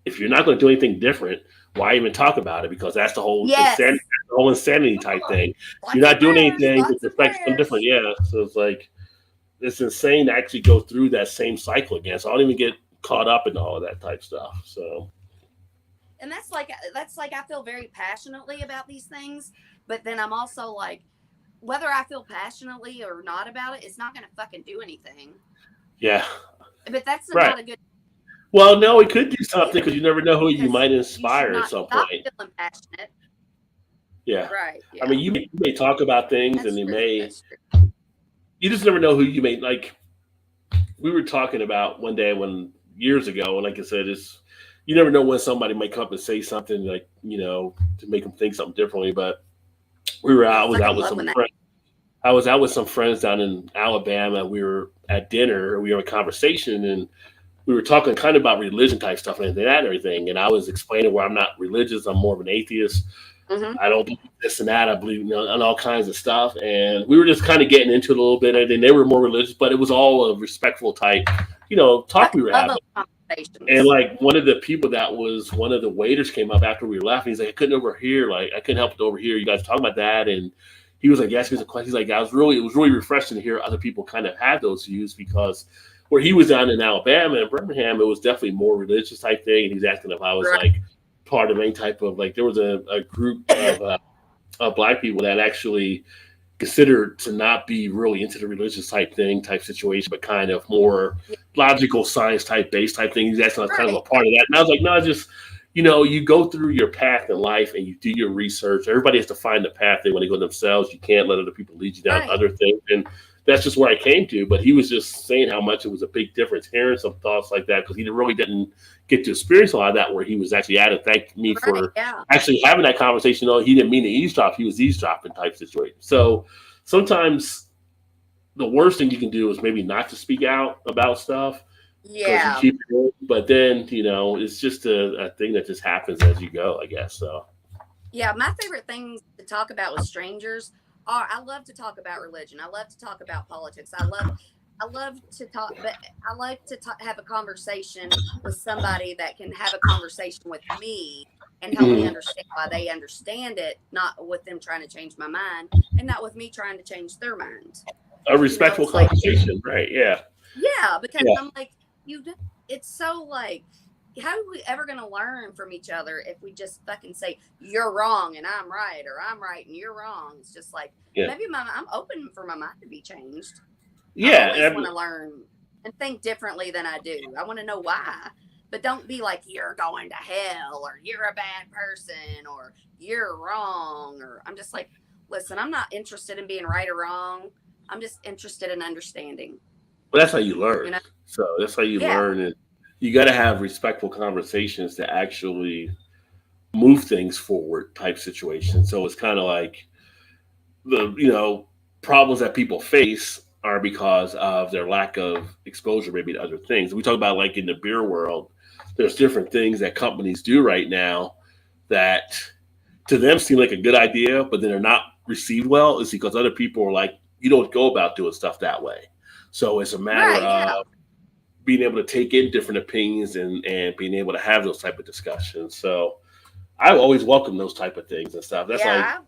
if you're not going to do anything different, why even talk about it? Because that's the whole insanity type thing. You're not doing anything with respect to something different. Yeah. So it's like, it's insane to actually go through that same cycle again. So I don't even get caught up in all of that type stuff. So. And that's like, I feel very passionately about these things, but then I'm also like, whether I feel passionately or not about it, it's not going to fucking do anything. Yeah. But that's not a good. Well, no, it could do something because you never know who you might inspire at some point. Feeling passionate. Yeah. Right. Yeah. I mean, you may talk about things and you just never know who you may, like, we were talking about one day years ago, and like I said, you never know when somebody might come up and say something like, you know, to make them think something differently. But I was out with some friends down in Alabama. We were at dinner, we were in a conversation, and we were talking kind of about religion type stuff and that and everything. And I was explaining where I'm not religious. I'm more of an atheist. Mm-hmm. I don't believe this and that. I believe in all kinds of stuff. And we were just kind of getting into it a little bit. And they were more religious, but it was all a respectful type, you know, talk we were having. And like one of the people that was one of the waiters came up after we were laughing. He's like, I couldn't help but overhear you guys talking about that. And he was like, asking us a question. He's like, it was really refreshing to hear other people kind of have those views, because where he was down in Alabama and Birmingham, it was definitely more religious type thing. And he's asking if I was like part of any type of, like, there was a group of Black people that actually considered to not be really into the religious type situation, but kind of more logical science type based type thing. He's asking kind of a part of that. And I was like, no, just, you know, you go through your path in life and you do your research. Everybody has to find the path they want to go themselves. You can't let other people lead you down other things. And that's just where I came to. But he was just saying how much it was a big difference hearing some thoughts like that, because he really didn't get to experience a lot of that where he was actually at it. Thank me for actually having that conversation. You know, he didn't mean to eavesdrop. He was eavesdropping type situation. So sometimes the worst thing you can do is maybe not to speak out about stuff. Yeah. You keep it in, but then, you know, it's just a thing that just happens as you go, I guess. So. Yeah. My favorite things to talk about with strangers are, I love to talk about religion. I love to talk about politics. I love to talk, but I like to have a conversation with somebody that can have a conversation with me and help me understand why they understand it, not with them trying to change my mind and not with me trying to change their mind. A respectful conversation, right? Yeah. Yeah, because I'm like, it's so like, how are we ever going to learn from each other if we just fucking say you're wrong and I'm right, or I'm right and you're wrong? It's just like, maybe I'm open for my mind to be changed. Yeah. I always want to learn and think differently than I do. I want to know why, but don't be like, you're going to hell, or you're a bad person, or you're wrong. Or I'm just like, listen, I'm not interested in being right or wrong. I'm just interested in understanding. But that's how you learn. You know? So that's how you Yeah. learn, and you got to have respectful conversations to actually move things forward. Type situation. So it's kind of like the problems that people face are because of their lack of exposure, maybe to other things. We talk about like in the beer world, there's different things that companies do right now that to them seem like a good idea, but then they're not received well. Is because other people are like, you don't go about doing stuff that way. So it's a matter Right. of Yeah. being able to take in different opinions and being able to have those type of discussions. So I always welcome those type of things and stuff. That's like Yeah.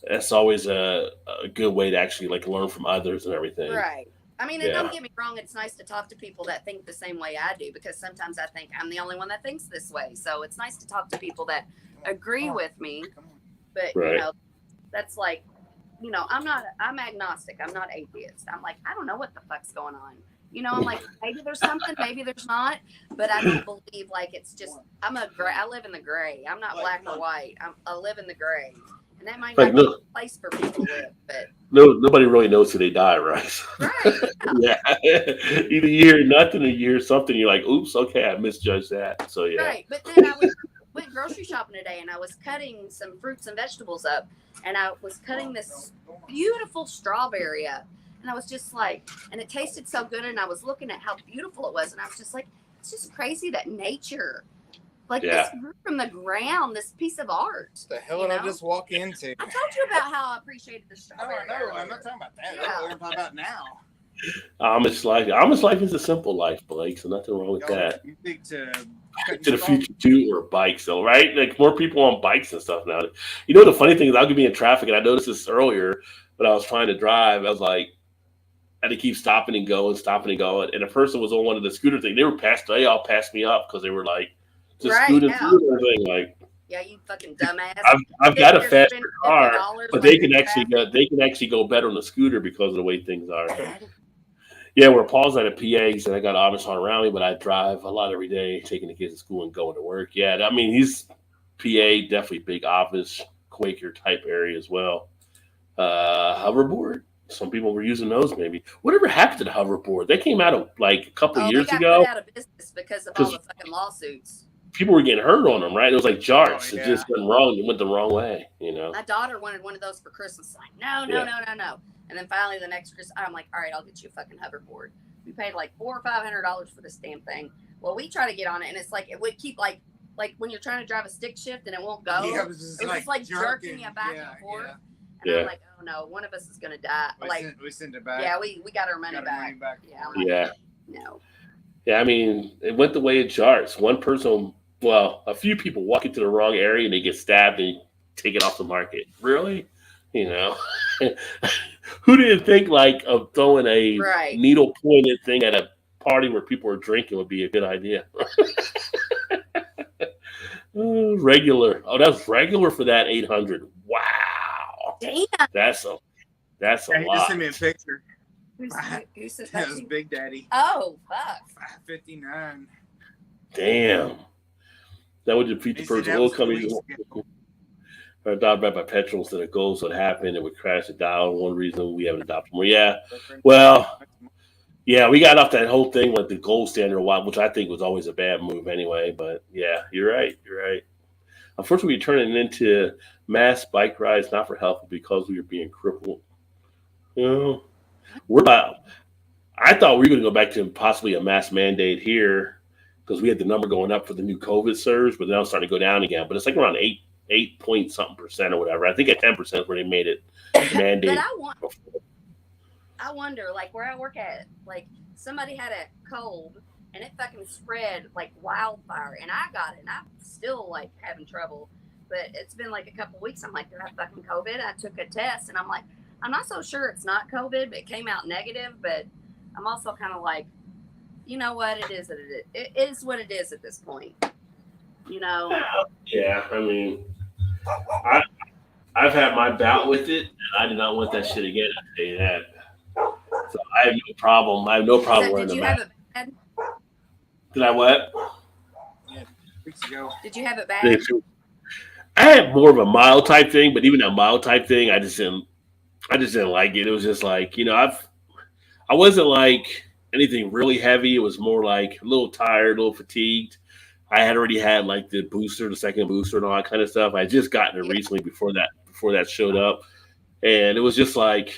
that's always a good way to actually like learn from others and everything. Right. I mean, and Yeah. don't get me wrong, it's nice to talk to people that think the same way I do, because sometimes I think I'm the only one that thinks this way. So it's nice to talk to people that agree with me. But, Right. that's like, I'm agnostic. I'm not atheist. I'm like, I don't know what the fuck's going on. I'm like, maybe there's something, maybe there's not, but I don't believe like it's just, I live in the gray. I'm not black or white. I live in the gray. And that might Like not be no, a place for people to live, but nobody really knows till they die, right? right. Yeah. Yeah. Either you hear nothing or you hear something, you're like, oops, okay, I misjudged that. So yeah. Right. But then I went grocery shopping today, and I was cutting some fruits and vegetables up, and I was cutting this beautiful strawberry up, and I was just like, and it tasted so good, and I was looking at how beautiful it was, and I was just like, it's just crazy that nature, like Yeah. this grew from the ground, this piece of art. What the hell did I just walk into? I told you about how I appreciated the No, strawberry. I know. earlier. I'm not talking about that. Yeah. I'm talking about now. Amish life is a simple life, Blake. So nothing wrong with that. You think to To the future too, or bikes, though, right? Like more people on bikes and stuff now. The funny thing is, I'll be in traffic, and I noticed this earlier, but I was trying to drive. I was like, I had to keep stopping and going, and a person was on one of the scooter thing. They all passed me up because they were like just Right, scooting yeah. through and everything. Like Yeah, you fucking dumbass. I've got a You're faster spending car, $50 but when they you're can in actually traffic. go better on the scooter because of the way things are. Yeah, where Paul's at a PA, he said I got Amish on around me, but I drive a lot every day, taking the kids to school and going to work. Yeah, I mean he's PA, definitely big Amish Quaker type area as well. Hoverboard. Some people were using those maybe. Whatever happened to the hoverboard? They came out of like a couple They years got ago. put out of business because of all 'Cause- the fucking lawsuits. People were getting hurt on them, right? It was like jarts. Oh, yeah. It just went wrong. It went the wrong way, My daughter wanted one of those for Christmas. Like, no. And then finally the next Christmas, I'm like, all right, I'll get you a fucking hoverboard. We paid like $400 or $500 for this damn thing. Well, we try to get on it, and it's like it would keep like when you're trying to drive a stick shift and it won't go. Yeah, it was just like jerking you back and forth. Yeah. And Yeah. I'm like, oh no, one of us is gonna die. We sent it back. Yeah, we got our money Got our back. money back. Yeah, I'm like, Yeah. no. Yeah, I mean, it went the way of jarts. One person, well, a few people walk into the wrong area and they get stabbed and take it off the market. Really? Who didn't think like of throwing a Right. needle pointed thing at a party where people are drinking would be a good idea? Regular. Oh, that's regular for that 800. Wow. Damn. That's a Yeah, he just lot. sent me a picture. Who said That that? was Big Daddy. Oh fuck. 559. Damn. That would defeat the He said person. that Oh, was coming. weeks ago. I adopted back by petrol instead of gold, so it happened. It would crash the dial. One reason we haven't adopted more. Yeah. Well, yeah, we got off that whole thing with the gold standard a while, which I think was always a bad move anyway. But yeah, you're right. Unfortunately, we're turning into mass bike rides, not for health, but because we were being crippled. We're about. I thought we were going to go back to possibly a mass mandate here because we had the number going up for the new COVID surge, but now it's starting to go down again. But it's like around 8.something% or whatever. I think at 10% where they made it mandate. But I wonder, like where I work at, like somebody had a cold and it fucking spread like wildfire, and I got it, and I'm still like having trouble. But it's been like a couple weeks. I'm like, did I have fucking COVID? I took a test, and I'm like, I'm not so sure it's not COVID, but it came out negative. But I'm also kind of like, you know what? It is what it is at this point. Yeah, I mean, I've had my bout with it, and I do not want that shit again. I tell you that. So I have no problem. Wearing Did the you mask. have it bad? Did I what? Weeks ago. Did you have it bad? I had more of a mild type thing, but even that mild type thing, I just didn't like it. It was just like, I've I wasn't like anything really heavy. It was more like a little tired, a little fatigued. I had already had like the booster, the second booster, and all that kind of stuff. I had just gotten it Yeah. recently before that showed up, and it was just like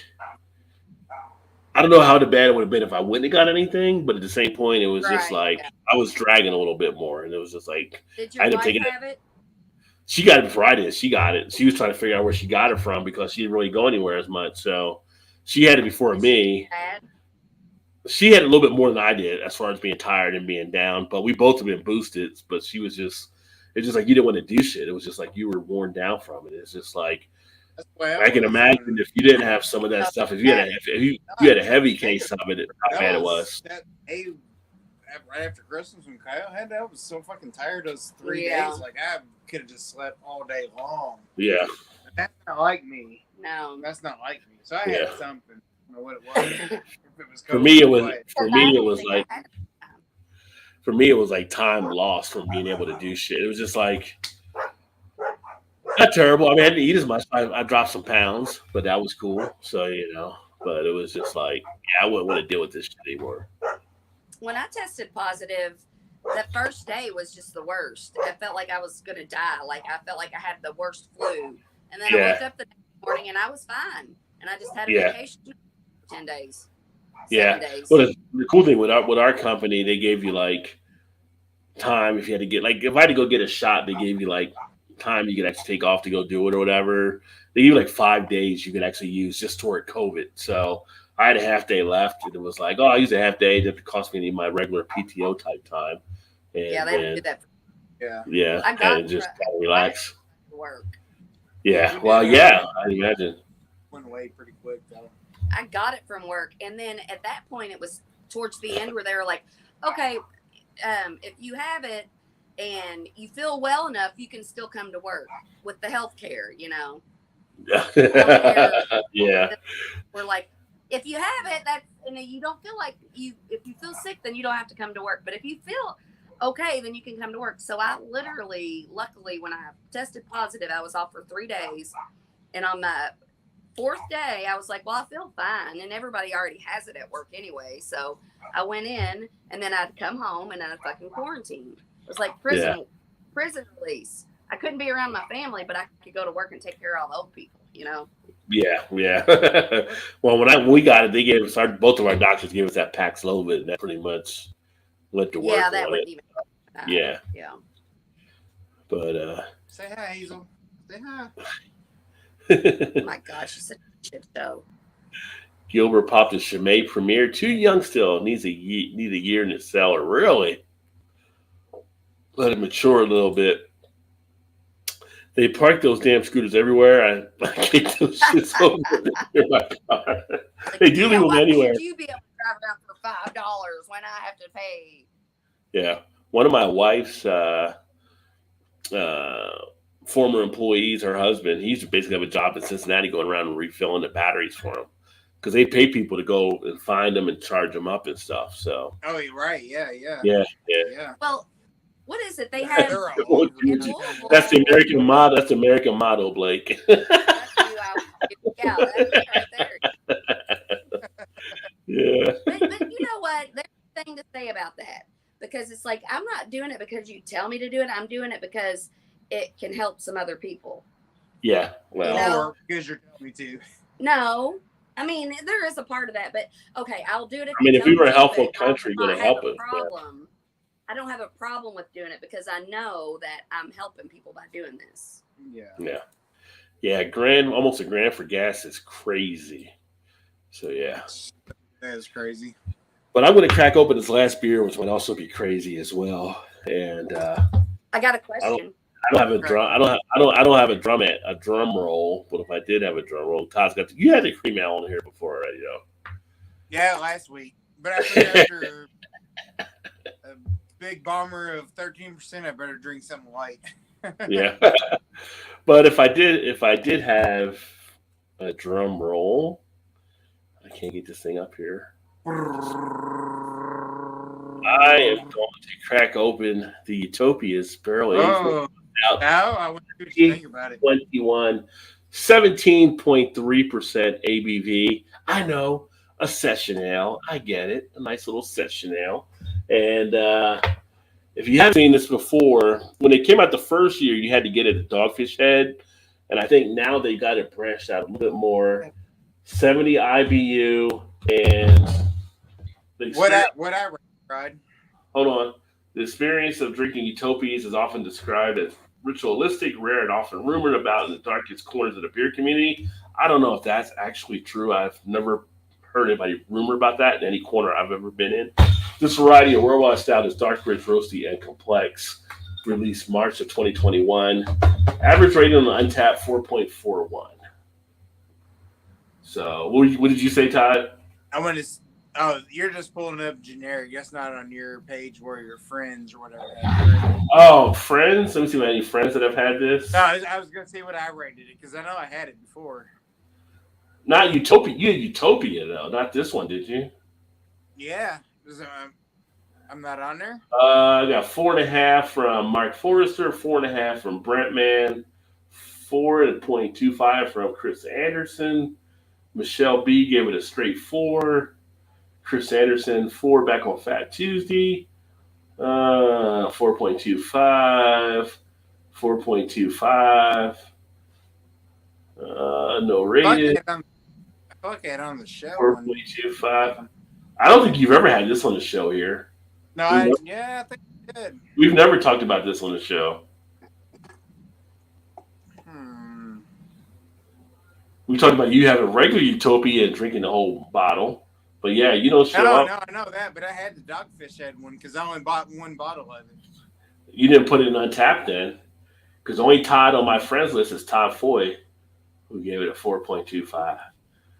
I don't know how bad it would have been if I wouldn't have got anything, but at the same point, it was just Right. like Yeah. I was dragging a little bit more, and it was just like Did I your ended up wife taking it. have it? She got it before I did. She got it. She was trying to figure out where she got it from because she didn't really go anywhere as much. So she had it before Is she me. bad? She had a little bit more than I did as far as being tired and being down, but we both have been boosted. But she was just, it's just like you didn't want to do shit. It was just like you were worn down from it. It's just like That's the way I can was imagine when if you didn't have some of that stuff. If you had you had a heavy case of it, how bad it was. that day right after Christmas when Kyle had that. I was so fucking tired those 3 Yeah. days. Like I could have just slept all day long. Yeah, But that's not like me. No. That's not like me. So I Yeah. had something. I don't know what it was. If it was for me it was what? for me it was like for me it was like time lost from being able to do shit. It was just like not terrible. I mean, I didn't eat as much. I dropped some pounds, but that was cool. So but it was just like I wouldn't want to deal with this shit anymore. When I tested positive, the first day was just the worst. I felt like I was gonna die. Like I felt like I had the worst flu. And then I Yeah. woke up the next morning and I was fine. And I just had a Yeah. vacation for 10 days. Yeah. 7 days. Well, the cool thing with our company, they gave you like time if you had to get like if I had to go get a shot, they gave you like time you could actually take off to go do it or whatever. They gave you like 5 days you could actually use just toward COVID. So I had a half day left, and it was like, oh, I use a half day that cost me any of my regular PTO type time. And Yeah, they don't do that Yeah. yeah, I got and just it. kind of relax. for work. Yeah, well, yeah, I imagine. Went away pretty quick though. I got it from work. And then at that point, it was towards the end where they were like, okay, if you have it and you feel well enough, you can still come to work with the health care, Yeah, We're like, if you have it, that's, and you don't feel like if you feel sick, then you don't have to come to work. But if you feel okay, then you can come to work. So I literally, luckily, when I tested positive, I was off for 3 days. And on my 4th day, I was like, well, I feel fine. And everybody already has it at work anyway. So I went in, and then I'd come home and I'd fucking quarantine. It was like prison release. I couldn't be around my family, but I could go to work and take care of all the old people, Yeah. Well, when we got it, they gave us both of our doctors gave us that Paxlovid, and that pretty much went to work. Yeah, that on wouldn't it. even. Yeah. Yeah. But Say hi, Hazel. Say hi. Oh my gosh, it's such a shit show. Gilbert popped a Chimay Premier. Too young still. Needs a year in the cellar. Really? Let it mature a little bit. They park those damn scooters everywhere. I kick those shits over in my car. Like, They do leave them why anywhere. should you be able to drive around for $5 when I have to pay? Yeah. One of my wife's former employees, her husband, he used to basically have a job in Cincinnati going around and refilling the batteries for them because they pay people to go and find them and charge them up and stuff. So. Oh, you're right. Yeah. Yeah. Well, what is it? They have They're all over in the Louisville. place. That's the American motto. That's the American motto, Blake. That's who yeah, that's it right there. Yeah. But you know what? There's a thing to say about that because it's like I'm not doing it because you tell me to do it. I'm doing it because it can help some other people. Yeah. Well. You know? Or because you're telling me to. No, I mean there is a part of that, but okay, I'll do it. I mean, if we were a helpful country, going going to help us. problem. I don't have a problem with doing it because I know that I'm helping people by doing this. Yeah. Yeah. Almost a grand for gas is crazy. So yeah. That is crazy. But I'm going to crack open this last beer, which might also be crazy as well. And I got a question. I don't have a drum. I don't have a drum roll. But if I did have a drum roll, Todd's got. You had the cream ale on here before already, though. Yeah, last week. But I think after a big bomber of 13%, I better drink something light. Yeah. But if I did have a drum roll, I can't get this thing up here. I am going to crack open the Utopia's barrel aged. Oh, now I want to see what you think about it. 21, 17.3% ABV. I know. a session ale. I get it. A nice little session ale. And if you haven't seen this before, when it came out the first year, you had to get it at Dogfish Head. And I think now they got it branched out a little bit more. 70 IBU and the What experience, I tried. hold on. The experience of drinking utopias is often described as ritualistic, rare, and often rumored about in the darkest corners of the beer community. I don't know if that's actually true. I've never heard anybody rumor about that in any corner I've ever been in. This variety of worldwide stout is dark, rich, roasty, and complex. Released March of 2021. Average rating on the Untapped 4.41. So, what did you say, Todd? I want to. Oh, you're just pulling up generic. That's not on your page where your friends or whatever. Oh, friends? Let me see if I have any friends that have had this. No, I was gonna see what I rated it because I know I had it before. Not Utopia. You had Utopia, though. Not this one, did you? Yeah, I'm not on there. I got 4.5 from Mark Forrester, 4.5 from Brentman, 4.25 from Chris Anderson. Michelle B gave it a straight 4. Chris Anderson, 4 back on Fat Tuesday. 4.25. 4.25. No rated. I feel like I had on the show. 4.25. I don't think you've ever had this on the show here. No, I think I did. We've never talked about this on the show. We talked about you having regular Utopia and drinking the whole bottle. But yeah, you don't show up. No, I know that, but I had the Dogfish Head one because I only bought one bottle of it. You didn't put it in Untapped then. Because only Todd on my friends list is Todd Foy, who gave it a 4.25.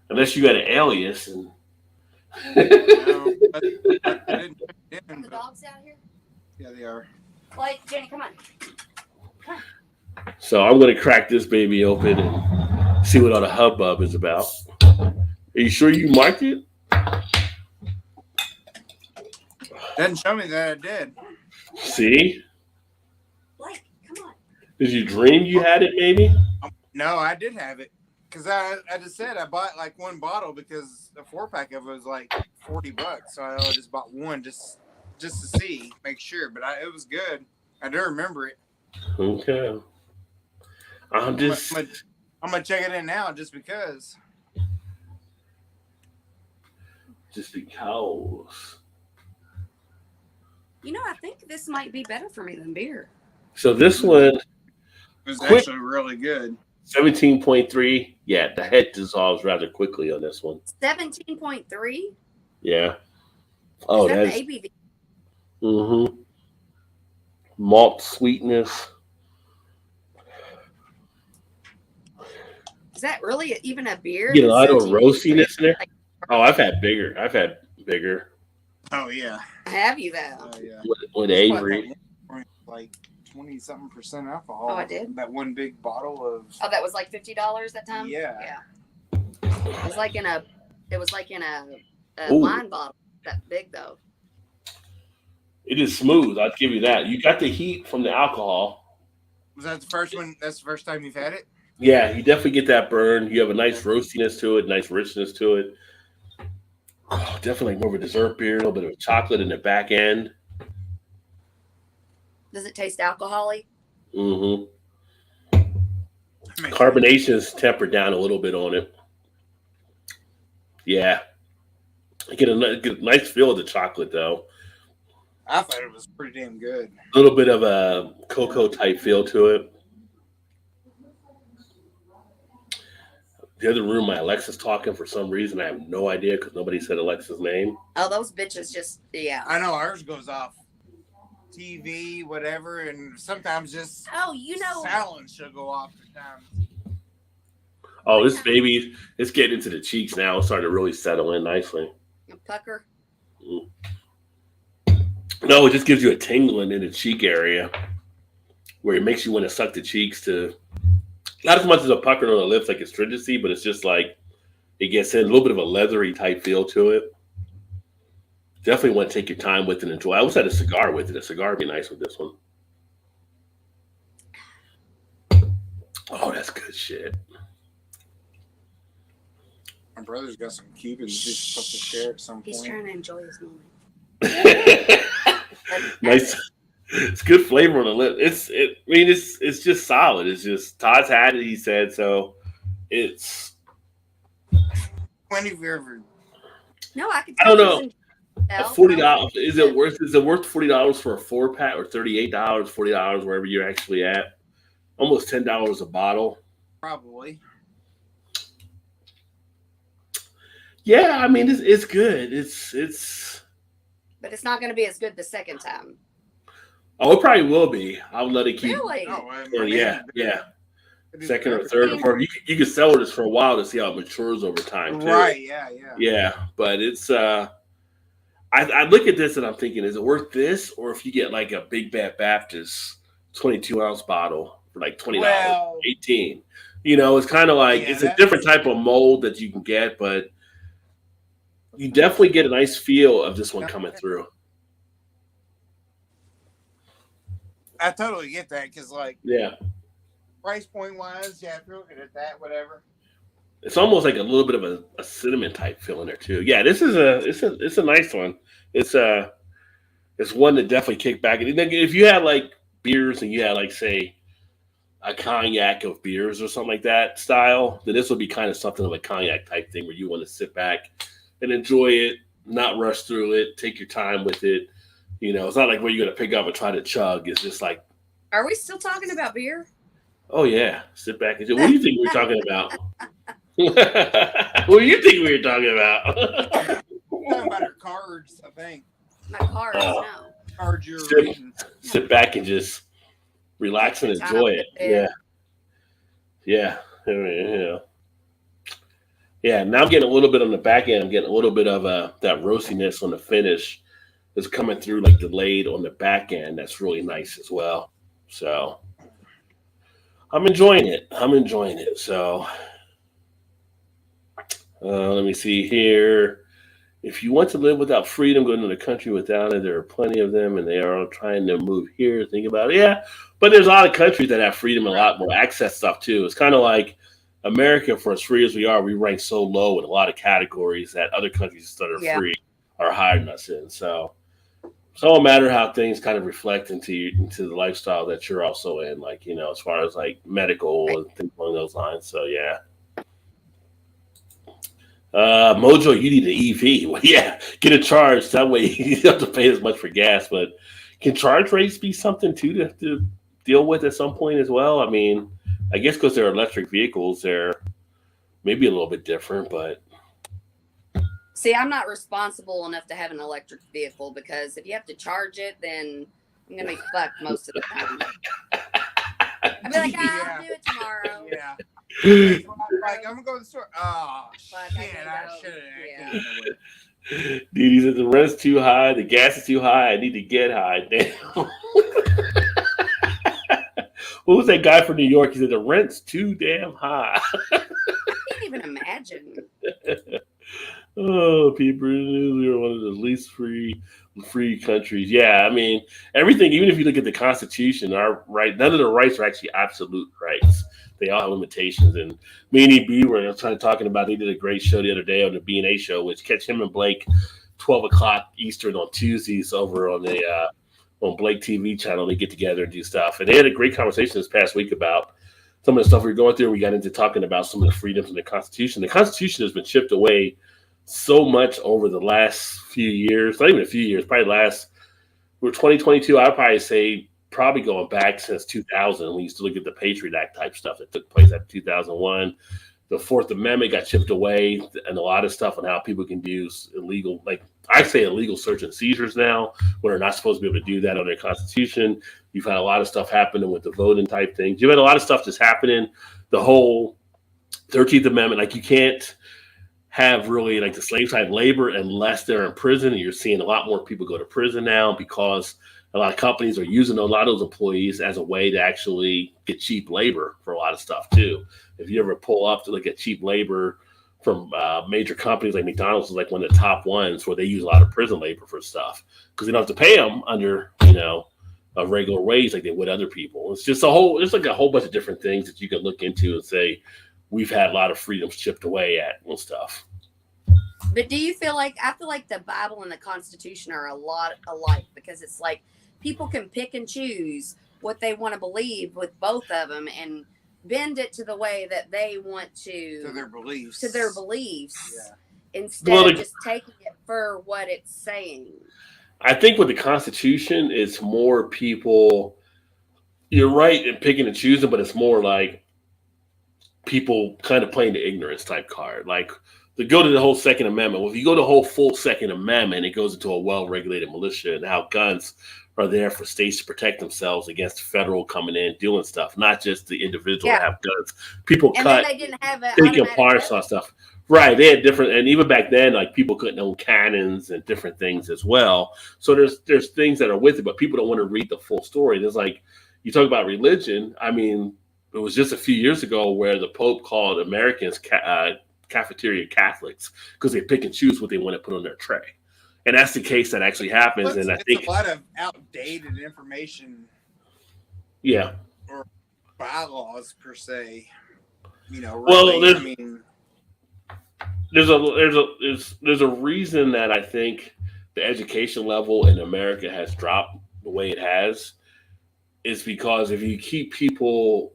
Unless you got an alias. And No, I didn't. The dogs out here? Yeah, they are. Like, Jenny, come on. So I'm going to crack this baby open and see what all the hubbub is about. Are you sure you marked it? Doesn't show me that I did. See? Like, come on. Did you dream you had it maybe? No, I did have it. Because I just said I bought like one bottle because a 4-pack of it was like $40. So I just bought one just to see, make sure. But it was good. I do remember it. Okay. I'm gonna check it in now just because. Just because. You know, I think this might be better for me than beer. So this one, It was actually really good. 17.3. Yeah, the head dissolves rather quickly on this one. 17.3? Yeah. Oh, is that that's the ABV? Mm-hmm. Malt sweetness. Is that really even a beer? You get a lot of 17.3? roastiness in there. Oh, I've had bigger. Oh yeah. Have you though? Oh yeah. With Avery. Like 20-something% alcohol. Oh, I did? That one big bottle of. Oh, that was like $50 that time? Yeah. Yeah. It was like in a Ooh. wine bottle. That big though. It is smooth. I'll give you that. You got the heat from the alcohol. Was that the first one? That's the first time you've had it? Yeah, you definitely get that burn. You have a nice roastiness to it, nice richness to it. Oh, definitely more of a dessert beer, a little bit of chocolate in the back end. Does it taste alcoholic? Mm-hmm. Carbonation is tempered down a little bit on it. Yeah. You get a nice feel of the chocolate, though. I thought it was pretty damn good. A little bit of a cocoa type feel to it. The other room, my Alexa's talking for some reason. I have no idea because nobody said Alexa's name. Oh, those bitches just, yeah. I know ours goes off TV, whatever, and sometimes just silence she'll go off at times. Oh, this baby, it's getting into the cheeks now. It's starting to really settle in nicely. A pucker. No, it just gives you a tingling in the cheek area where it makes you want to suck the cheeks to. Not as much as a pucker on the lips like astringency, but it's just like it gets in a little bit of a leathery type feel to it. Definitely want to take your time with it and enjoy. I always had a cigar with it. A cigar would be nice with this one. Oh, that's good shit. I My brother's got some Cubans he's supposed to share at some point. He's trying to enjoy his moment. Nice. It's good flavor on the lip. It's just solid. It's just Todd's had it. He said so. It's. When have you ever? No, I could. I don't know. $40. Is it worth $40 for a 4-pack or $38, $40 wherever you're actually at? Almost $10 a bottle. Probably. Yeah, I mean it's good. It's. But it's not going to be as good the second time. Oh, it probably will be. I'll let it keep. Really? Yeah. Second or third or fourth. You can sell this for a while to see how it matures over time too. Right. Yeah. Yeah, but it's. I look at this and I'm thinking, is it worth this, or if you get like a Big Bad Baptist 22-ounce bottle for like $20, $18? You know, it's kind of like it's a different type of mold that you can get, but you definitely get a nice feel of this one coming through. I totally get that because, like, price point wise, if you're looking at that, whatever. It's almost like a little bit of a cinnamon type feel in there too. Yeah, this is it's a nice one. It's one that definitely kick back. And if you had like beers and you had like say a cognac of beers or something like that style, then this would be kind of something of a cognac type thing where you want to sit back and enjoy it, not rush through it, take your time with it. You know, it's not like where you're gonna pick up and try to chug. It's just like. Are we still talking about beer? Oh yeah, sit back and. What do you think we're talking about? What do you think we were talking about? Talking about our cards, I think. My cards, no. Cards you're sit back and just relax and enjoy it. Yeah. Yeah. Now I'm getting a little bit on the back end. I'm getting a little bit of that roastiness on the finish that's coming through like delayed on the back end. That's really nice as well. So I'm enjoying it. So. Let me see here. If you want to live without freedom, go into the country without it. There are plenty of them, and they are all trying to move here. Think about it. Yeah, but there's a lot of countries that have freedom and a lot more access stuff, too. It's kind of like America, for as free as we are, we rank so low in a lot of categories that other countries that are free are higher than us in. So it don't matter how things kind of reflect into the lifestyle that you're also in, like, you know, as far as like medical and things along those lines. So, yeah. Mojo, you need an EV. Well, yeah, get a charge. That way you don't have to pay as much for gas. But can charge rates be something too to deal with at some point as well? I mean, I guess because they're electric vehicles, they're maybe a little bit different. But see, I'm not responsible enough to have an electric vehicle because if you have to charge it, then I'm gonna be fucked most of the time. I'll be like, I'll do it tomorrow. Yeah. Like, I'm gonna go to the store. Oh shit! I should. Dude, he said the rent's too high, the gas is too high. I need to get high. Damn. What was that guy from New York? He said the rent's too damn high. I can't even imagine. Oh, people, we are one of the least free countries. Yeah, I mean, everything, even if you look at the Constitution, our right, none of the rights are actually absolute rights. They all have limitations. And me and EB were talking about, they did a great show the other day on the B&A show, which catch him and Blake 12 o'clock Eastern on Tuesdays over on the on Blake TV channel. They get together and do stuff. And they had a great conversation this past week about some of the stuff we were going through. We got into talking about some of the freedoms in the Constitution. The Constitution has been chipped away so much over the last few years, not even a few years, probably we're 2022, I'd probably say probably going back since 2000. We used to look at the Patriot Act type stuff that took place after 2001. The Fourth Amendment got chipped away, and a lot of stuff on how people can do illegal, like I say illegal search and seizures now, when they're not supposed to be able to do that under the Constitution. You've had a lot of stuff happening with the voting type things. You've had a lot of stuff just happening. The whole 13th Amendment, like you can't have really like the slave type labor unless they're in prison. And you're seeing a lot more people go to prison now because a lot of companies are using a lot of those employees as a way to actually get cheap labor for a lot of stuff too. If you ever pull up to look at cheap labor from major companies like McDonald's is like one of the top ones where they use a lot of prison labor for stuff because they don't have to pay them under, you know, a regular wage like they would other people. It's just it's like a whole bunch of different things that you can look into and say, we've had a lot of freedoms chipped away at and stuff. But do you feel like, I feel like the Bible and the Constitution are a lot alike, because it's like people can pick and choose what they want to believe with both of them and bend it to the way that they want To their beliefs. Yeah. Instead of just taking it for what it's saying. I think with the Constitution, it's more people. You're right in picking and choosing, but it's more like people kind of playing the ignorance type card. Like, to go to the whole Second Amendment. Well, if you go to the whole full Second Amendment, it goes into a well-regulated militia and how guns are there for states to protect themselves against the federal coming in doing stuff, not just the individual that have guns. People And cut, then they didn't have taking parts on stuff. Right, they had different, and even back then, like people couldn't own cannons and different things as well. So there's things that are with it, but people don't want to read the full story. There's like, you talk about religion. I mean, it was just a few years ago where the Pope called Americans cafeteria Catholics because they pick and choose what they want to put on their tray, and that's the case that actually happens. And I think a lot of outdated information. Yeah. Or bylaws per se. You know. Really, well, I mean. There's a reason that I think the education level in America has dropped the way it has, is because if you keep people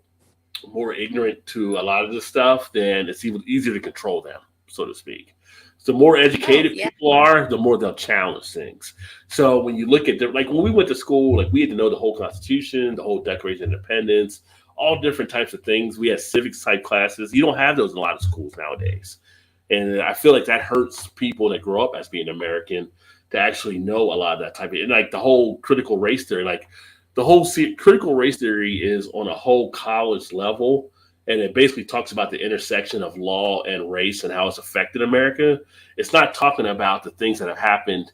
more ignorant to a lot of this stuff, then it's even easier to control them, so to speak. So the more educated people are, the more they'll challenge things. So when you look at like when we went to school, like we had to know the whole Constitution, the whole Declaration of Independence, all different types of things. We had civics type classes. You don't have those in a lot of schools nowadays. And I feel like that hurts people that grow up as being American to actually know a lot of that type of, and like the whole critical race theory, like the whole critical race theory is on a whole college level. And it basically talks about the intersection of law and race and how it's affected America. It's not talking about the things that have happened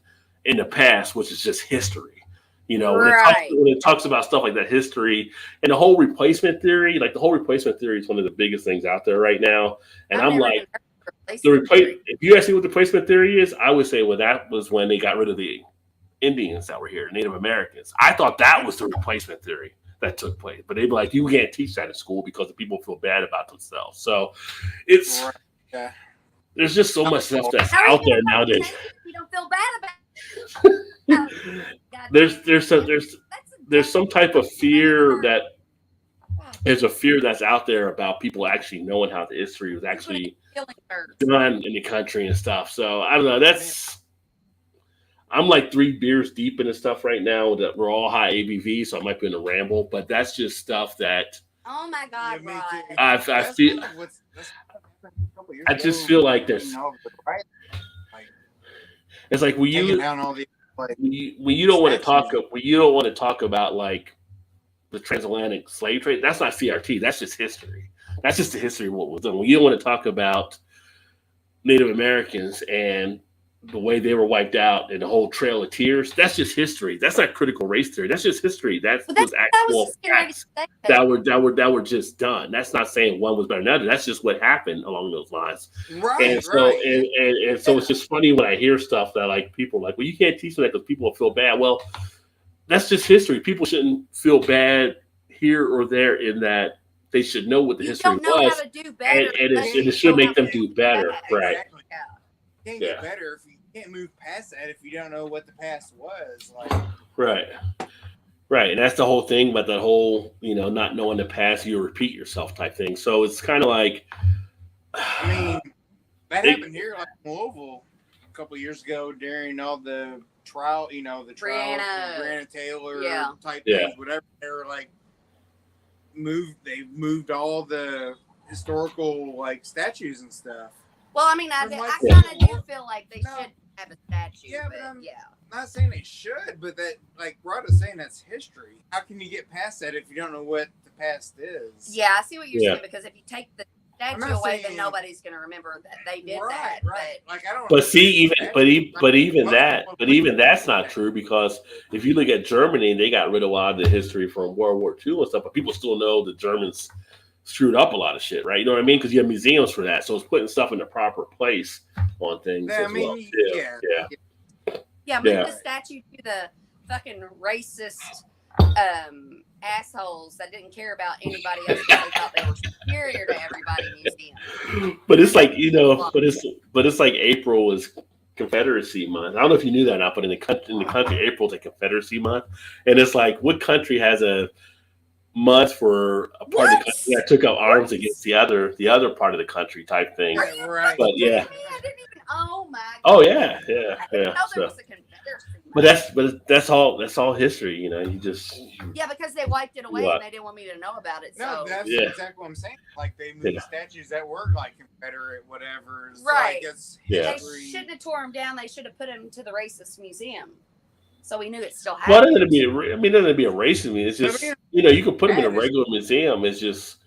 in the past, which is just history. You know, when it talks about stuff like that, history and the whole replacement theory, like the whole replacement theory is one of the biggest things out there right now. And I'm like, if you ask me what the replacement theory is, I would say, well, that was when they got rid of the Indians that were here, Native Americans. I thought that was the replacement theory that took place. But they'd be like, you can't teach that in school because the people feel bad about themselves. So it's there's just so much stuff that's out there nowadays. You don't feel bad about it. There's some type of fear that there's a fear that's out there about people actually knowing how the history was actually done in the country and stuff. So I don't know. I'm like 3 beers deep in the stuff right now that we're all high ABV, so I might be in a ramble, but that's just stuff that. Oh my God, Rod. I just feel like there's. It's like when you don't want to talk about like the transatlantic slave trade. That's not CRT. That's just history. That's just the history of what was done. When you don't want to talk about Native Americans and the way they were wiped out and the whole Trail of Tears, that's just history. That's not critical race theory. That's just history. That was actual facts that were just done. That's not saying one was better than the other. That's just what happened along those lines. Right. And so and so it's just funny when I hear stuff that like people are like, well, you can't teach them that because people will feel bad. Well, that's just history. People shouldn't feel bad here or there in that they should know what the history was. How to do better, and it should make them do better. Right. Exactly. You can't get better if you can't move past that if you don't know what the past was. Like. Right. And that's the whole thing about that whole, not knowing the past, you repeat yourself type thing. So it's kind of like. I mean, that happened here like in Louisville a couple of years ago during all the trial, the trial of Breonna Taylor type things, whatever. They were like, they moved all the historical like statues and stuff. Well, I mean, I kind of do feel like they should have a statue. Yeah, but I'm not saying they should, but that, like Rod is saying, that's history. How can you get past that if you don't know what the past is? Yeah, I see what you're saying, because if you take the statue away, then nobody's going to remember that they did that. Right. Like I don't. But see, even that's not true, because if you look at Germany, they got rid of a lot of the history from World War II and stuff, but people still know the Germans screwed up a lot of shit, right? You know what I mean? Because you have museums for that, so it's putting stuff in the proper place on things as well. Yeah, move the statue to the fucking racist assholes that didn't care about anybody else because they thought they were superior to everybody in the museum. But it's like, but it's like April is Confederacy month. I don't know if you knew that or not, but in the country, April's a Confederacy month, and it's like what country has a month for a part of the What? country that took up arms What? against the other part of the country type thing. Are you Right. But kidding yeah, me? I didn't even. Oh my oh god! yeah, yeah, I didn't yeah. know there So, was a Confederacy but month. that's all history. You just Yeah, because they wiped it away what? and they didn't want me to know about it. No, So that's Yeah, exactly what I'm saying. Like they yeah, moved statues that were like Confederate, whatever. So right, like it's yeah. they history. shouldn't have tore them down. They should have put them to the racist museum, so we knew it still Well, it doesn't happened. be. I mean, it doesn't be a racist. I mean, it's But I mean, just you can put them in a bad. regular museum. It's just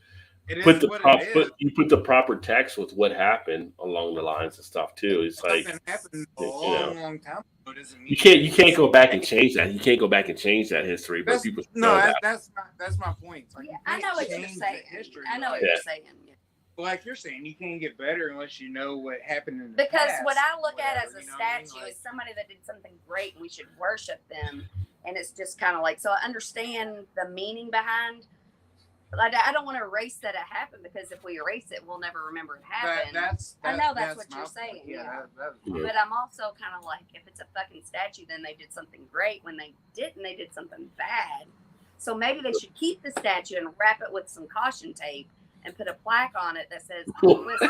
It put is the what it prop is. put the proper text with what happened along the lines and stuff too. It's like Something happened a you know long time ago. Doesn't mean you can't go back and hey, change that. You can't go back and change that history, but that's people should no, know that. that's my point. It's like Yeah, you I can't know what you're change saying. the history. I know what Like, you're Yeah. saying. Yeah. like you're saying, you can't get better unless you know what happened in the Because past. what I look at whatever, as a you know what I mean? statue Like, is somebody that did something great and we should worship them. And it's just kind of like, so I understand the meaning behind. Like, I don't want to erase that it happened because if we erase it, we'll never remember it happened. I know that's what my you're point. saying, yeah. That's Yeah. But I'm also kind of like, if it's a fucking statue, then they did something great. When they didn't, they did something bad. So maybe they should keep the statue and wrap it with some caution tape and put a plaque on it that says, listen,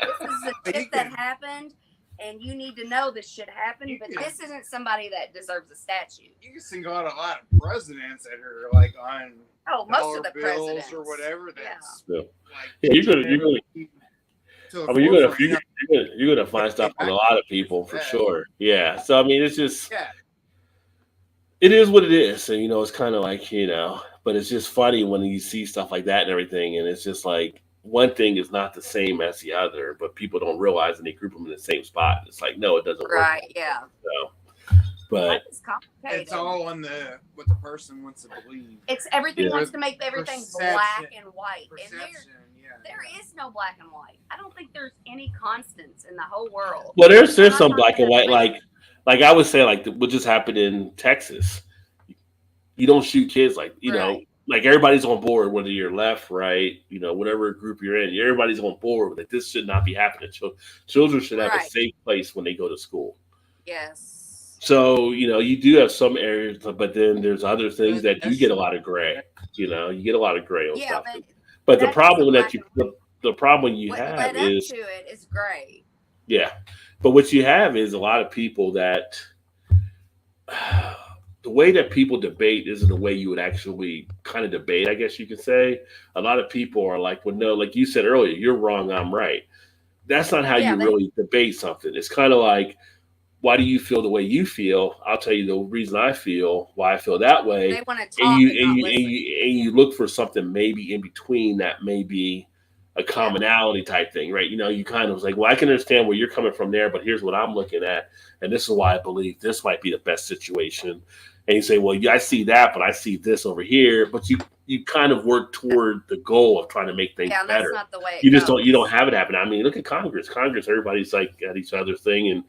this is a shit that happened and you need to know this shit happened, but this isn't somebody that deserves a statue. You can single out a lot of presidents that are like on Most dollar of the bills presidents or whatever. That's Yeah. like Yeah, you're gonna. to the I mean, you're gonna forefront, you know, you're gonna find stuff with a lot of people for sure. Yeah. So I mean, it's just yeah. it is what it is, and it's kind of like but it's just funny when you see stuff like that and everything, and it's just like one thing is not the same as the other, but people don't realize and they group them in the same spot. It's like no, it doesn't work. Right, yeah. So, but Life is complicated. It's all on what the person wants to believe. It's everything Yeah. wants to make everything black and white. And Perception, yeah. there is no black and white. I don't think there's any constants in the whole world. well, there's I'm some not black and gonna white, agree. like I would say, like what just happened in Texas. You don't shoot kids like Right. like everybody's on board, whether you're left, right, whatever group you're in, everybody's on board that this should not be happening. Children should have a Right. safe place when they go to school. Yes. So you do have some areas, but then there's other things that you That's get a true. lot of gray. You get a lot of gray on Yeah, stuff. but But the that problem isn't that black you and white. the problem you What have led up is to it is gray. yeah, but what you have is a lot of people that the way that people debate isn't the way you would actually kind of debate, I guess you could say. A lot of people are like, well, no, like you said earlier, you're wrong, I'm right. That's not how Yeah, you really debate something. It's kind of like, why do you feel the way you feel? I'll tell you the reason I feel, why I feel that way. They want to And talk you and and not you and listen. you look for something maybe in between that may be a commonality type thing, right? You kind of was like, well, I can understand where you're coming from there, but here's what I'm looking at, and this is why I believe this might be the best situation. And you say, well, yeah, I see that, but I see this over here. But you kind of work toward the goal of trying to make things Yeah, and that's better. not the way You it just goes. you don't have it happen. I mean, look at Congress. everybody's like at each other's thing, and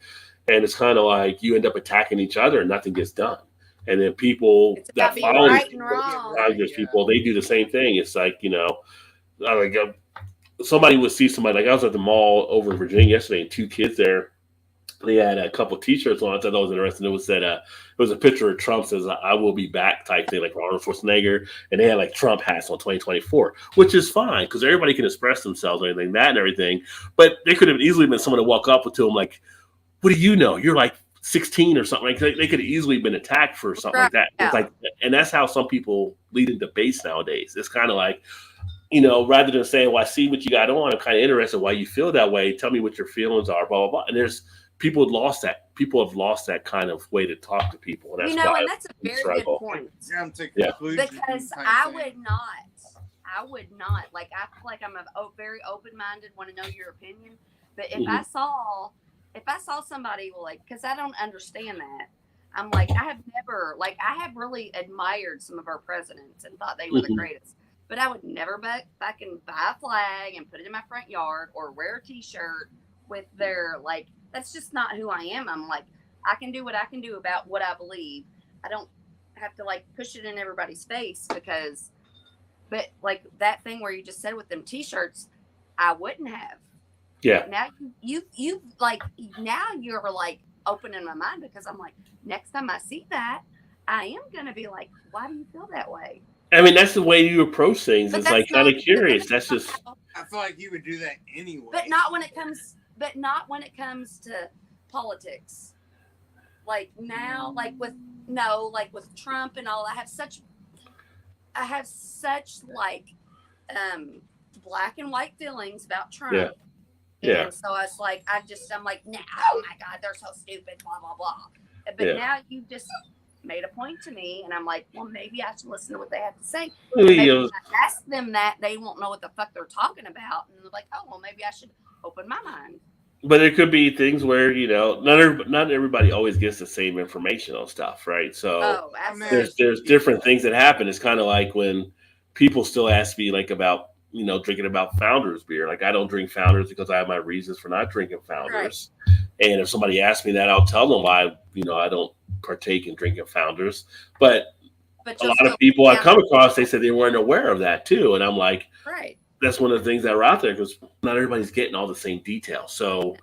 it's kind of like you end up attacking each other and nothing gets done. And then people It's that about being follow right and wrong. Congress people, they do the same thing. It's like like somebody would see somebody, like I was at the mall over in Virginia yesterday, and two kids there. They had a couple T-shirts on. I thought that was interesting. It was that it was a picture of Trump says "I will be back" type thing, like Arnold Schwarzenegger, and they had like Trump hats on 2024, which is fine because everybody can express themselves and everything that and everything. But they could have easily been someone to walk up to him like, "What do you know? You're like 16 or something." Like they could have easily been attacked for something like that. Yeah. It's like, and that's how some people lead in debates nowadays. It's kind of like, rather than saying, "Well, I see what you got on. I'm kind of interested why you feel that way. Tell me what your feelings are." Blah blah blah. And there's people have lost that. People have lost that kind of way to talk to people, and that's why and that's a we very struggle. good point. Jump to Yeah. conclusions Because type I thing. would not. Like, I feel like I'm very open-minded, want to know your opinion. But if I saw somebody like, because I don't understand that, I'm like, I have really admired some of our presidents and thought they were the greatest. But I would never fucking buy a flag and put it in my front yard or wear a T-shirt with their, like, that's just not who I am. I'm like, I can do what I can do about what I believe. I don't have to like push it in everybody's face but like that thing where you just said with them T-shirts, I wouldn't have. Yeah. But now you like now you're like opening my mind because I'm like, next time I see that, I am gonna be like, why do you feel that way? I mean, that's the way you approach things. But It's like that's kind not. of But curious. that's That's not just how. I feel like you would do that anyway. But not when it comes. But not when it comes to politics. Like now, like with no, like with Trump and all. I have such like um black and white feelings about Trump. yeah, yeah, And so I was like, I'm like, nah, oh my God, they're so stupid, blah, blah, blah. But yeah. now you just made a point to me, and I'm like, well, maybe I should listen to what they have to say. Well, Maybe you when know, I ask them that, they won't know what the fuck they're talking about. And they're like, oh, well, maybe I should open my mind. but there could be things where not everybody always gets the same information on stuff, right? So Oh, I mean, absolutely. there's different things that happen. It's kind of like when people still ask me like about drinking about Founders beer. Like I don't drink Founders because I have my reasons for not drinking Right. Founders. And if somebody asks me that, I'll tell them why I don't partake in drinking Founders. But But a you'll lot still of people I down. come across, they said they weren't aware of that too, and I'm like, Right. that's one of the things that are out there because not everybody's getting all the same details. So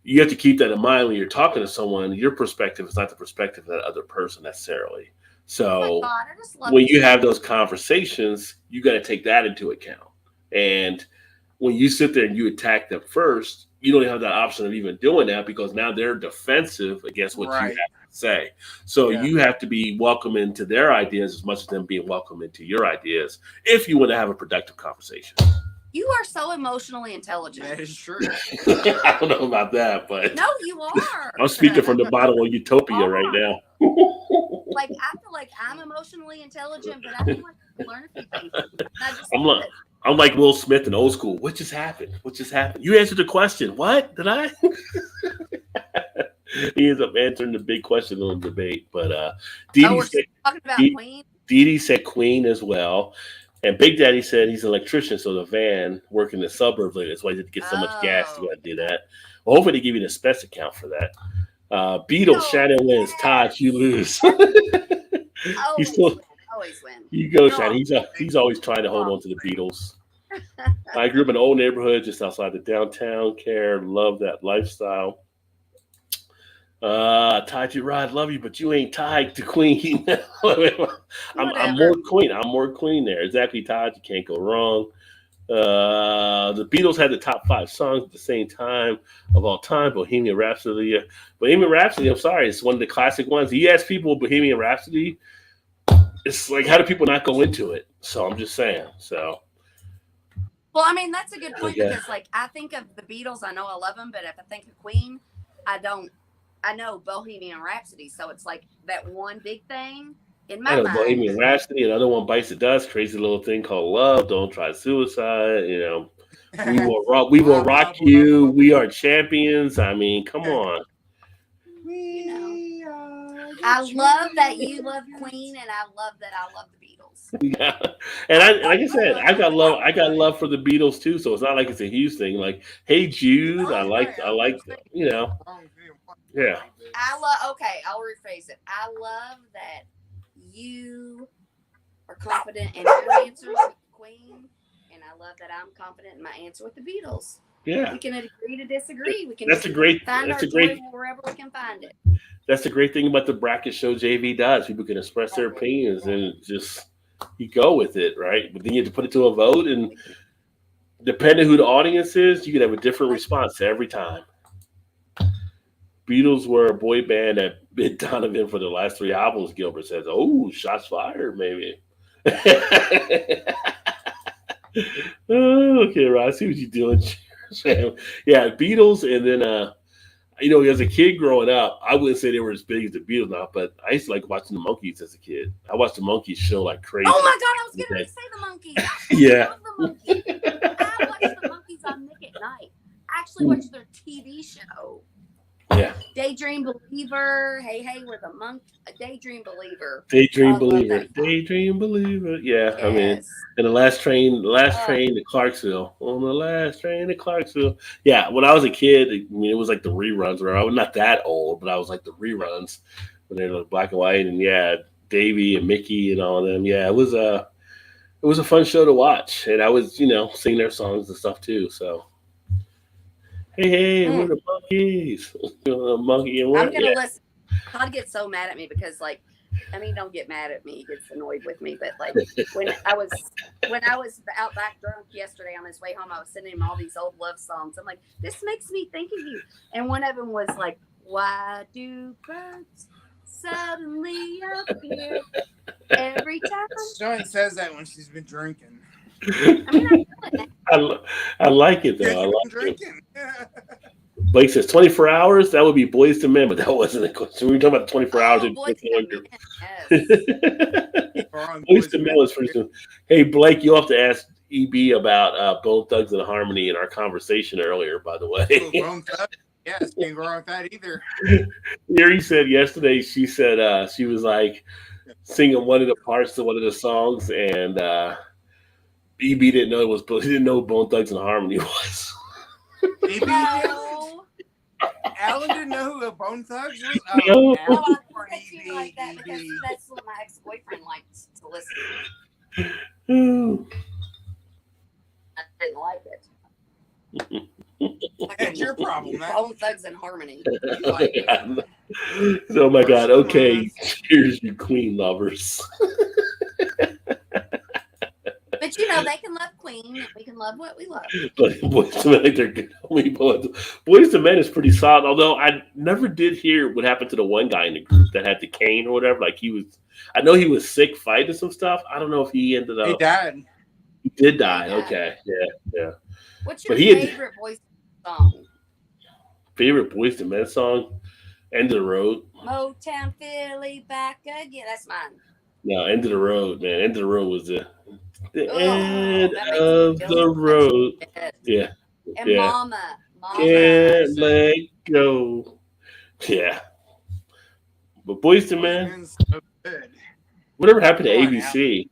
you have to keep that in mind when you're talking to someone. Your perspective is not the perspective of that other person necessarily. Oh my So God, I just love when this. you have those conversations, you got to take that into account. And when you sit there and you attack them first, you don't have that option of even doing that because now they're defensive against what you right. have to say. So Yeah. you have to be welcome into their ideas as much as them being welcome into your ideas if you want to have a productive conversation. You are so emotionally intelligent. That is true. I don't know about that, but No, you are. I'm speaking from the bottom of utopia right now. Like I feel like I'm emotionally intelligent, but I feel like I learn a few things. And I just I'm love like, it. I'm like Will Smith in Old School. What just happened? What just happened? You answered the question. What did I? He ends up answering the big question on the debate. But Dee Oh, Dee we're said, still talking about Dee Queen. Dee said Queen as well. And Big Daddy said he's an electrician, so the van working in the suburbs, like, that's why he did get so much gas to Oh, go and do that. Well, hopefully they give you the spec account for that. Beatles, Beatles, Shannon wins. Todd, you yes. lose. He's Always still, win. Always win. you go, No, Shannon. He's always trying to hold on to the Beatles. I grew up in an old neighborhood just outside the downtown. Care, love that lifestyle. Tied to Rod, love you, but you ain't tied to Queen. I'm more Whatever. Queen. I'm more Queen there. Exactly, Todd. You can't go wrong. The Beatles had the top 5 songs at the same time of all time. Bohemian Rhapsody. Bohemian Rhapsody, I'm sorry, it's one of the classic ones. You ask people Bohemian Rhapsody, it's like, how do people not go into it? So I'm just saying. So Well, I mean, that's a good point okay. because, like, I think of the Beatles. I know I love them, but if I think of Queen, I don't. I know Bohemian Rhapsody, so it's like that one big thing in I my know mind. Bohemian Rhapsody, another one bites the dust, crazy little thing called love, don't try suicide, we will Blah, blah, rock blah, you, blah. we are champions. I mean, come on. You know, We are the I love that you champions. love Queen, and I love that I love the Beatles. Yeah. And like I said, I got love for the Beatles too, so it's not like it's a huge thing. Like, Hey Jude, I like yeah. I love. Okay, I'll rephrase it. I love that you are confident in your answers with Queen, and I love that I'm confident in my answer with the Beatles. Yeah. We can agree to disagree. We can That's a great find our joy wherever we can find it. that's the great thing about the bracket show JV does. People can express their opinions and just you go with it, right? But then you have to put it to a vote, and depending who the audience is, you can have a different response every time. Beatles were a boy band that bit Donovan for the last 3 albums. Gilbert says, "Oh, shots fired, maybe." Okay, Rod, I see what you're doing, Sam. Yeah, Beatles, and then as a kid growing up, I wouldn't say they were as big as the Beatles now, but I used to like watching the Monkees as a kid. I watched the Monkees show like crazy. Oh my God, I was going to say the Monkees. Yeah. I love the Monkees. I watched the Monkees on Nick at Night. I actually watched their TV show. Yeah. Daydream Believer. Hey, we're the Daydream Believer. Daydream I love Believer. that song. Daydream Believer. Yeah, I mean, Yes. and the last train to Clarksville. On the last train to Clarksville. Yeah, when I was a kid, it was like the reruns, where I was not that old, but I was like the reruns when they were like black and white, and yeah, Davy and Mickey and all of them. Yeah, it was a fun show to watch, and I was sing their songs and stuff too. So Hey, we're the monkeys. Monkey and I'm what? gonna listen. Todd gets so mad at me because, like, I mean, don't get mad at me. He gets annoyed with me, but like when I was out back drunk yesterday on his way home, I was sending him all these old love songs. I'm like, this makes me think of you. And one of them was like, "Why do birds suddenly appear every time?" She only says that when she's been drinking. I mean, I feel it. I like it though. Yeah, I you've like been it. drinking. Blake says 24 hours. That would be Boys to Men, but that wasn't a question. We were talking about 24 hours. Oh, And boy, yes. Boys to Men was first. Hey, Blake, you'll have to ask EB about Bone Thugs and Harmony in our conversation earlier, by the way. Bone Thugs. Yes, can't go wrong with that either. Yuri said yesterday, she said she was like singing one of the parts to one of the songs, and EB didn't know he didn't know what Bone Thugs and Harmony was. EB No. Alan didn't know who a Bone Thugs was? No. No, Alan I or think that you like that because that's what my ex-boyfriend liked to listen to. I didn't like it. That's your problem, man. Bone Thugs and Harmony. You like it. Oh my God. Okay. Cheers, you queen lovers. But you know, they can love Queen, and we can love what we love. But Boys to Men, they're good. Boys to Men is pretty solid. Although I never did hear what happened to the one guy in the group that had the cane or whatever. Like I know he was sick fighting some stuff. I don't know if he ended up. He died. He did die. He died. Okay. Yeah. What's your But he had- favorite Boys song? Favorite Boys to Men song? End of the Road. Motown Philly back again. That's mine. No, End of the Road, man. End of the Road was the Oh, end that makes of me the feel road. good. Yeah. And Yeah. Mama. Can't let go. Yeah. But Boys to Men, So good. whatever happened to Come on ABC?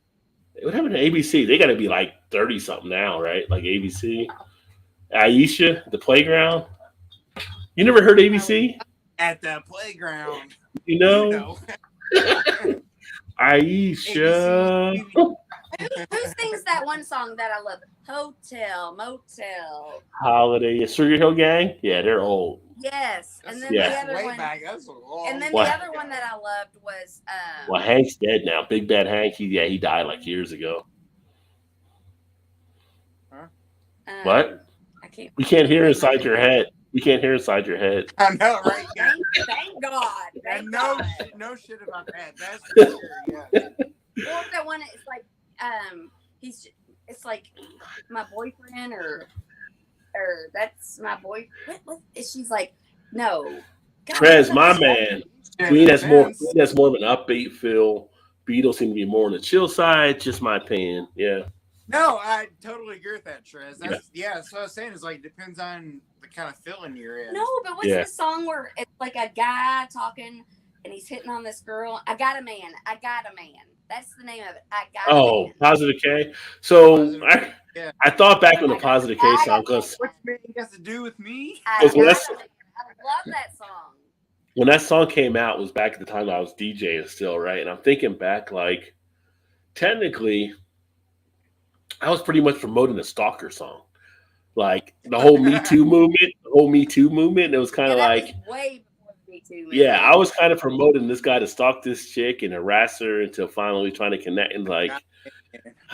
What happened to ABC? They got to be like 30 something now, right? Like ABC. Aisha, The Playground. You never heard ABC? At the playground. You know? Aisha. ABC. Who sings that one song that I love? Hotel, Motel. Holiday. Sugar Hill Gang? Yeah, they're old. Yes. And then Yeah. the other way one. back. That's a long And then What? the other one that I loved was Well, Hank's dead now. Big Bad Hank. He died like years ago. What? I can't. We can't hear inside your head. We can't hear inside your head. I know, right? Yeah. Thank God. Thank No, God. no shit about that. That's for sure. Yeah. Or that one is like it's like my boyfriend or that's my boy. What she's like, no. God, Trez, my that's- man. Yeah, Queen has more. depends. Queen has more of an upbeat feel. Beatles seem to be more on the chill side. Just my opinion. Yeah. No, I totally agree with that, Trez. That's what I was saying. Is like depends on the kind of feeling you're in. No, but what's Yeah. the song where it's like a guy talking and he's hitting on this girl? I got a man. I got a man. That's the name of it. I got a man. Positive K. So Positive K, I thought back on the Positive K song because What's man got to do with me? I Because when got that's- a man. I love that song. when that song came out, it was back at the time I was DJing still, right? And I'm thinking back, like, technically, I was pretty much promoting a stalker song. Like, the whole Me Too movement, and it was kind of that like, was way before Me Too. yeah, I was kind of promoting this guy to stalk this chick and harass her until finally trying to connect and like.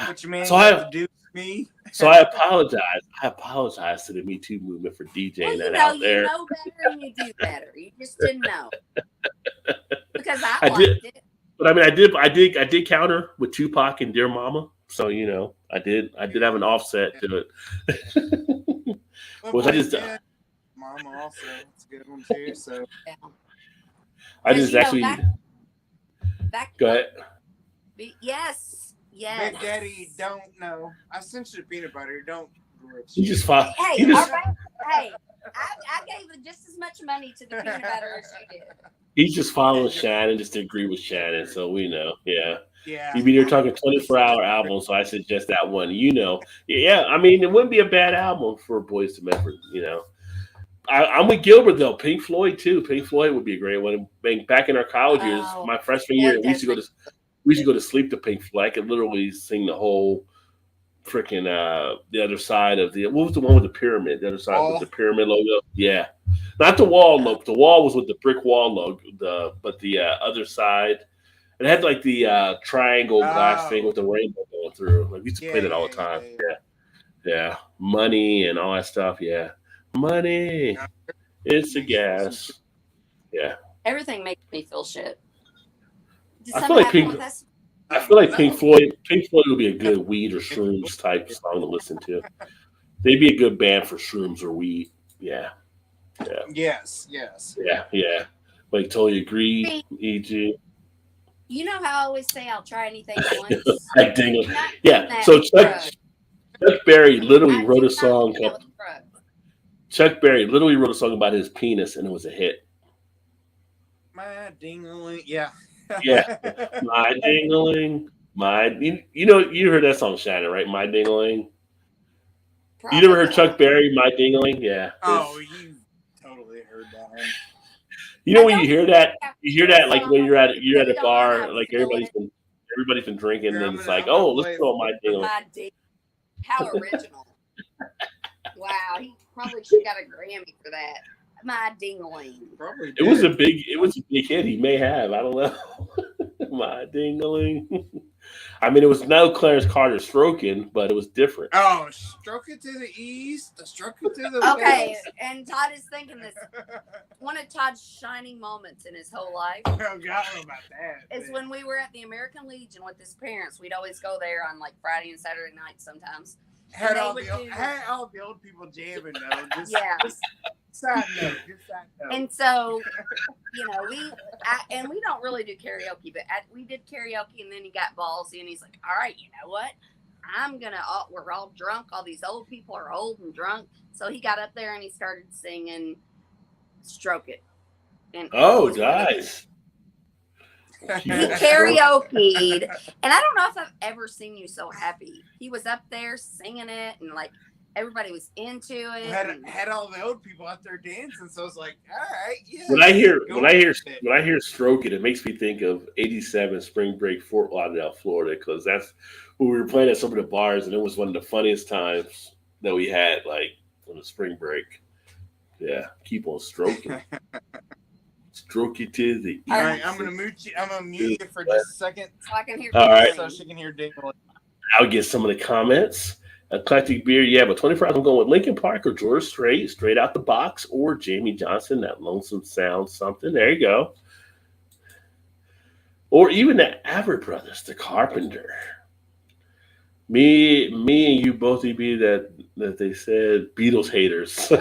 What you man So got to do with me? So I apologize. I apologize to the Me Too movement for DJing that out there. You know better and you do better. You just didn't know. Because I I liked did. it. But I mean, I did counter with Tupac and Dear Mama. So you know, I did have an offset to it. Which I just Mama also, it's a good one too. So Yeah. I just actually Back go ahead. Yes. Big Daddy don't know. I sent you the peanut butter. Don't. You just fought. Hey, You just, all right. Hey, I gave just as much money to the peanut butter as you did. he's just following Shannon, just to agree with Shannon. So we know, yeah. Yeah. You be there talking 24-hour album, so I suggest that one. You know, yeah. I mean, it wouldn't be a bad album for Boys to Men. You know, I'm with Gilbert though. Pink Floyd too. Pink Floyd would be a great one. Back in our college years, my freshman year, we used to go to sleep to Pink Floyd. I could literally sing the whole freaking the other side of the what was the one with the pyramid? The other side with Oh, the pyramid logo. Yeah, not the wall logo. The wall was with the brick wall logo. But the other side, it had like the triangle glass thing oh, with the rainbow going through. Like we used to yeah, play that all yeah, the yeah, time. yeah. Yeah, money and all that stuff. Yeah, money. Yeah. It's a Makes you feel some shit. gas. Yeah, Everything makes me feel shit. Did I feel something like happen Pink. with us? I feel like Pink No. Floyd. Pink Floyd would be a good weed or shrooms type song to listen to. They'd be a good band for shrooms or weed. Yeah, yeah, Yes, yes. yeah. Like totally agree. See, E.g. you know how I always say I'll try anything once? I dingle. Not doing Yeah. that So with drugs. Chuck Berry literally I wrote do a not song do that called with drugs. Chuck Berry literally wrote a song about his penis and it was a hit. My dingling. Yeah. Yeah. My dingling. You know you heard that song Shannon, right? My dingling. You never Probably heard Chuck not. Berry, My Dingling? Yeah. Oh, you totally heard that one. You know I when don't have you to hear hear a that like when song. you're Put at it a on. bar, I like feel it. everybody's been drinking, Here, and it's I'm like, gonna oh, let's play it put on for My you. Dingling. My D. How original. Wow, he probably should have got a Grammy for that. My dingling. Probably It was did. a big hit. He may have. I don't know. My Dingling. I mean, it was no Clarence Carter stroking, but it was different. Oh, stroke it to the east, stroke it to the Okay, west. and Todd is thinking this. One of Todd's shining moments in his whole life I don't know about that. is but- when we were at the American Legion with his parents. We'd always go there on like Friday and Saturday nights sometimes. had they all would the do- had all the old people jamming though. Just, Yeah. just side note, just side note. And so, we don't really do karaoke, but we did karaoke, and then he got ballsy, and he's like, "All right, you know what? We're all drunk. All these old people are old and drunk." So he got up there and he started singing "Stroke It." And Oh, it was one of the- nice. He karaoke'd, and I don't know if I've ever seen you so happy. He was up there singing it, and like everybody was into it. and- had all the old people out there dancing, so it's like, all right, yeah. When I hear go when I hear with it. when I hear stroke it makes me think of '87 spring break Fort Lauderdale, Florida, because that's when we were playing at some of the bars, and it was one of the funniest times that we had, like on the spring break. Yeah, keep on stroking, stroke it to the. All right, east. I'm gonna mute you. I'm gonna mute you for just a second, so I can hear. All right. so she can hear Dingle. I'll get some of the comments. Eclectic beer, yeah, but 24 hours. I'm going with Lincoln Park or George Strait, straight out the box, or Jamie Johnson, that lonesome sound something. There you go. Or even the Abbott Brothers, the Carpenter. Me and you both be that they said Beatles haters.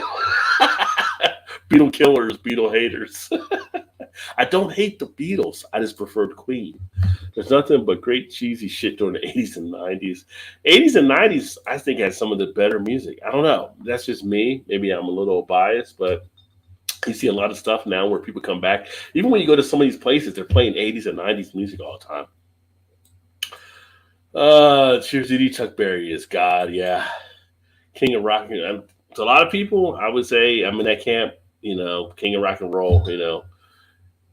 Beatle killers, Beatle haters. I don't hate the Beatles. I just preferred Queen. There's nothing but great cheesy shit during the 80s and 90s. 80s and 90s, I think, had some of the better music. I don't know. That's just me. Maybe I'm a little biased, but you see a lot of stuff now where people come back. Even when you go to some of these places, they're playing 80s and 90s music all the time. Cheers, DD. Chuck Berry is God. Yeah. King of rock. To a lot of people, I would say, I'm in that camp, King of rock and roll,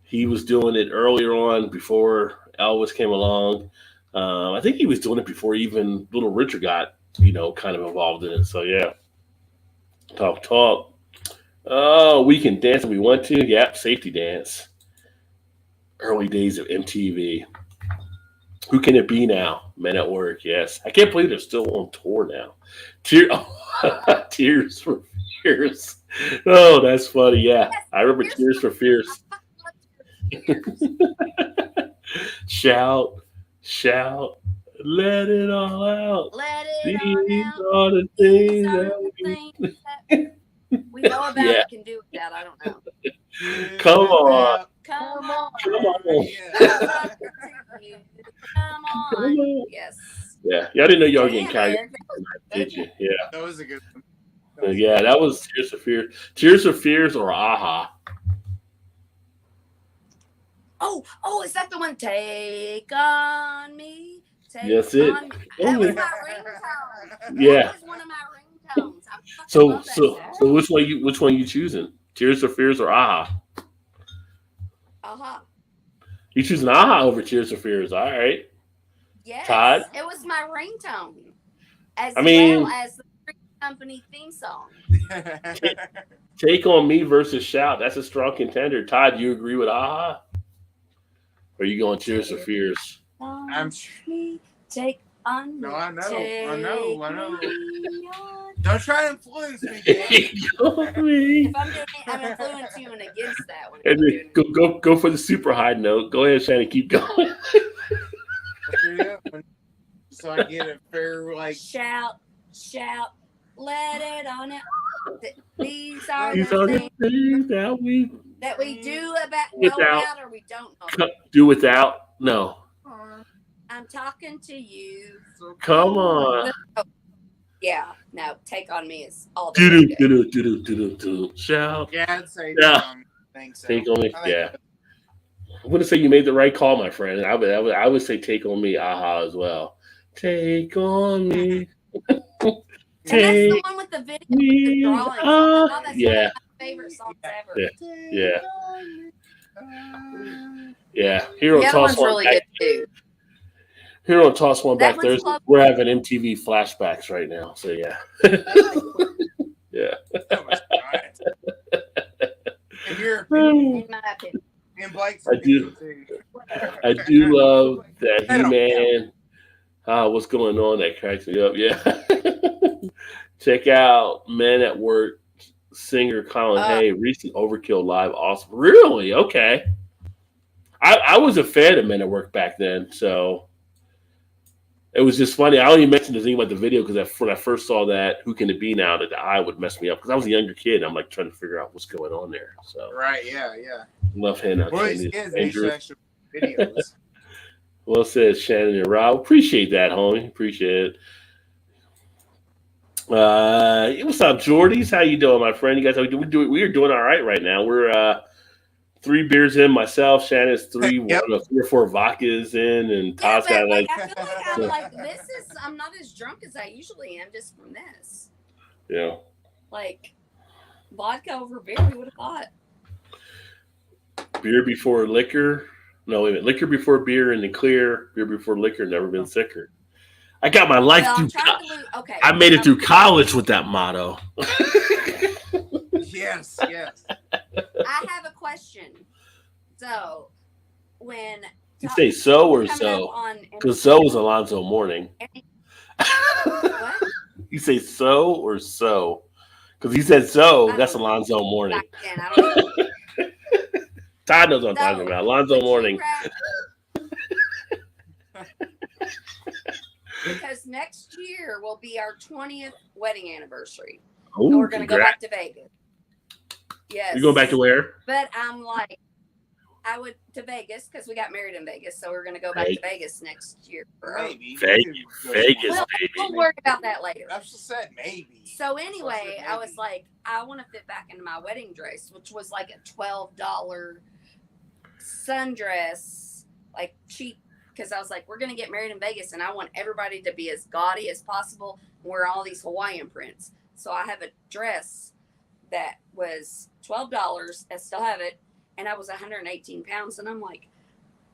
He was doing it earlier on before Elvis came along. I think he was doing it before even Little Richard got, kind of involved in it. So, yeah. Talk. Oh, we can dance if we want to. Yep, safety dance. Early days of MTV. Who can it be now? Men at Work, yes. I can't believe they're still on tour now. Tears for Fears. Oh, that's funny. Yeah, Yes, I remember Tears for Fears. Shout, let it all out. Let These it all out. are the These things are that the things that we know about Yeah. and can do without. I don't know. Come on. Come on. Come on. Yeah. Come Come on. on. Yes. Yeah, y'all didn't know y'all were getting Damn, carried, Eric, that was did good. you? Yeah. That was a good one. That was Yeah, that was Tears for Fears. Tears for Fears or Aha. Oh, is that the one? Take on me. Take That's it. on me. That was Oh, my ringtone. yeah. That was one of my ringtones. I fucking So love that so song. so which one you choosing? Tears for Fears or Aha? Uh-huh. You choosing Aha over Tears for Fears. All right. Yes. Todd? It was my ringtone. as I mean, well as the Drink Company theme song. Take on Me versus Shout. That's a strong contender. Todd, you agree with AHA? Or are you going Tears for Fears? I'm me, take on me. No, I know. Take I know. me on. Don't try to influence me, Take on Me. If I'm doing it, I'm influencing you and against that one. And then go for the super high note. Go ahead, Shannon. Keep going. So I get a fair shout, let it on it. These are These the are things the things that we do about or we don't know. do without. No. I'm talking to you. Come on. Yeah, no, Take on Me is all Do the do. Shout. Yeah, I'd say Yeah. Think so. Take on Me. Yeah. I'm gonna say you made the right call, my friend. I would say Take on Me, AHA as well. Take on me. And that's the one with the video with the drawings. Oh, that's one of my favorite songs ever. Yeah. Hero the other toss one's one really back. good too. Hero toss one That back one's Thursday. close. We're having MTV flashbacks right now. So yeah. Yeah. In your opinion, In my opinion. in Blake's I do. opinion, too. I do love that He-Man. What's going on? That cracks me up. Yeah. Check out Men at Work singer Colin Hay, recent Overkill live. Awesome. Really? Okay. I was a fan of Men at Work back then, so it was just funny. I only mentioned the thing about the video because when I first saw that, Who Can It Be Now, that the eye would mess me up because I was a younger kid. And I'm like trying to figure out what's going on there. So Right, yeah. love handing out Boys, candy. kids, they should actually videos. Well said, Shannon and Rob. Appreciate that, homie. Appreciate it. What's up, Jordies? How you doing, my friend? You guys, we are doing all right now. We're 3 beers in. Myself, Shannon's 3 or 4 vodkas in, and Todd's got I feel like I'm not as drunk as I usually am just from this. Yeah. Like vodka over beer, we would have thought. Beer before liquor. No, wait a minute. Liquor before beer and then clear. Beer before liquor, never been sicker. I got my life through. Okay. I made it through college with that motto. Yes. I have a question. So, when you say so or so, because so is Alonzo Mourning. What? You say so or so, because he said so. That's Alonzo Mourning. Todd knows what I'm talking about. Alonzo Mourning. Because next year will be our 20th wedding anniversary. Ooh, and we're going to go back to Vegas. Yes. You're going back to where? But I'm like, I would to Vegas because we got married in Vegas. So we're going to go back to Vegas next year. Maybe. Vegas, well, baby. We'll worry about that later. I just said maybe. So anyway, I was like, I want to fit back into my wedding dress, which was like a $12 sundress, like cheap. Because I was like, we're going to get married in Vegas, and I want everybody to be as gaudy as possible and wear all these Hawaiian prints. So I have a dress that was $12. I still have it. And I was 118 pounds. And I'm like,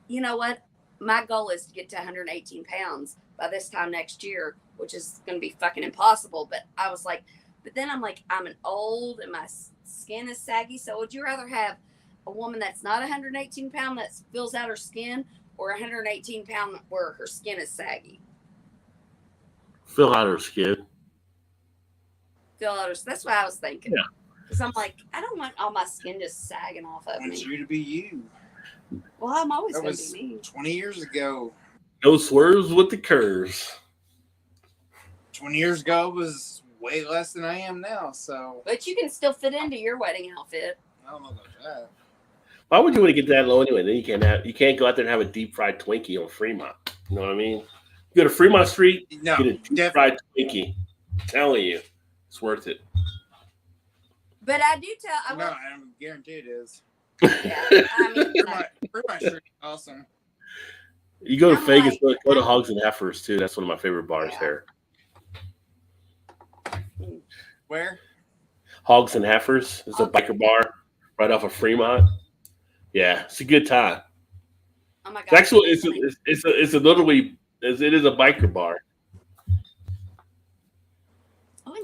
you know what? My goal is to get to 118 pounds by this time next year, which is going to be fucking impossible. But I was like, but then I'm like, I'm an old and my skin is saggy. So would you rather have a woman that's not 118 pound that fills out her skin, or 118 pound where her skin is saggy? Fill out her skin. Fill out her. That's what I was thinking. Yeah. Because I'm like, I don't want all my skin just sagging off of I want me. you to be you. Well, I'm always That going to was be me. 20 years ago. No swerves with the curves. 20 years ago was way less than I am now. So. But you can still fit into your wedding outfit. I don't know about that. Why would you want to get that low anyway? Then you can't go out there and have a deep fried Twinkie on Fremont. You know what I mean? You go to Fremont Street, no, get a deep fried Twinkie. I'm telling you, it's worth it. But I do tell. I'm guaranteed it is. Yeah, I mean, Fremont Street is awesome. You go to Vegas, go to Hogs and Heifers too. That's one of my favorite bars there. Where? Hogs and Heifers. It's a biker bar right off of Fremont. Yeah, it's a good time. Oh my God! It's actually, it is a biker bar.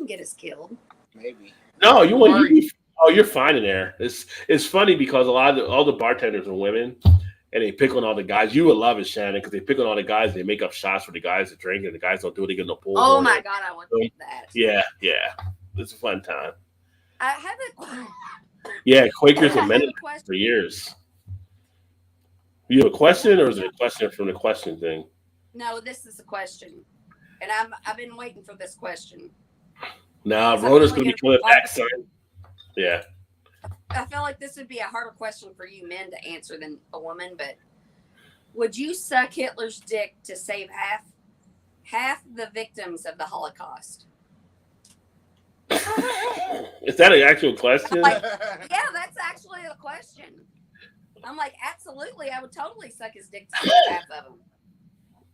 get us killed. Maybe. No, you're fine in there. It's funny because all the bartenders are women, and they pick on all the guys. You would love it, Shannon, because they pick on all the guys. They make up shots for the guys to drink, and the guys don't do it. They get no pull. Oh my God, I want that. Yeah. It's a fun time. I have a Yeah, Quakers have been for years. You have a question, or is it a question from the question thing? No, this is a question, and I've been waiting for this question. No, Rhoda's gonna be coming back soon. Yeah. I feel like this would be a harder question for you men to answer than a woman, but would you suck Hitler's dick to save half the victims of the Holocaust? Is that an actual question? Like, yeah, that's actually a question. I'm like, absolutely, I would totally suck his dick to save half of them.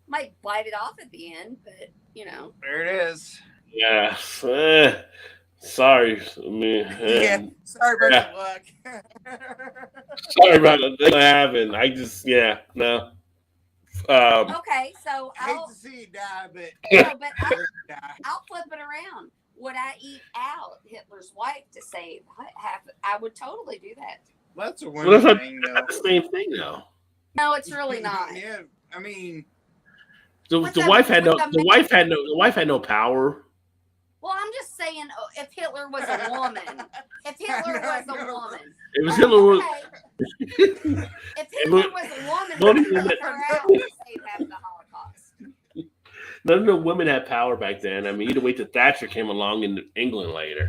Might bite it off at the end, but you know. There it is. Yeah. Sorry. I mean, sorry about the luck. Sorry about that happened. I just, no. Okay, so I hate to see you die, but I'll flip it around. Would I eat out Hitler's wife to save half? I would totally do that. That's a woman thing, though. That's the same thing, though. No, it's really not. Yeah, I mean, the wife had no power. Well, I'm just saying, if Hitler was a woman, If Hitler was, if Hitler was a woman, would take her out to save half the Holocaust. None of the women had power back then. I mean, either wait till Thatcher came along in England later.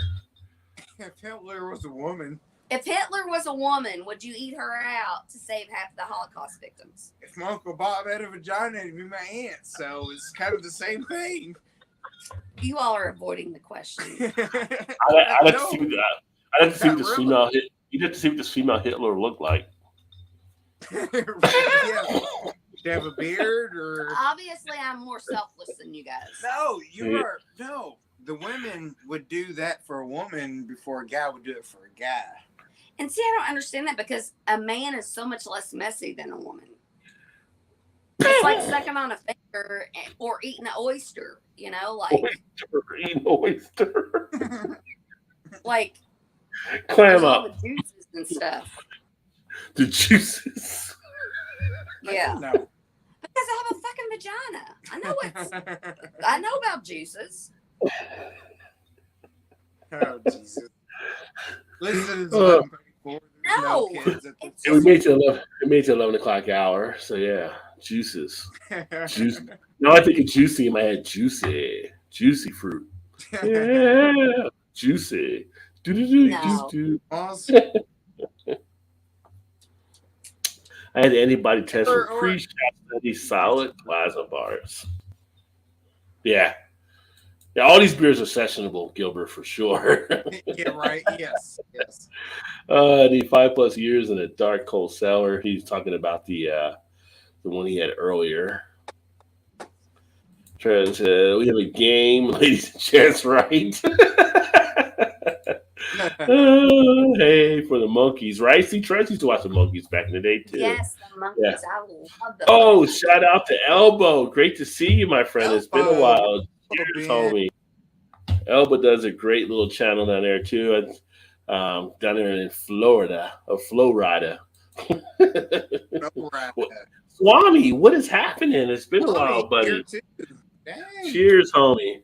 If Hitler was a woman. If Hitler was a woman, would you eat her out to save half the Holocaust victims? If my Uncle Bob had a vagina, it'd be my aunt, so it's kind of the same thing. You all are avoiding the question. I'd like to see that. I'd like to see what this female. You'd have to see what this female Hitler looked like. Yeah. Do you have a beard or? Obviously, I'm more selfless than you guys. No, you are. No, the women would do that for a woman before a guy would do it for a guy. And see, I don't understand that because a man is so much less messy than a woman. It's like sucking on a finger or eating an oyster, you know, like eating oyster. Like clam up the juices and stuff. The juices. Yeah. No. Because I have a fucking vagina. I know about juices. Oh Jesus. Listen to No. It made to 11 o'clock hour. So yeah, juices. Juice. No, I think it's juicy in my head. Juicy fruit. Yeah, juicy. No. I had antibody test for pre-shot study solid plasma bars. Yeah, all these beers are sessionable, Gilbert, for sure. Yeah, right. Yes. The 5+ years in a dark, cold cellar. He's talking about the one he had earlier. We have a game, ladies and gents, right? Hey, for the monkeys, right? See, Trent used to watch the monkeys back in the day, too. Yes, the monkeys. Yeah. I love them. Oh, shout out to Elbow. Great to see you, my friend. It's been a while. Cheers, homie. Elbow does a great little channel down there, too. Down there in Florida, or Florida. Swami, what is happening? It's been a while, buddy. Cheers, homie.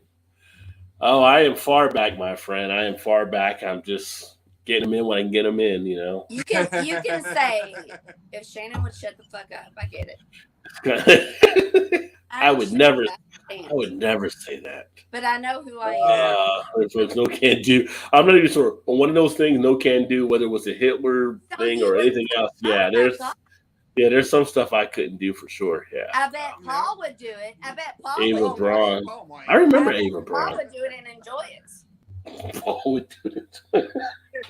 Oh, I am far back, my friend. I am far back. I'm just getting them in when I can get them in, you know. You can say, if Shannon would shut the fuck up, I get it. I would never say that. But I know who I am. Folks, no can do. I'm not even sure. On one of those things, no can do, whether it was a Hitler thing or anything else. Yeah, there's some stuff I couldn't do for sure. Yeah. I bet Paul would do it. I bet Paul Ava would Braun. I remember Ava Paul Braun. would do it and enjoy it. Paul would do it.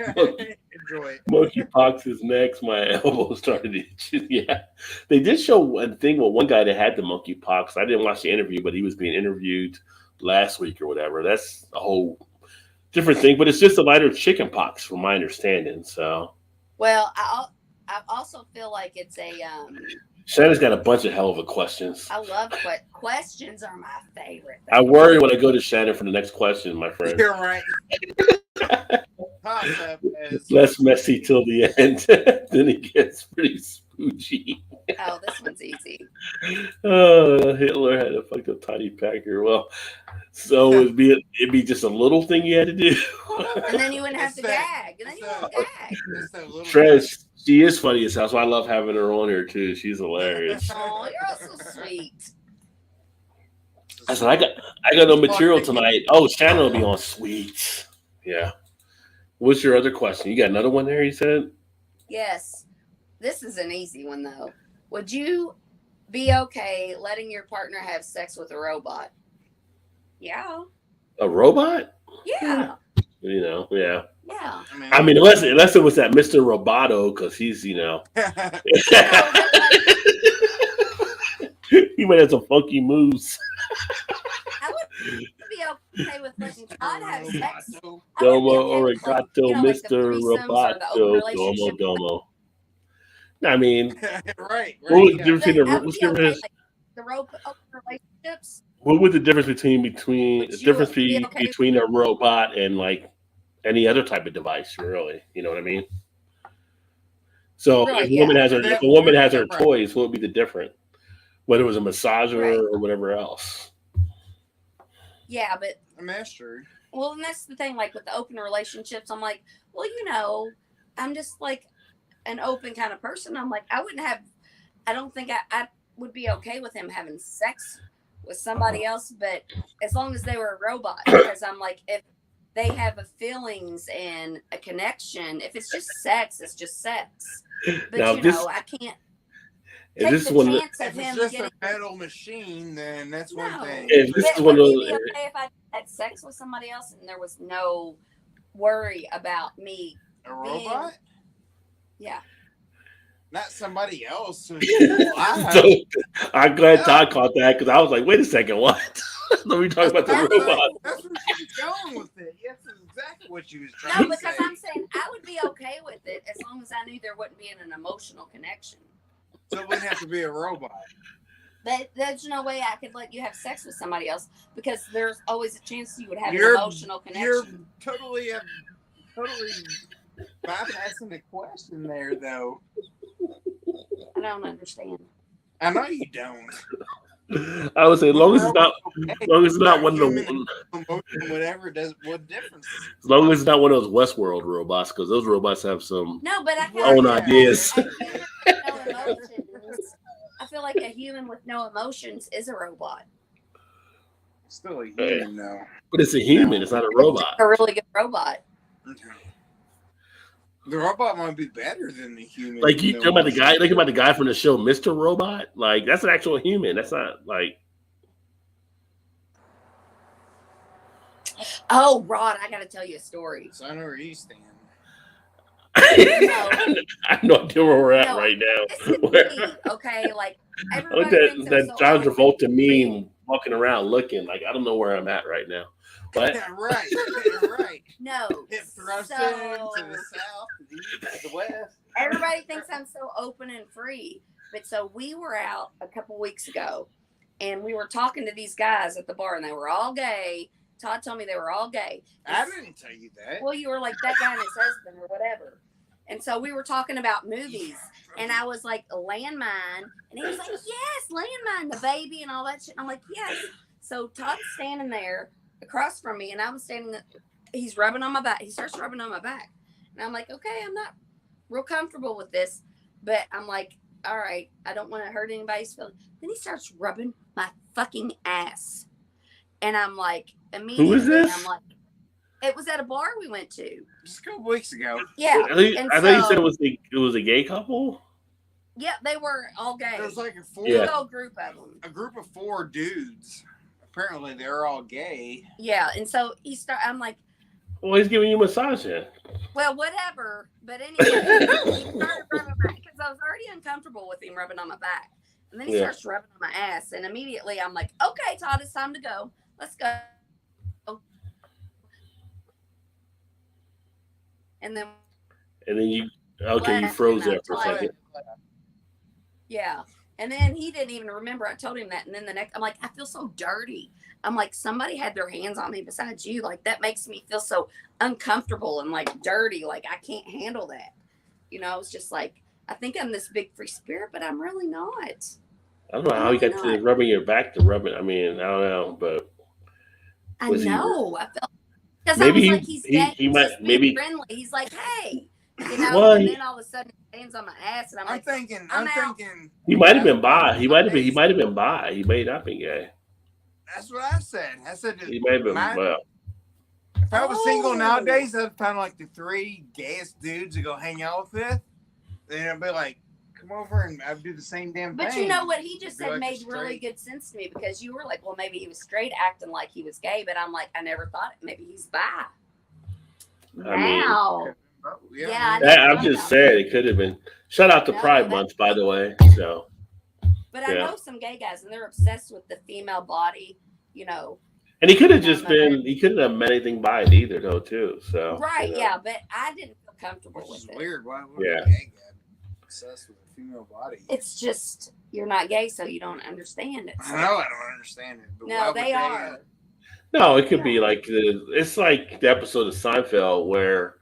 Enjoy it. Monkeypox is next. My elbow started itching. Yeah. They did show one thing with one guy that had the monkeypox. I didn't watch the interview, but he was being interviewed last week or whatever. That's a whole different thing, but it's just a lighter chicken pox from my understanding. So well, I also feel like it's a Shannon's got a bunch of hell of a questions. I love questions are my favorite. I worry when I go to Shannon for the next question, my friend. You're right. Concept is Less messy till the end. Then it gets pretty spoochy. Oh, this one's easy. Hitler had a fucked up tiny packer. Well, so it'd be just a little thing you had to do. And then you wouldn't have to It's that- gag. And then it's you that- won't gag. it's that little Trez, she is funny as hell, so I love having her on here too. She's hilarious. Oh, you're all so sweet. I said, I got no material tonight. Oh, Shannon will be on sweet. Yeah. What's your other question? You got another one there, you said? Yes. This is an easy one though. Would you be okay letting your partner have sex with a robot? Yeah. A robot? Yeah. You know, yeah. Yeah. I mean, unless it was that Mr. Roboto, because he's, you know. He might have some funky moves. I would be okay with letting Todd have sex. Domo Origato, like the Mr. threesomes or the open Roboto, relationship. Domo. I mean, right. what was the difference But between I would what's be the okay, difference? like, the open relationships. What would the difference between Would the you difference be be okay between a robot and like any other type of device, really? You know what I mean? So Right, if a woman has her Right. toys, what would be the difference? Whether it was a massager Right. or whatever else. Yeah, but I mean, that's true. well, and that's the thing. Like with the open relationships, I'm like, well, you know, I'm just like an open kind of person. I'm like, I wouldn't have. I don't think I would be okay with him having sex with somebody else, but as long as they were a robot, because I'm like, if they have a feelings and a connection, if it's just sex, it's just sex. But Now, you this- know, I can't If take this is the one of the- chance of If him it's just getting. a metal machine, then that's No. one thing. If this But is one would of we be the- okay if I had sex with somebody else and there was no worry about me? A robot? Yeah. Not somebody else. So, Why? I'm glad Todd caught that because I was like, wait a second, what? Let me talk about the That's robot. That's where she was going with it. Yes, that's exactly what she was No, trying to because say. I'm saying I would be okay with it as long as I knew there wouldn't be an emotional connection. So it wouldn't have to be a robot. But there's no way I could let you have sex with somebody else because there's always a chance you would have You're- an emotional You're connection. totally bypassing the question there, though. I don't understand. I know you don't. I would say, as long as it's not, Okay. as long as it's not one of Human the, emotion, whatever, does what difference? as long as it's not one of those Westworld robots, because those robots have some. No, but I feel Own like ideas. a human with no emotions. I feel like a human with no emotions is a robot. Still a human, though. But it's a human. It's not a robot. A really good robot. The robot might be better than the human. Like you No talking about the guy, emotion. like about the guy from the show, Mr. Robot. Like that's an actual human. That's not like. Oh, Rod, I got to tell you a story. So I know where you stand. I have no idea where we're at No, right Listen now. to me, okay? Like I everybody like that thinks they're that so John awesome. Travolta meme walking around looking like I don't know where I'm at right now. But Yeah, right. Right. No. Hip thrusting So to the south, to the east, to the west. everybody thinks I'm so open and free. But so we were out a couple weeks ago and we were talking to these guys at the bar and they were all gay. Todd told me they were all gay. I didn't tell you that. Well, you were like that guy and his husband or whatever. And so we were talking about movies and I was like, a landmine. And he was like, yes, landmine, the baby and all that shit. And I'm like, yes. So Todd's standing there across from me and I'm standing, he's rubbing on my back. He starts rubbing on my back. And I'm like, okay, I'm not real comfortable with this. But I'm like, all right, I don't want to hurt anybody's feelings. Then he starts rubbing my fucking ass. And I'm like, immediately, Who is this? I'm like, it was at a bar we went to. Just a couple weeks ago. Yeah. I thought you said it was a gay couple. Yeah, they were all gay. There was like a Big Yeah. old group of them. a group of 4 dudes. Apparently, they're all gay. Yeah, and so I'm like, Well, he's giving you a massage then. well, whatever. But anyway, he started rubbing my because I was already uncomfortable with him rubbing on my back. And then he Yeah. starts rubbing on my ass. And immediately I'm like, okay, Todd, it's time to go. Let's go. And then And then you Okay, you left, froze and there for a Todd, second. yeah. And then he didn't even remember. I told him that. And then the next, I'm like, I feel so dirty. I'm like, somebody had their hands on me besides you. Like, that makes me feel so uncomfortable and like dirty. Like, I can't handle that. It's just like, I think I'm this big free spirit, but I'm really not. I don't know I'm how you really got to not. rubbing your back to rub it. I mean, I don't know, but I was he? know. I felt, because I Maybe was like, he's gay. he He's might just being maybe. friendly. He's like, hey, Well, and then all of a sudden, his hands on my ass. And I'm like, I'm out. he might have that's been bi. He might have been. He nowadays. might have been bi. He may not be gay. That's what I said. I said He might have been. Well, if I was single Oh. nowadays, I'd find like the 3 gayest dudes to go hang out with. Then I'd be like, come over and I'd do the same damn thing. But you know what he just Be said like a made really straight- good sense to me, because you were like, well, maybe he was straight acting like he was gay, but I'm like, I never thought maybe he's bi. I mean, Now, Oh, yeah, I I'm thought just about saying it could have been. Shout out to No, Pride that- Month, by the way. So, but I yeah. know some gay guys, and they're obsessed with the female body, and he could have just been. He couldn't have meant anything by it either, though, too. So, right? you know. Yeah, but I didn't feel comfortable Which is with it. weird. Why would Yeah. a gay guy be obsessed with a female body? It's just you're not gay, so you don't understand it. I know I don't understand it. But why No, would they are. No, it could be like it's like the episode of Seinfeld where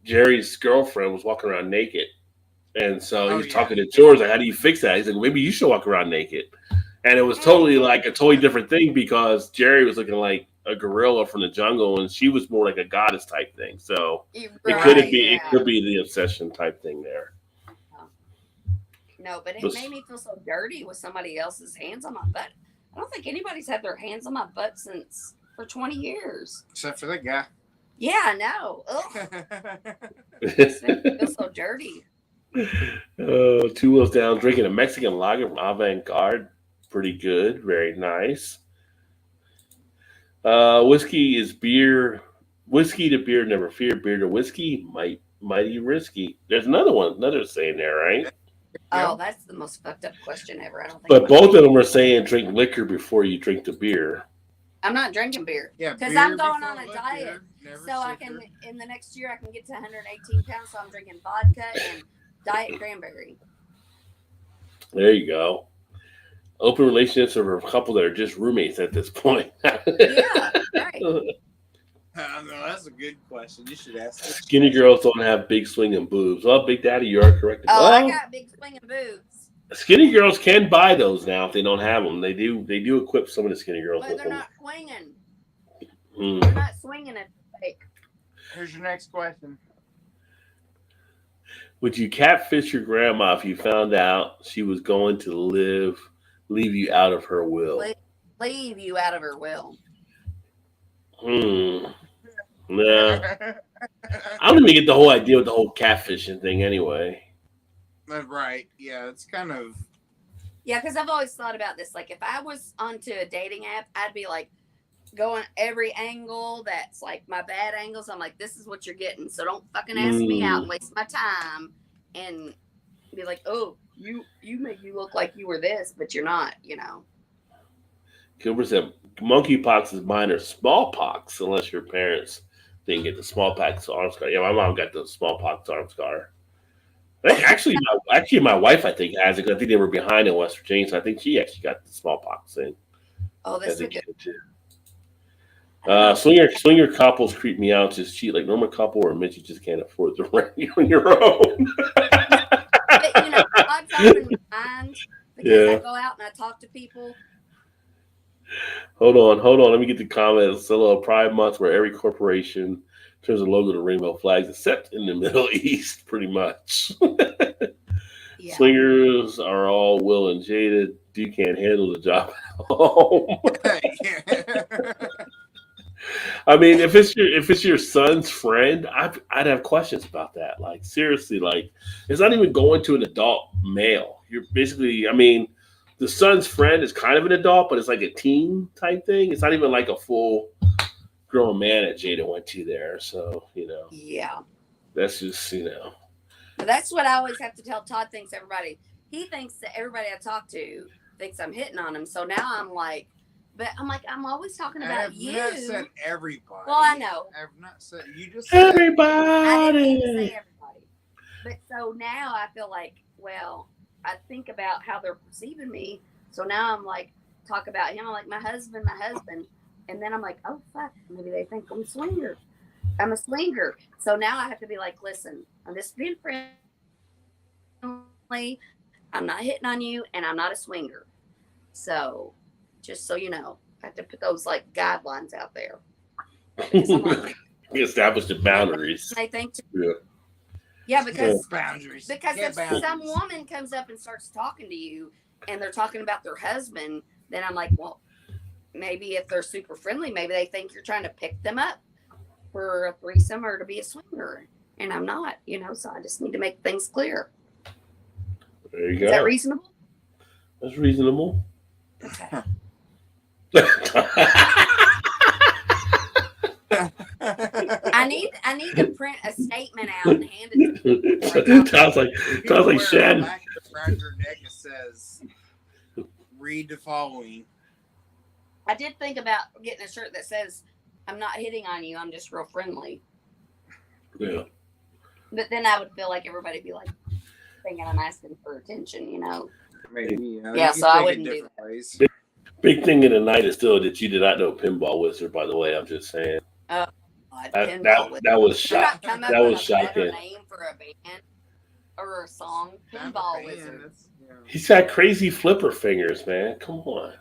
Jerry's girlfriend was walking around naked, and so he was talking to George like, "How do you fix that?" He's like, "Maybe you should walk around naked," and it was totally like a totally different thing because Jerry was looking like a gorilla from the jungle, and she was more like a goddess type thing. So it could be the obsession type thing there. No, but it made me feel so dirty with somebody else's hands on my butt. I don't think anybody's had their hands on my butt for 20 years. Except for that guy. Yeah, I know. Ugh. It feels so dirty. 2 wheels down, drinking a Mexican lager from Avant Garde. Pretty good. Very nice. Whiskey is beer. Whiskey to beer, never fear. Beer to whiskey, mighty risky. There's another saying there, right? Oh, that's the most fucked up question ever. I don't think. But both of them are saying drink liquor before you drink the beer. I'm not drinking beer. Yeah, because beer I'm going before on a liquor, diet, never so I sicker. can in the next year I can get to 118 pounds. So I'm drinking vodka and diet cranberry. There you go. Open relationships are a couple that are just roommates at this point. Yeah, right. No, that's a good question. You should ask. Skinny girls don't have big swinging boobs. Well, Big Daddy, you are correct. Oh, Well, I got big swinging boobs, skinny girls can buy those now if they don't have them. They do equip some of the skinny girls but with they're them. not swinging. Mm. They're not swinging at the fake. Here's your next question. Would you catfish your grandma if you found out she was going to leave you out of her will? Leave you out of her will. No. I don't even get the whole idea with the whole catfishing thing anyway. Right. Yeah, it's kind of. Yeah, because I've always thought about this. Like, if I was onto a dating app, I'd be like going every angle that's like my bad angles. I'm like, this is what you're getting. So don't fucking ask me out and waste my time and be like, oh, you make you look like you were this, but you're not, Gilbert said monkeypox is minor smallpox unless your parents didn't get the smallpox arm scar. Yeah, my mom got the smallpox arm scar. Actually, my wife, I think, has it. I think they were behind in West Virginia, so I think she actually got the smallpox thing. Oh, that's a good. Swinger couples creep me out. Just cheat like normal couple, or admit you just can't afford the rent on your own. But, God's opened my mind because I go out and I talk to people. Hold on. Let me get the comments. It's a little Pride Month where every corporation turns a logo to rainbow flags, except in the Middle East, pretty much. Yeah. Swingers are all Will and jaded. You can't handle the job at home. I mean, if it's your son's friend, I'd have questions about that. Like, seriously, like, it's not even going to an adult male. You're basically, I mean, the son's friend is kind of an adult, but it's like a teen type thing. It's not even like a full grown man that Jada went to there. So, Yeah. that's just, But that's what I always have to tell Todd. He thinks that everybody I talk to thinks I'm hitting on him. So now I'm like, I'm always talking about you. I've not said everybody. Well, I know. I've not said you just said everybody. I didn't mean to say everybody. But so now I feel like, well, I think about how they're perceiving me. So now I'm like, talk about him. I'm like, my husband. And then I'm like, oh, fuck. Maybe they think I'm a swinger. I'm a swinger. So now I have to be like, listen, I'm just being friendly. I'm not hitting on you, and I'm not a swinger. So just so you know, I have to put those like guidelines out there. Because I'm like, We established the boundaries. they think, Yeah. yeah, because boundaries. because Get if boundaries. some woman comes up and starts talking to you, and they're talking about their husband, then I'm like, well, maybe if they're super friendly, maybe they think you're trying to pick them up for a threesome or to be a swinger, and I'm not, so I just need to make things clear. There you Is go. that reasonable? That's reasonable. Okay. I need to print a statement out and hand it to you. Sounds like Shad. Around your neck it says, "Read the following." I did think about getting a shirt that says, "I'm not hitting on you. I'm just real friendly." Yeah. But then I would feel like everybody'd be like thinking I'm asking for attention, Maybe. Yeah, so I wouldn't do that. ways. Big thing of the night is still that you did not know Pinball Wizard, by the way. I'm just saying. God, That Pinball was Wizard. shocking. Come up That with was a better shocking. name for a band or a song. Pinball Wizard. He's got crazy flipper fingers, man. Come on.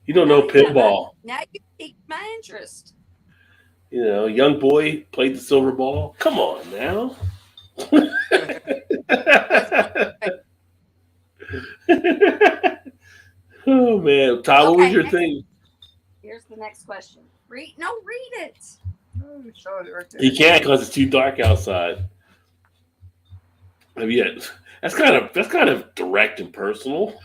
You don't know pinball. Now you piqued my interest. Young boy played the silver ball. Come on now. Oh man, Todd, what was your thing? Here's the next question. Read it. Oh, you showed it right there. You can't because it's too dark outside. That's kind of direct and personal.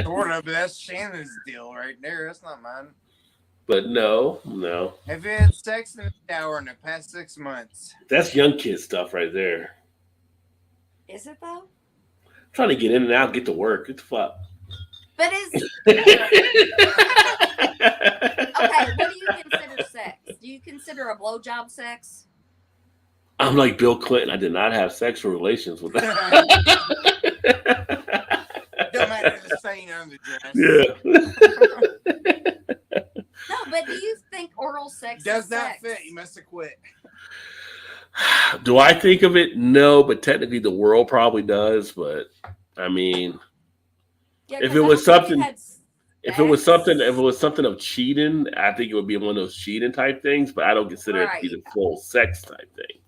Sort of, but that's Shannon's deal right there. That's not mine. But no. Have you had sex in the shower in the past 6 months? That's young kid stuff right there. Is it though? Trying to get in and out, get to work. What the fuck? But okay, what do you consider sex? Do you consider a blowjob sex? I'm like Bill Clinton. I did not have sexual relations with that. Don't matter the stain on the dress. Yeah. No, but do you think oral sex Does not sex? fit. You must have quit. Do I think of it? No, but technically the world probably does. But I mean, Yeah, if it was something of cheating, I think it would be one of those cheating type things. But I don't consider it to be the full sex type thing.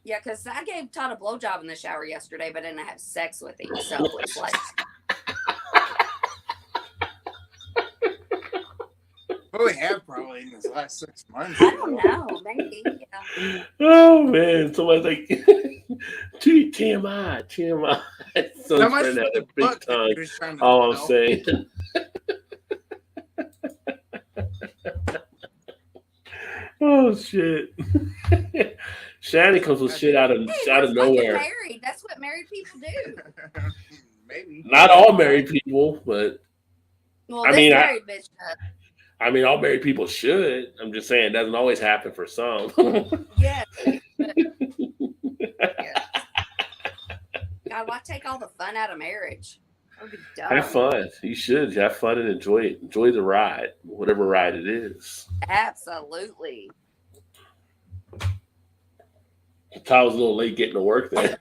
Yeah, because I gave Todd a blowjob in the shower yesterday, but I didn't have sex with him. So it's like, But we have probably in this last 6 months. I don't know, maybe. Yeah. Oh man, somebody's like, TMI. So How much had for a the big book that tongue. he was trying to All I'm sell? saying. Oh shit. Shannon comes with shit out of We're nowhere. Married. That's what married people do. Maybe. Not all married people, but Well, I this mean, married bitch does. I mean, all married people should. I'm just saying it doesn't always happen for some. Yes. God, why take all the fun out of marriage? That would be dumb. Have fun. You should have fun and enjoy it. Enjoy the ride, whatever ride it is. Absolutely. Ty was a little late getting to work there.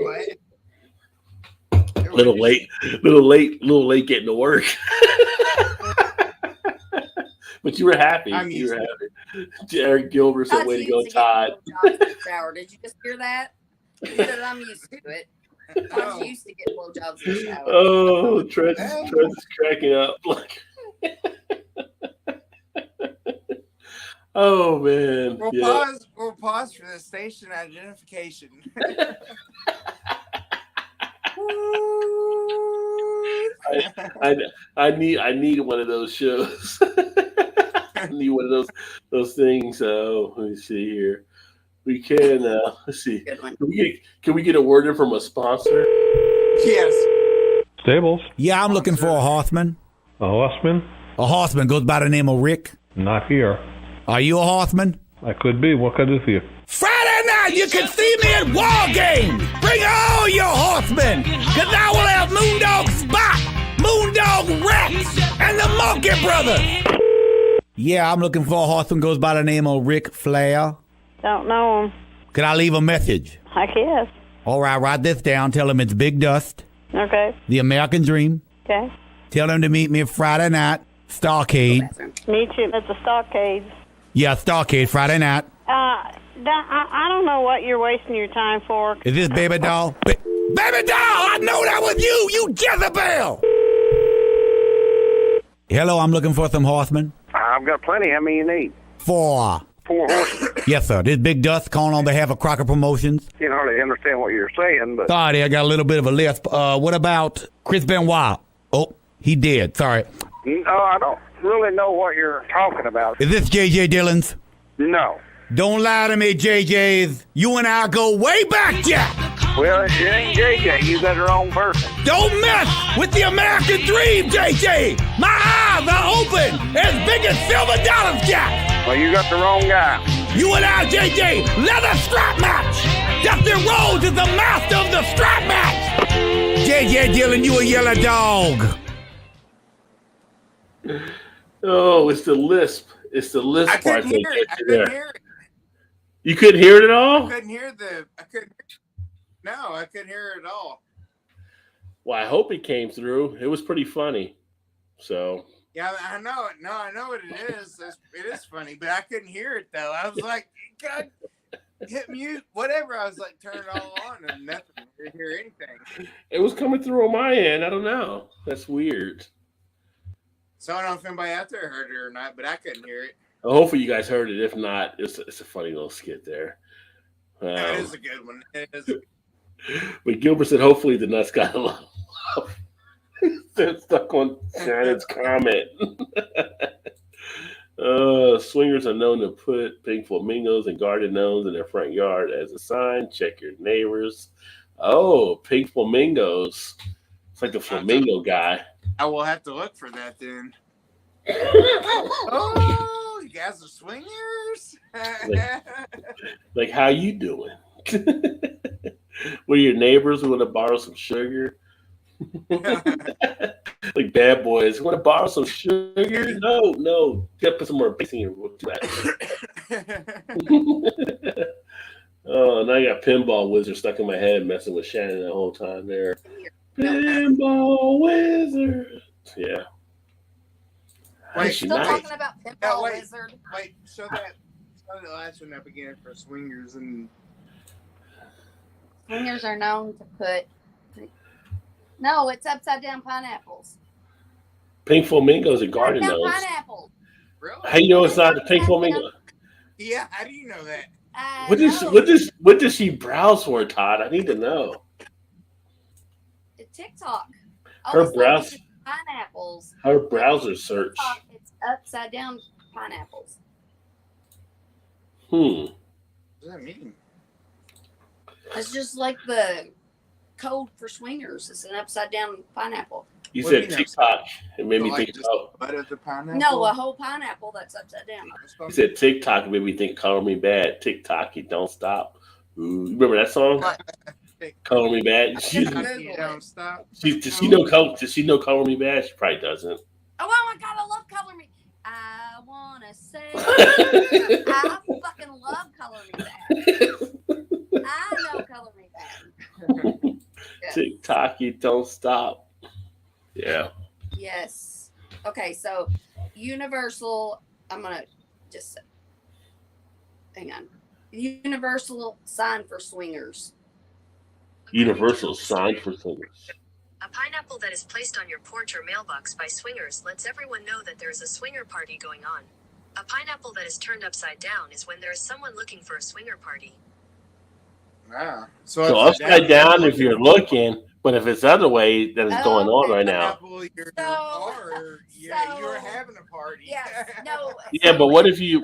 What? little late getting to work. But you were happy. You were happy. Eric Gilbert said, "Way to go, Todd." Did you just hear that? He said, "I'm used to it. I'm used to get blowjobs in the shower." Oh, Trent's cracking up. Oh man. We'll pause for the station identification. I need one of those shows. I need one of those things. So let me see here. We can let's see. Can we get a word in from a sponsor? Yes. Stables. Yeah, I'm looking for a Hoffman. A horseman? A Hoffman goes by the name of Rick. Not here. Are you a Hoffman? I could be. What can I do for you? Friday night, you can see me at War Games. Bring all your horsemen, because I will have Moondog Spot, Moondog Rex, and the Monkey Brothers. Yeah, I'm looking for a horseman goes by the name of Ric Flair. Don't know him. Can I leave a message? I guess. All right, write this down. Tell him it's Big Dust, Okay. the American Dream. Okay. Tell him to meet me Friday night, Starcade. Meet you at the stockade. Yeah, Starcade, Friday night. I don't know what you're wasting your time for. Is this Baby Doll? Baby Doll, I know that was you Jezebel! Hello, I'm looking for some horsemen. I've got plenty. How many you need? 4. 4 horses. Yes, sir. This Big Dust calling on behalf of Crocker Promotions. Can't hardly understand what you're saying, but Sorry, I got a little bit of a lisp. What about Chris Benoit? Oh, he did. Sorry. no, I don't really know what you're talking about. Is this J.J. Dillon's? No. Don't lie to me, J.J.'s. You and I go way back, Jack. Well, it ain't JJ. You got the wrong person. Don't mess with the American dream, J.J. My eyes are open as big as silver dollars, Jack. Well, you got the wrong guy. You and I, J.J., leather strap match. Dustin Rhodes is the master of the strap match. J.J. Dillon, you a yellow dog. Oh, it's the lisp. It's the lisp I part. couldn't hear it. I couldn't hear it. You couldn't hear it at all? I couldn't hear No, I couldn't hear it at all. Well, I hope it came through. It was pretty funny. So Yeah, I know it. No, I know what it is. It is funny, but I couldn't hear it though. I was like, God, hit mute, whatever. I was like, turn it all on, and nothing. I didn't hear anything. it was coming through on my end. I don't know. That's weird. So I don't know if anybody out there heard it or not, but I couldn't hear it. Hopefully you guys heard it. If not, it's a funny little skit there. No, it is a good one. It is. But Gilbert said, hopefully the nuts got a lot of love. They're stuck on Shannon's comment. Swingers are known to put pink flamingos and garden gnomes in their front yard as a sign. Check your neighbors. Oh, pink flamingos. It's like the flamingo guy. I will have to look for that then. Oh, you guys are swingers? Like, how you doing? What are your neighbors who want to borrow some sugar? Like bad boys. Want to borrow some sugar? No. You gotta put some more bass in your Oh, now I got Pinball Wizard stuck in my head messing with Shannon the whole time there. Pinball Wizard. Yeah. Wait, Still talking about Pinball wait. Wizard. Wait, show the last one up again for swingers and Swingers are known to put. No, it's upside down pineapples. Pink flamingos and garden Upside down gnomes. pineapples. really? How you know it's not the pink flamingo? Yeah, how do you know that? What does she browse for, Todd? I need to know. TikTok. Her Always browse- like pineapples. Her browser search. TikTok, it's upside down pineapples. What does that mean? It's just like the code for swingers. It's an upside down pineapple. You What do said you mean TikTok. It made me So, think like, just about. butt of the pineapple? No, a whole pineapple that's upside down. You said TikTok. It made me think Color Me Bad. TikTok, you don't stop. Ooh, you remember that song? Color Me Bad. Don't stop. Does she know Color Me Bad? She probably doesn't. Oh my God, I love Color Me. I want to say I fucking love Color Me Bad. I know Color Me Bad. Yes. TikTok, you don't stop. Yeah. Yes. Okay, so Universal, I'm going to just hang on. Universal sign for swingers. Universal sign for swingers. A pineapple that is placed on your porch or mailbox by swingers lets everyone know that there is a swinger party going on. A pineapple that is turned upside down is when there is someone looking for a swinger party. Wow. So upside down if you're looking, but if it's the other way, that is going on right now. Yeah, you're having a party. Yes. No. Yeah, but what if you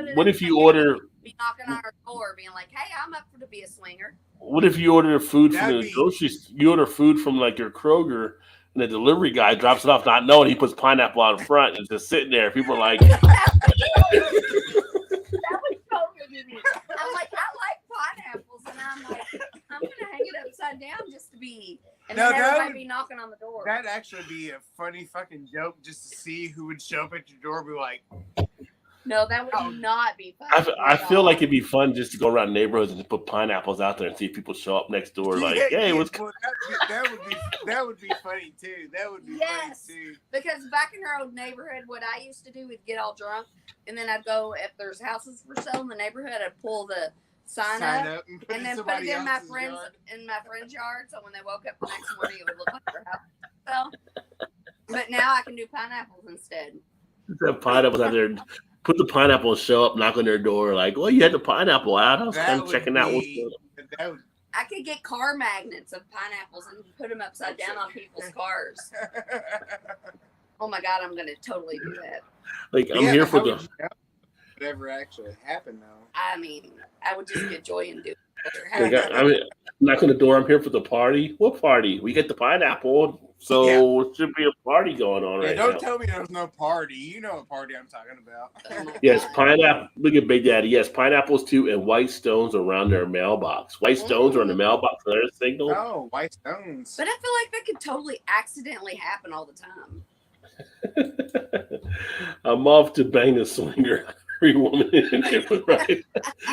order? Be knocking on our door, being like, "Hey, I'm up to be a swinger." What if you order food from That'd the be- grocery? You order food from like your Kroger, and the delivery guy drops it off, not knowing he puts pineapple out front and just sitting there. People are like, That would totally be And No, then that everybody would- be knocking on the door. That'd actually be a funny fucking joke just to see who would show up at your door and be like, No, that would not be fun. I feel like it'd be fun just to go around neighborhoods and just put pineapples out there and see if people show up next door. Like, hey, what's well, that would be funny too. That would be Yes. funny too. Because back in our old neighborhood, what I used to do is get all drunk, and then I'd go, if there's houses for sale in the neighborhood, I'd pull the sign up and, put and then put somebody it in my else's friend's yard. So when they woke up the next morning, it would look like their house. So, but now I can do pineapples instead. have pineapples out there? Put the pineapple and show up, knock on their door, like, well, you had the pineapple out. I was kind of checking out what's going on. I could get car magnets of pineapples and put them upside down on people's cars. Oh my God, I'm gonna totally do that. Like, I'm here for the. Whatever actually happened though. I mean, I would just get joy and do it. I mean, knock on the door. I'm here for the party. What party? We get the pineapple, so it should be a party going on right now. Don't tell me there's no party. You know what party I'm talking about. Yes, pineapple. Look at Big Daddy. Yes, pineapples too, and white stones around their mailbox. White stones are in the mailbox for their signal. Oh, white stones. But I feel like that could totally accidentally happen all the time. I'm off to bang a swinger. Every woman in there, right?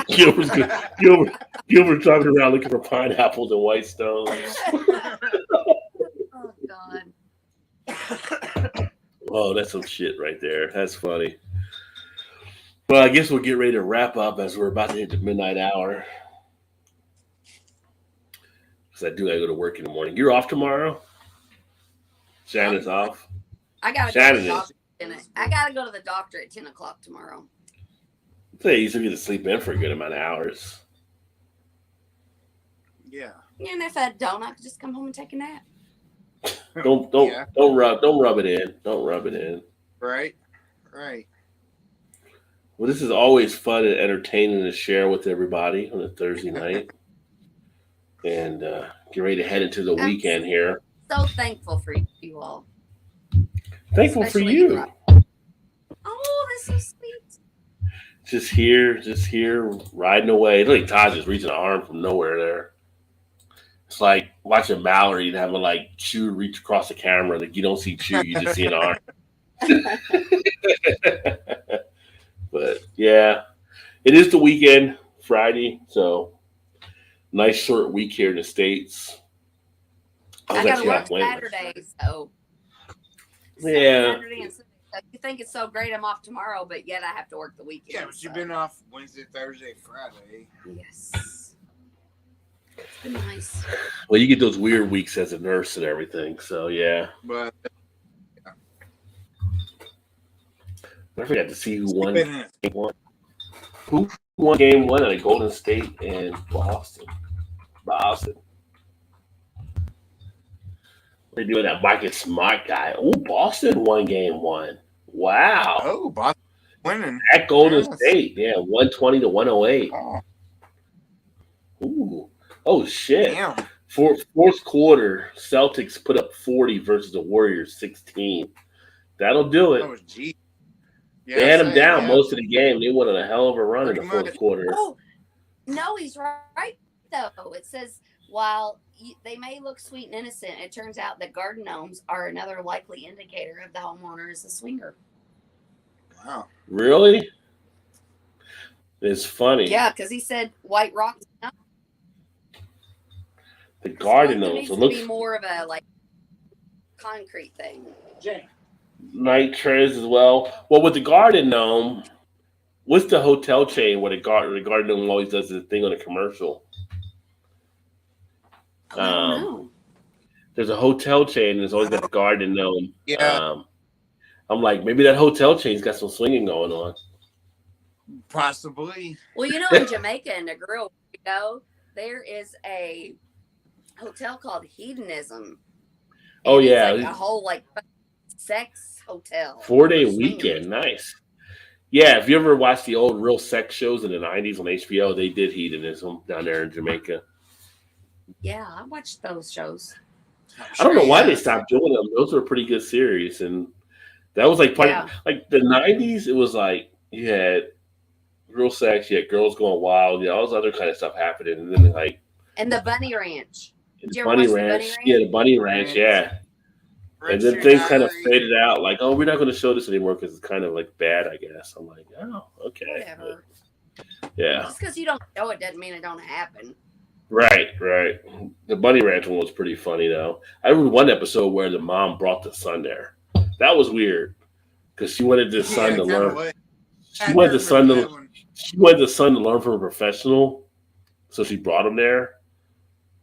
Gilbert's driving around looking for pineapples and white stones. Oh God. Oh, that's some shit right there. That's funny. Well, I guess we'll get ready to wrap up as we're about to hit the midnight hour. Because I do gotta go to work in the morning. You're off tomorrow? Shannon's off. I gotta go to the doctor. I gotta go to the doctor at 10 o'clock tomorrow. Say you still get to sleep in for a good amount of hours. Yeah. And if I don't, I could just come home and take a nap. Don't rub it in. Don't rub it in. Right. Well, this is always fun and entertaining to share with everybody on a Thursday night. And get ready to head into the weekend here. So thankful for you all. Thankful Especially for you. Oh, that's so sweet. Just here, riding away. Look, Todd just reaching an arm from nowhere there. It's like watching Mallory and having like Chew reach across the camera. Like you don't see Chew, you just see an arm. But yeah, it is the weekend, Friday, so nice short week here in the States. I gotta work Saturday, so yeah. Saturday and Sunday. You think it's so great I'm off tomorrow, but yet I have to work the weekend. Yeah, but you've been off Wednesday, Thursday, Friday. Yes. It's been nice. Well, you get those weird weeks as a nurse and everything, so yeah. But I forgot to see who won game one. Who won game one at Golden State and Boston? They're doing that Marcus Smart guy. Oh, Boston won game one. Wow. Oh, Boston winning. At Golden State. Yeah, 120 to 108. Oh. Ooh. Oh, shit. Damn. Fourth quarter, Celtics put up 40 versus the Warriors 16. That'll do it. Oh, gee. Yeah, they had them down most of the game. They went on a hell of a run in the fourth quarter. Oh, no, he's right, though. It says, while they may look sweet and innocent, it turns out that garden gnomes are another likely indicator of the homeowner is a swinger. Wow. Really? It's funny. Yeah, because he said white rocks. The garden It gnomes. needs It to looks be more of a concrete thing. night trends as well. Well, with the garden gnome, what's the hotel chain where the garden gnome always does the thing on a commercial? I don't know. There's a hotel chain and there's always got a garden gnome. Yeah. I'm like, maybe that hotel chain's got some swinging going on. Possibly. Well, in Jamaica in Negril, there is a hotel called Hedonism. Oh, it's yeah. like a whole sex hotel. 4-day weekend. Nice. Yeah, if you ever watched the old real sex shows in the 90s on HBO, they did Hedonism down there in Jamaica. Yeah, I watched those shows. I don't know why they stopped doing them. Those were pretty good series. And that was like the 90s, it was like you had real sex, you had girls going wild, all this other kind of stuff happening. And then And the Bunny Ranch. Did you ever Bunny watch the Ranch. Bunny Yeah, Ranch? the Bunny Ranch. Yeah. And then things kind of faded out. Like, oh, we're not going to show this anymore because it's kind of like bad, I guess. I'm like, oh, okay. Whatever. Yeah. Just because you don't show it doesn't mean it don't happen. Right. The Bunny Ranch one was pretty funny, though. I remember one episode where the mom brought the son there. That was weird because she wanted the son to learn. She wanted the son to learn from a professional, so she brought him there.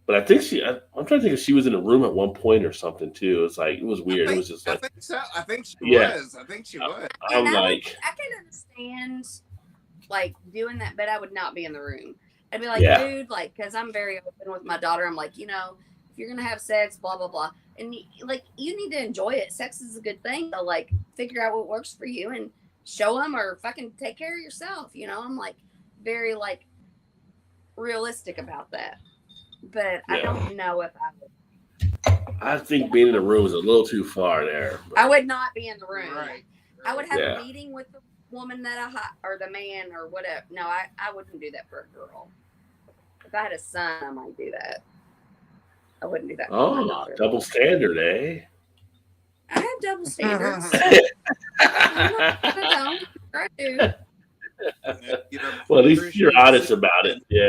But I think I'm trying to think if she was in a room at one point or something too. It's like it was weird. It was just like I think so. I think she was. I'm like, I can understand like doing that, but I would not be in the room. I'd be like, dude, like, because I'm very open with my daughter. I'm like, if you're gonna have sex, blah blah blah, and you need to enjoy it. Sex is a good thing. So like, figure out what works for you and show them, or fucking take care of yourself. I'm like very like realistic about that. But I don't know if I would. I think being in the room is a little too far there. But. I would not be in the room. Right. I would have a meeting with the woman or the man or whatever. No, I wouldn't do that for a girl. If I had a son, I might do that. I wouldn't do that for my daughter. Double standard, eh? I have double standards. I do. Well, at least you're honest about it. Yeah.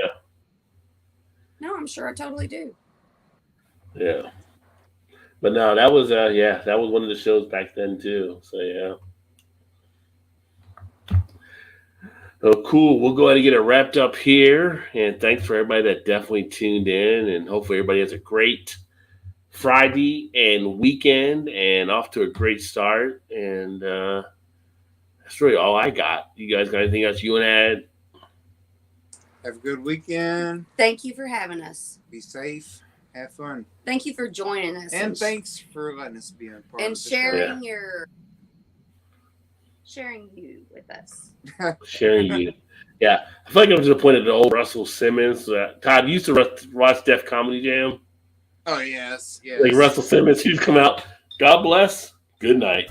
No, I'm sure I totally do. Yeah. But no, that was that was one of the shows back then too. So yeah. Oh, cool. We'll go ahead and get it wrapped up here. And thanks for everybody that definitely tuned in. And hopefully everybody has a great Friday and weekend and off to a great start. And that's really all I got. You guys got anything else you want to add? Have a good weekend. Thank you for having us. Be safe. Have fun. Thank you for joining us. And thanks for letting us be a part and of the sharing show. sharing you with us. Sharing you. Yeah. I feel like I'm to the point of the old Russell Simmons. Todd, you used to watch Def Comedy Jam. Oh, yes. Like Russell Simmons, he'd come out, God bless, good night.